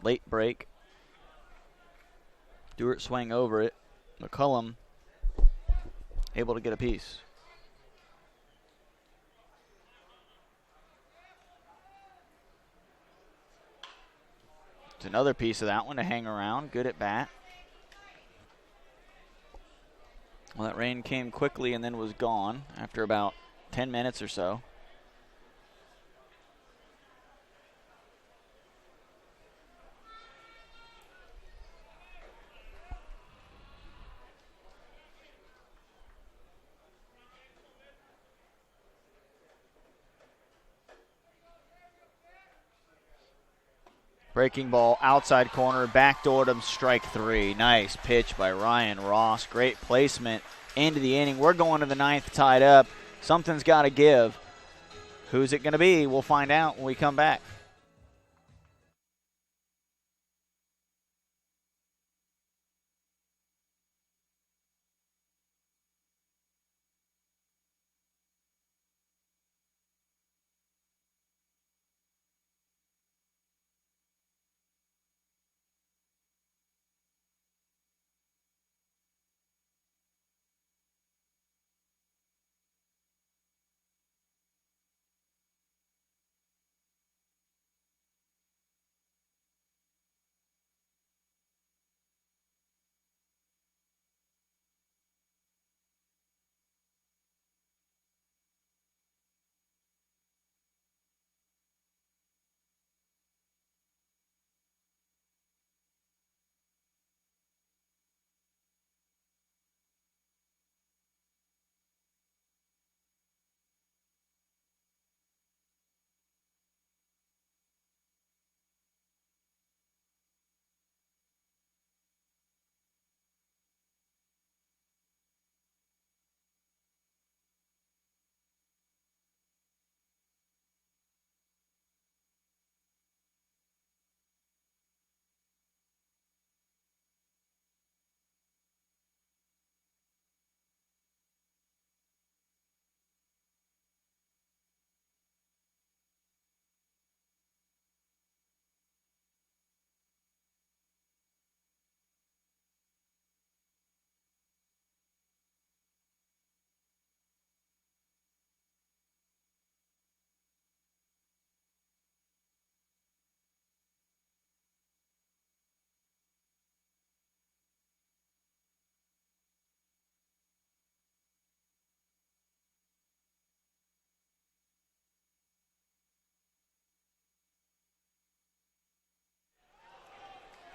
Late break. Dewart swing over it. McCullum able to get a piece. It's another piece of that one to hang around. Good at bat. Well, that rain came quickly and then was gone after about 10 minutes or so. Breaking ball, outside corner, backdoored him, strike 3. Nice pitch by Ryan Ross. Great placement into the inning. We're going to the 9th tied up. Something's got to give. Who's it going to be? We'll find out when we come back.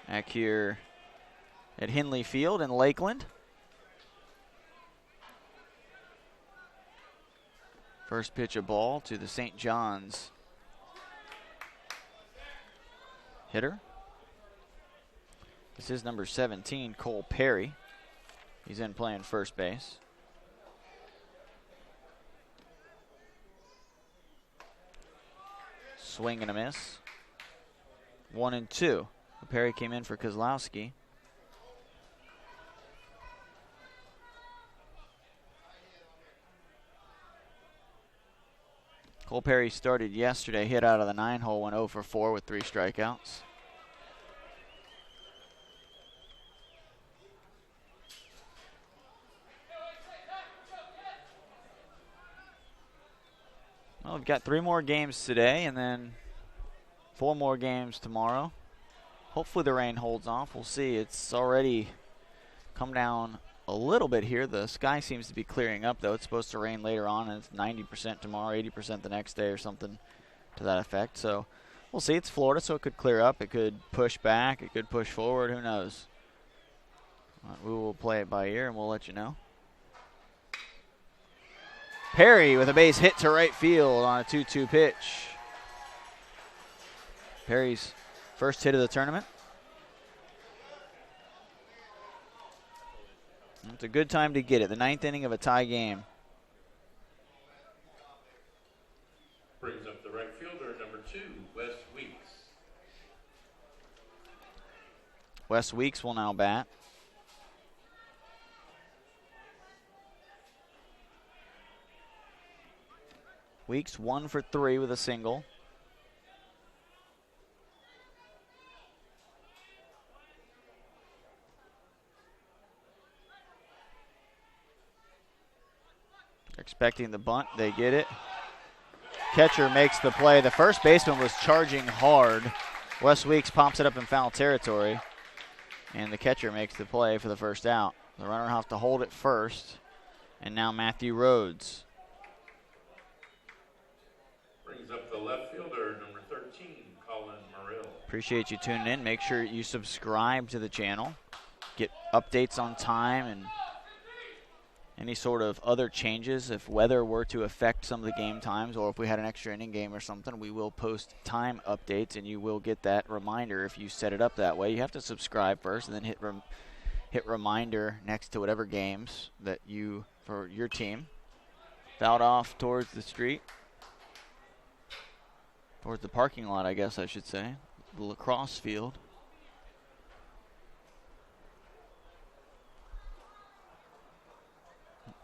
back here at Hinley Field in Lakeland. First pitch of ball to the St. John's hitter. This is number 17, Cole Perry. He's in playing first base. Swing and a miss. 1-2. Perry came in for Kozlowski. Cole Perry started yesterday, hit out of the 9-hole, went 0 for 4 with 3 strikeouts. Well, we've got 3 more games today and then 4 more games tomorrow. Hopefully the rain holds off. We'll see. It's already come down a little bit here. The sky seems to be clearing up, though. It's supposed to rain later on, and it's 90% tomorrow, 80% the next day or something to that effect. So we'll see. It's Florida, so it could clear up. It could push back. It could push forward. Who knows? We will play it by ear, and we'll let you know. Perry with a base hit to right field on a 2-2 pitch. Perry's first hit of the tournament. It's a good time to get it. The 9th inning of a tie game. Brings up the right fielder, number 2, Wes Weeks. Wes Weeks will now bat. Weeks 1 for 3 with a single. Expecting the bunt, they get it. Catcher makes the play. The first baseman was charging hard. Wes Weeks pops it up in foul territory, and the catcher makes the play for the first out. The runner will have to hold it first, and now Matthew Rhodes. Brings up the left fielder, number 13, Colin Morrill. Appreciate you tuning in. Make sure you subscribe to the channel. Get updates on time and any sort of other changes. If weather were to affect some of the game times, or if we had an extra inning game or something, we will post time updates, and you will get that reminder if you set it up that way. You have to subscribe first, and then hit reminder next to whatever games that you for your team. Fouled off towards the street, towards the parking lot, I guess I should say, the lacrosse field.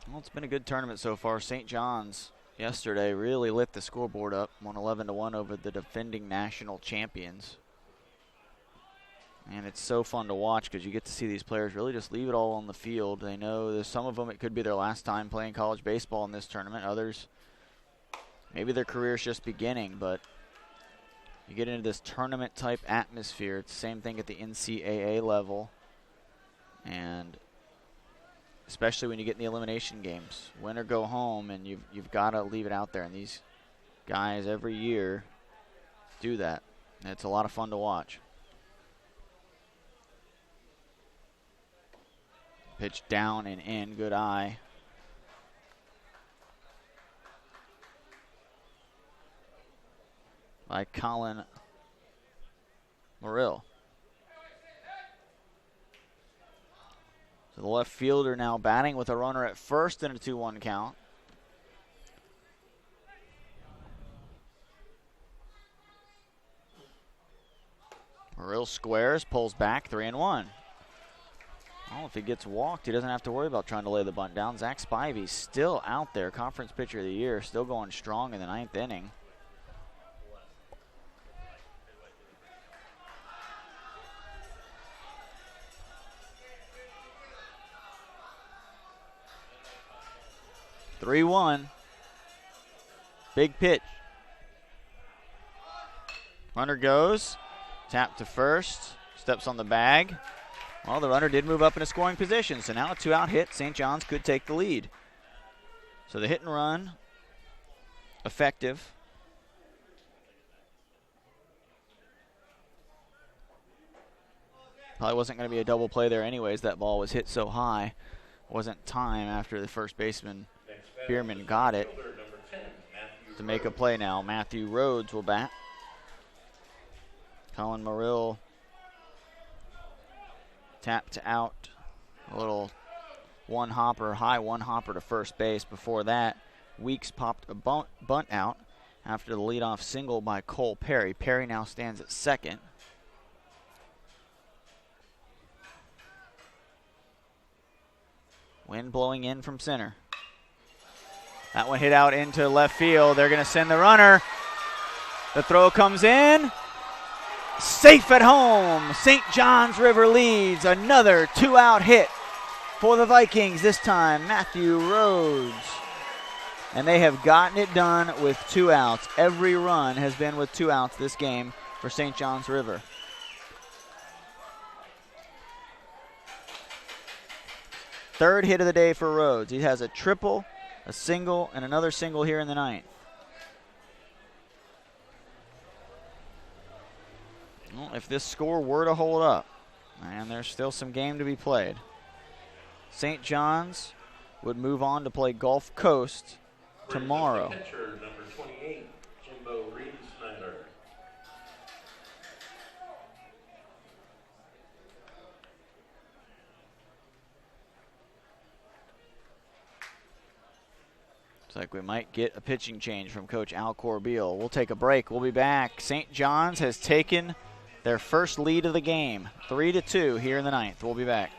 Well, it's been a good tournament so far. St. John's yesterday really lit the scoreboard up, won 11-1 over the defending national champions. And it's so fun to watch because you get to see these players really just leave it all on the field. They know there's some of them, it could be their last time playing college baseball in this tournament. Others, maybe their career's just beginning, but you get into this tournament type atmosphere. It's the same thing at the NCAA level. And especially when you get in the elimination games, win or go home, and you've got to leave it out there. And these guys every year do that. And it's a lot of fun to watch. Pitch down and in, good eye. By Colin Morrill. So the left fielder now batting with a runner at first and a 2-1 count. Morrill squares, pulls back, 3-1. Well, if he gets walked, he doesn't have to worry about trying to lay the bunt down. Zach Spivey still out there, conference pitcher of the year, still going strong in the 9th inning. (3-1). Big pitch. Runner goes. Tap to first. Steps on the bag. Well, the runner did move up in a scoring position, so now a 2-out hit. St. John's could take the lead. So the hit and run, effective. Probably wasn't going to be a double play there anyways. That ball was hit so high. Wasn't time after the first baseman, Bierman, got it to make a play now. Matthew Rhodes will bat. Colin Marill tapped out. A little high one hopper to first base. Before that, Weeks popped a bunt out after the leadoff single by Cole Perry. Perry now stands at second. Wind blowing in from center. That one hit out into left field. They're going to send the runner. The throw comes in. Safe at home. St. John's River leads. Another 2-out hit for the Vikings. This time, Matthew Rhodes. And they have gotten it done with 2 outs. Every run has been with 2 outs this game for St. John's River. Third hit of the day for Rhodes. He has a triple, a single, and another single here in the ninth. Well, if this score were to hold up, and there's still some game to be played, St. John's would move on to play Gulf Coast tomorrow. Pitcher, number 28, Jimbo Reed-Snyder. Looks like we might get a pitching change from Coach Al Corbeil. We'll take a break. We'll be back. St. John's has taken their first lead of the game, 3-2 here in the ninth. We'll be back.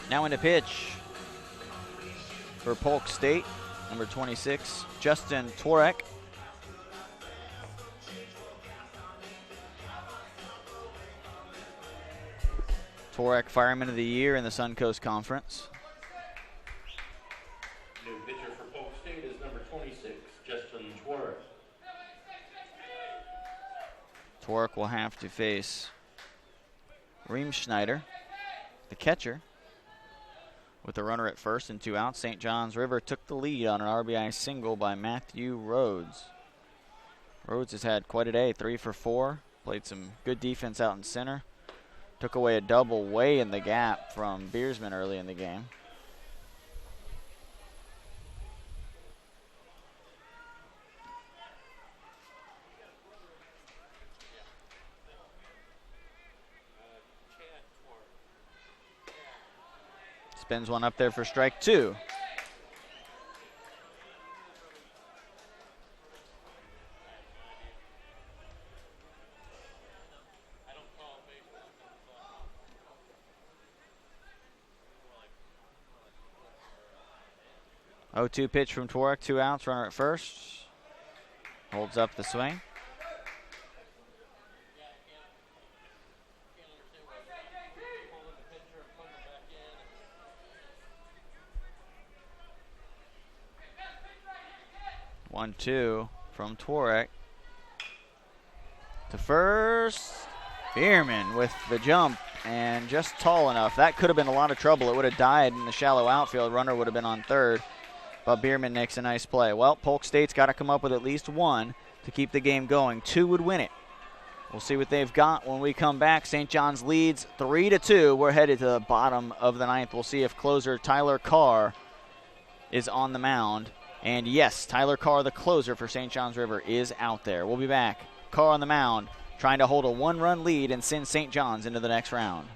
Now into pitch for Polk State, number 26, Justin Tworek. Tworek, Fireman of the Year in the Suncoast Conference. New pitcher for Polk State is number 26, Justin Tworek. Tworek will have to face Reemschneider, the catcher. With the runner at first and 2 outs, St. John's River took the lead on an RBI single by Matthew Rhodes. Rhodes has had quite a day, 3 for 4. Played some good defense out in center. Took away a double way in the gap from Biersman early in the game. Spins one up there for strike 2. 0-2 pitch from Twarek, 2 outs, runner at first. Holds up the swing. One, two from Twarek. To first. Bierman with the jump and just tall enough. That could have been a lot of trouble. It would have died in the shallow outfield. Runner would have been on third. But Bierman makes a nice play. Well, Polk State's got to come up with at least one to keep the game going. 2 would win it. We'll see what they've got when we come back. St. John's leads 3-2. We're headed to the bottom of the ninth. We'll see if closer Tyler Carr is on the mound. And yes, Tyler Carr, the closer for St. John's River, is out there. We'll be back. Carr on the mound, trying to hold a 1-run lead and send St. John's into the next round.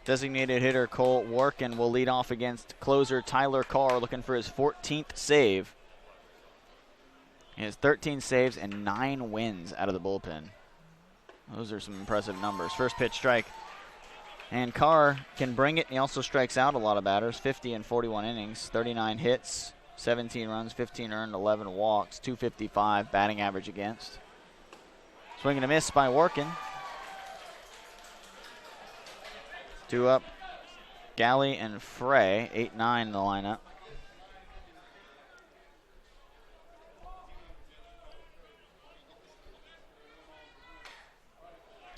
Designated hitter Cole Workin will lead off against closer Tyler Carr, looking for his 14th save. He has 13 saves and 9 wins out of the bullpen. Those are some impressive numbers. First pitch strike. And Carr can bring it. He also strikes out a lot of batters. 50 in 41 innings, 39 hits, 17 runs, 15 earned, 11 walks, 255 batting average against. Swing and a miss by Workin. 2 up, Galley and Frey, 8-9 in the lineup.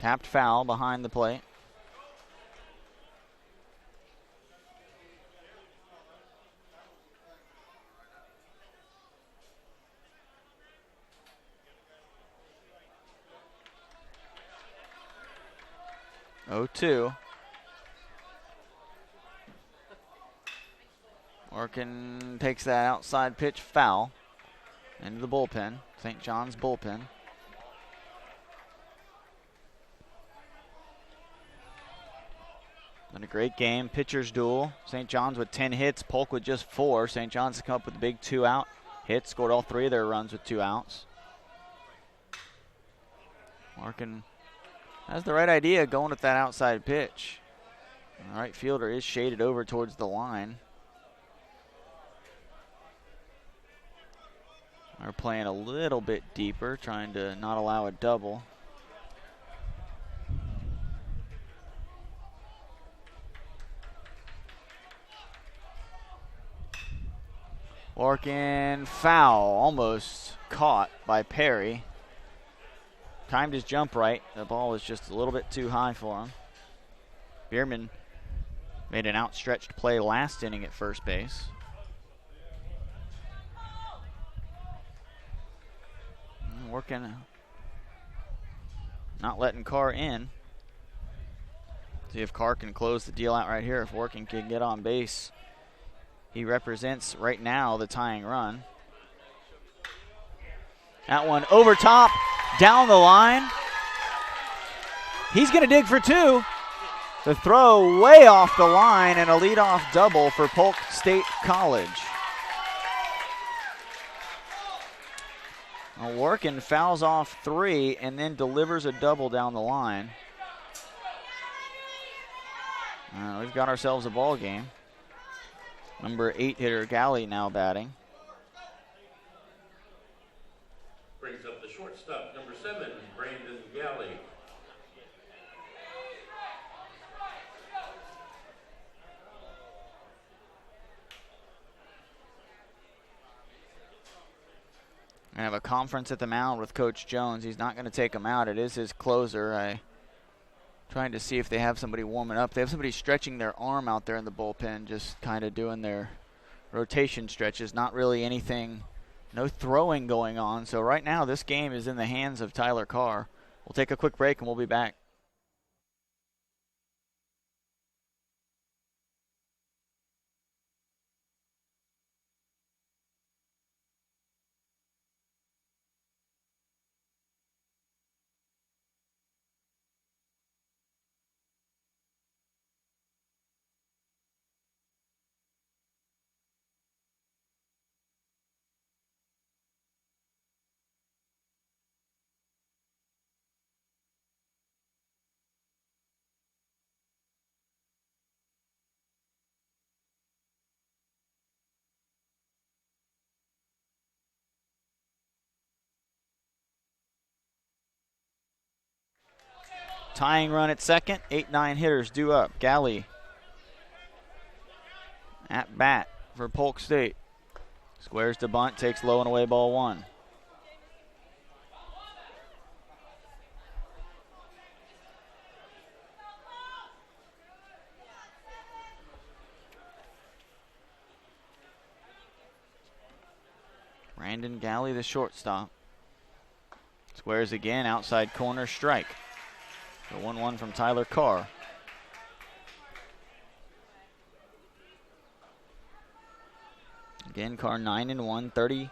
Tapped foul behind the plate. Oh, 2. Workin takes that outside pitch foul into the bullpen, St. John's bullpen. Been a great game, pitcher's duel. St. John's with 10 hits, Polk with just 4. St. John's has come up with a big 2-out hit, scored all 3 of their runs with 2 outs. Workin has the right idea going with that outside pitch. The right fielder is shaded over towards the line. They're playing a little bit deeper, trying to not allow a double. Workin foul, almost caught by Perry. Timed his jump right. The ball was just a little bit too high for him. Bierman made an outstretched play last inning at first base. Workin not letting Carr in. See if Carr can close the deal out right here. If Working can get on base, he represents right now the tying run. That one over top, down the line. He's going to dig for two. The throw way off the line and a leadoff double for Polk State College. Workin fouls off three and then delivers a double down the line. We've got ourselves a ball game. Number 8 hitter Galley now batting. Brings up the shortstop, number 7, Brandon Galley. I have a conference at the mound with Coach Jones. He's not going to take him out. It is his closer. Trying to see if they have somebody warming up. They have somebody stretching their arm out there in the bullpen, just kind of doing their rotation stretches. Not really anything, no throwing going on. So right now this game is in the hands of Tyler Carr. We'll take a quick break and we'll be back. Tying run at second, 8-9 hitters due up. Galley at bat for Polk State. Squares to bunt, takes low and away, ball one. Brandon Galley, the shortstop. Squares again, outside corner, strike. The 1-1 from Tyler Carr. Again, Carr 9-1, 30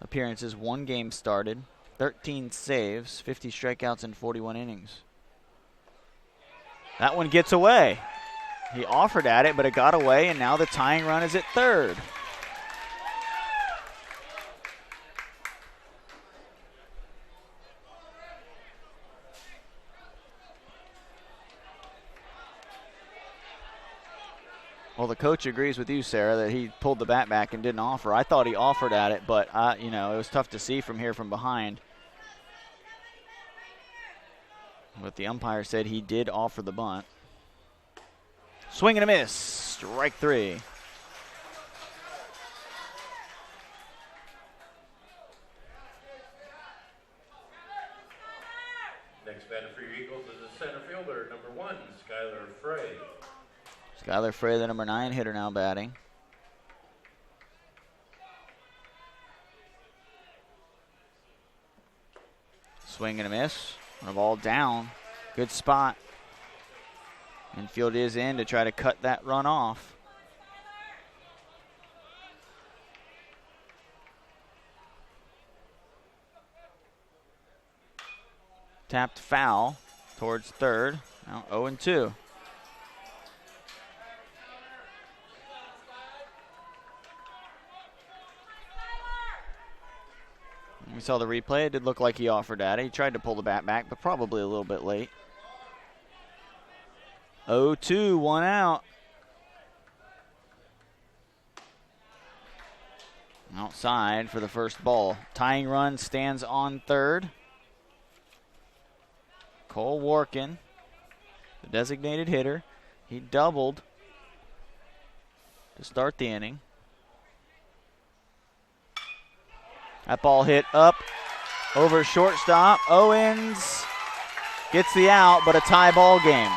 appearances, 1 game started, 13 saves, 50 strikeouts in 41 innings. That one gets away. He offered at it, but it got away, and now the tying run is at third. Well, the coach agrees with you, Sarah, that he pulled the bat back and didn't offer. I thought he offered at it, but, it was tough to see from here from behind. But the umpire said he did offer the bunt. Swing and a miss. Strike 3. Next batter for your Eagles is the center fielder, number 1, Skylar Frey. Skylar Frey, the number 9 hitter, now batting. Swing and a miss. The ball down. Good spot. Infield is in to try to cut that run off. Tapped foul towards third. Now 0-2. We saw the replay. It did look like he offered at it. He tried to pull the bat back, but probably a little bit late. 0-2, 1 out. Outside for the first ball. Tying run stands on third. Cole Workin, the designated hitter. He doubled to start the inning. That ball hit up over shortstop. Owens gets the out, but a tie ball game.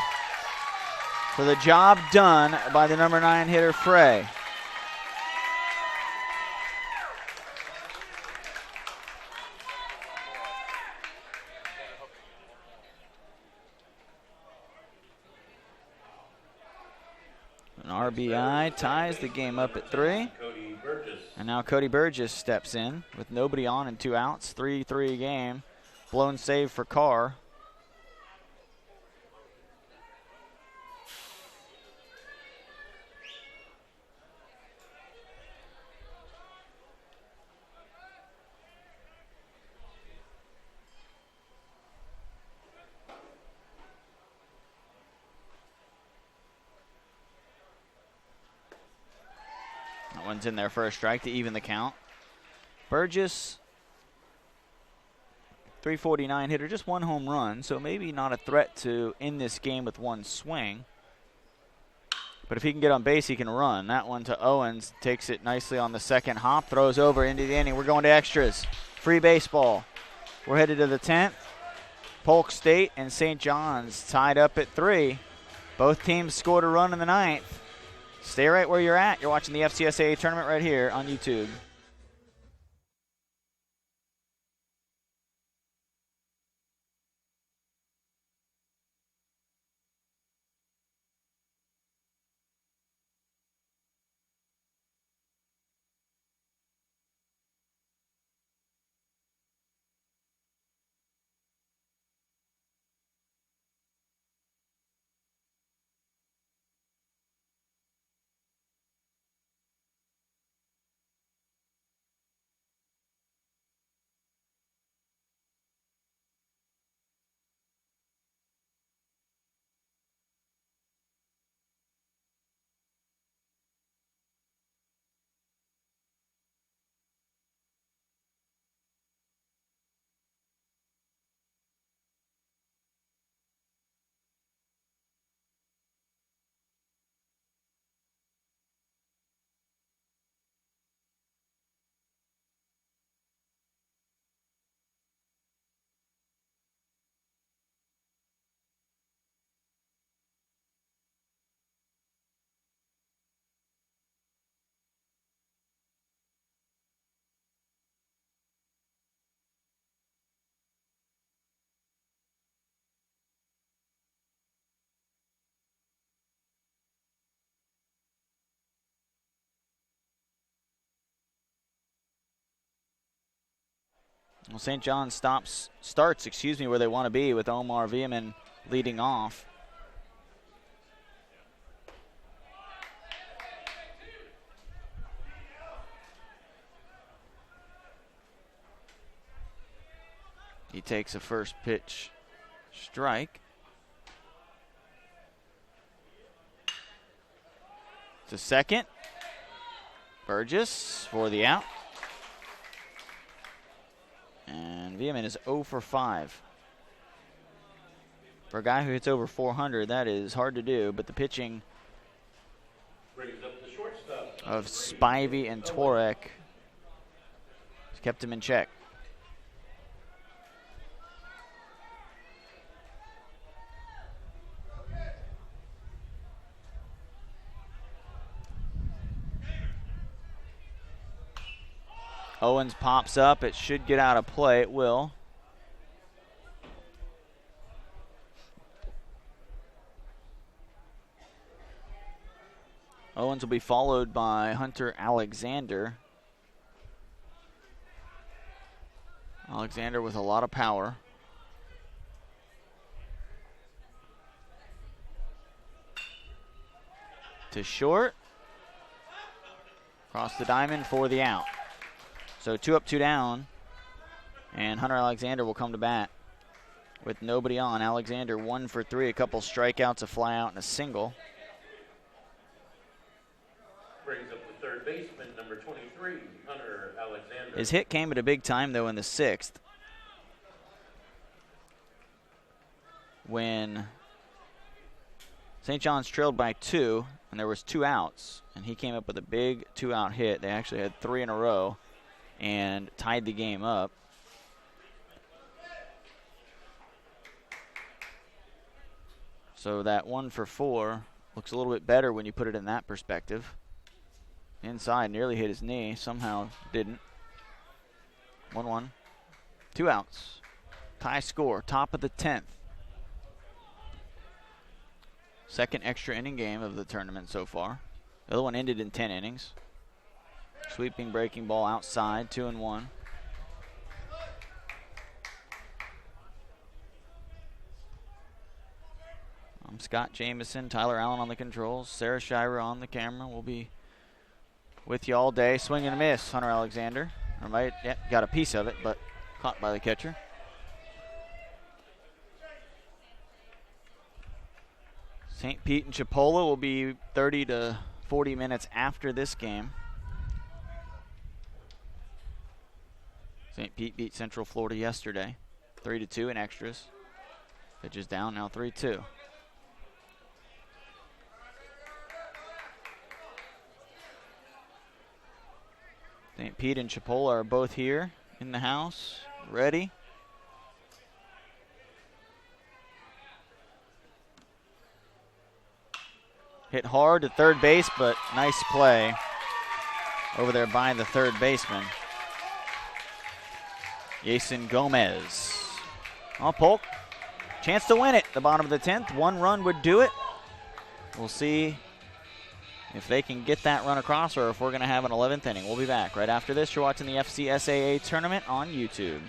So the job done by the number 9 hitter, Frey. RBI ties the game up at 3. Cody Burgess. And now Cody Burgess steps in with nobody on and 2 outs. 3-3 game. Blown save for Carr. That one's in there for a strike to even the count. Burgess, 349 hitter, just 1 home run, so maybe not a threat to end this game with 1 swing. But if he can get on base, he can run. That one to Owens, takes it nicely on the second hop, throws over into the inning. We're going to extras. Free baseball. We're headed to the 10th. Polk State and St. John's tied up at 3. Both teams scored a run in the 9th. Stay right where you're at. You're watching the FCSAA tournament right here on YouTube. Well, St. John starts where they want to be with Omar Vieman leading off. He takes a first pitch strike. To second. Burgess for the out. And Vieman is 0 for 5. For a guy who hits over 400, that is hard to do, but the pitching Brings up the shortstop of Spivey and Torek has kept him in check. Owens pops up. It should get out of play. It will. Owens will be followed by Hunter Alexander. Alexander with a lot of power. To short. Across the diamond for the out. So 2 up, 2 down, and Hunter Alexander will come to bat with nobody on. Alexander 1 for 3, a couple strikeouts, a fly out, and a single. Brings up the third baseman, number 23, Hunter Alexander. His hit came at a big time, though, in the 6th, when St. John's trailed by 2, and there was 2 outs, and he came up with a big 2-out hit. They actually had 3 in a row and tied the game up. So that 1 for 4 looks a little bit better when you put it in that perspective. Inside, nearly hit his knee, somehow didn't. 1-1. 2 outs. Tie score, top of the 10th. Second extra inning game of the tournament so far. The other one ended in 10 innings. Sweeping breaking ball outside, 2-1. I'm Scott Jameson, Tyler Allen on the controls, Sarah Shira on the camera. We'll be with you all day. Swing and a miss, Hunter Alexander. Got a piece of it, but caught by the catcher. St. Pete and Chipola will be 30 to 40 minutes after this game. St. Pete beat Central Florida yesterday, 3-2 in extras. Pitch is down, now 3-2. St. Pete and Chipola are both here in the house, ready. Hit hard to third base, but nice play over there by the third baseman, Jason Gomez. Polk, chance to win it. The bottom of the 10th, 1 run would do it. We'll see if they can get that run across or if we're going to have an 11th inning. We'll be back right after this. You're watching the FCSAA tournament on YouTube.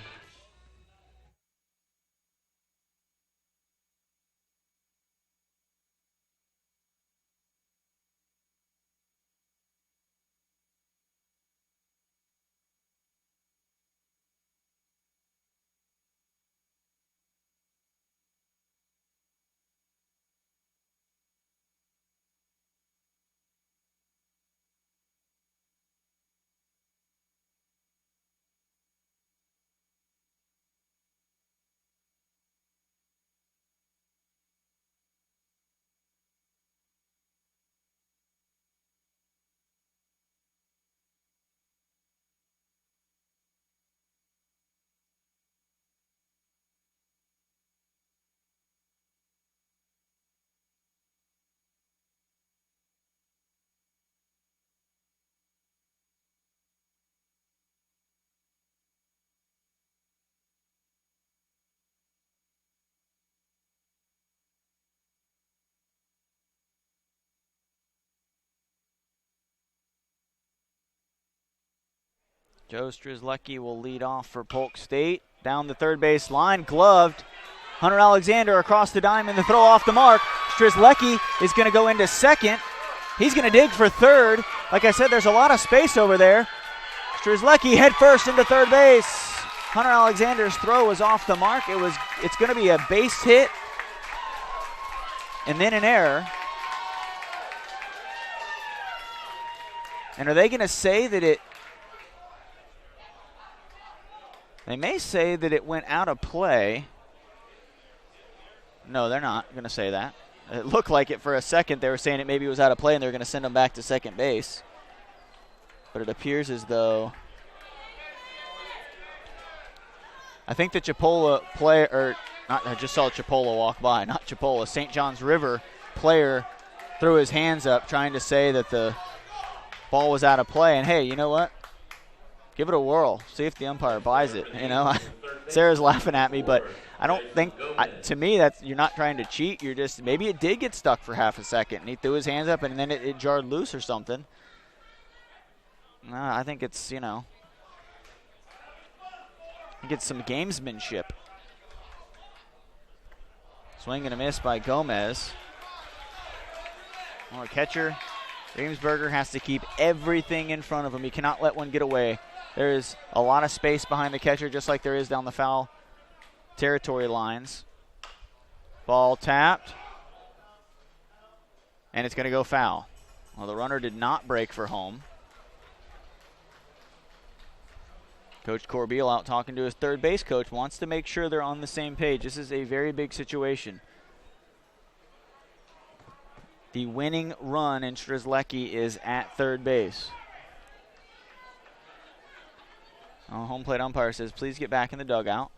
Joe Strzelecki will lead off for Polk State. Down the third base line, gloved. Hunter Alexander across the diamond, the throw off the mark. Strzelecki is going to go into second. He's going to dig for third. Like I said, there's a lot of space over there. Strzelecki head first into third base. Hunter Alexander's throw was off the mark. It's going to be a base hit and then an error. And are they going to say that it... They may say that it went out of play. No, they're not going to say that. It looked like it for a second. They were saying it maybe was out of play and they were going to send him back to second base. But it appears as though... I think the Chipola player, or not, I just saw Chipola walk by, not Chipola, St. John's River player threw his hands up trying to say that the ball was out of play. And hey, you know what? Give it a whirl. See if the umpire buys it. You know, Sarah's laughing at me, but I don't think, to me, that's you're not trying to cheat. You're just, maybe it did get stuck for half a second, and he threw his hands up, and then it jarred loose or something. No, I think it's, you know, I think it's some gamesmanship. Swing and a miss by Gomez. Well, catcher, Reamsberger has to keep everything in front of him. He cannot let one get away. There is a lot of space behind the catcher, just like there is down the foul territory lines. Ball tapped. And it's going to go foul. Well, the runner did not break for home. Coach Corbeil out talking to his third base coach, wants to make sure they're on the same page. This is a very big situation. The winning run in Strzelecki is at third base. Home plate umpire says, please get back in the dugout.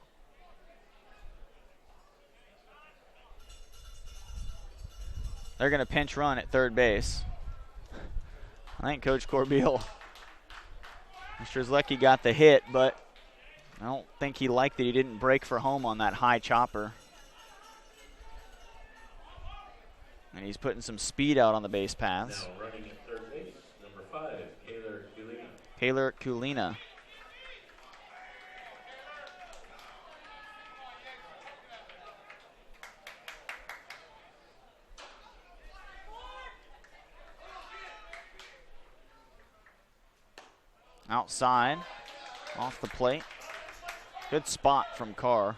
They're going to pinch run at third base. I think Coach Corbeil, Strzelecki got the hit, but I don't think he liked that he didn't break for home on that high chopper. And he's putting some speed out on the base paths. Now running at third 5, Kaylor Kulina. Kaylor Kulina. Outside, off the plate. Good spot from Carr.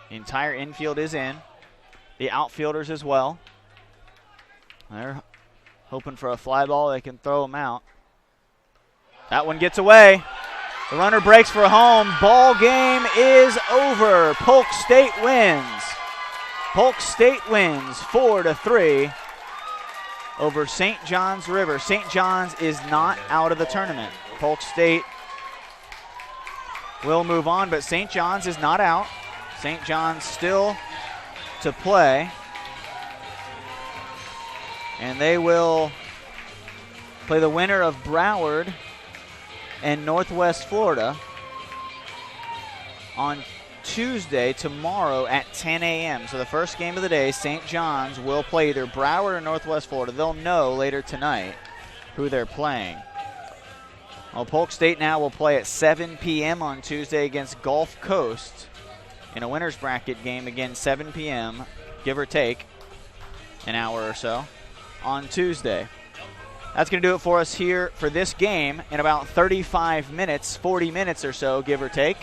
The entire infield is in. The outfielders as well. They're hoping for a fly ball. They can throw them out. That one gets away. The runner breaks for home. Ball game is over. Polk State wins. Polk State wins 4-3 over St. John's River. St. John's is not out of the tournament. Polk State will move on, but St. John's is not out. St. John's still to play. And they will play the winner of Broward and Northwest Florida on Tuesday, tomorrow at 10 a.m. So the first game of the day, St. John's will play either Broward or Northwest Florida. They'll know later tonight who they're playing. Well, Polk State now will play at 7 p.m. on Tuesday against Gulf Coast in a winner's bracket game, again 7 p.m., give or take an hour or so, on Tuesday. That's going to do it for us here for this game in about 35 minutes, 40 minutes or so, give or take.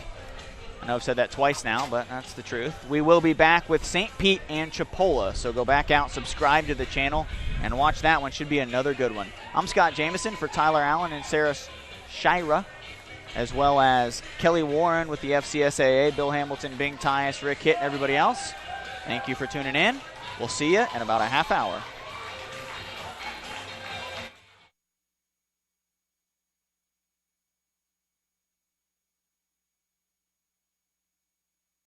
I know I've said that twice now, but that's the truth. We will be back with St. Pete and Chipola, so go back out, subscribe to the channel, and watch that one. Should be another good one. I'm Scott Jamieson for Tyler Allen and Sarah Shira, as well as Kelly Warren with the FCSAA, Bill Hamilton, Bing Tyus, Rick Hitt, and everybody else. Thank you for tuning in. We'll see you in about a half hour.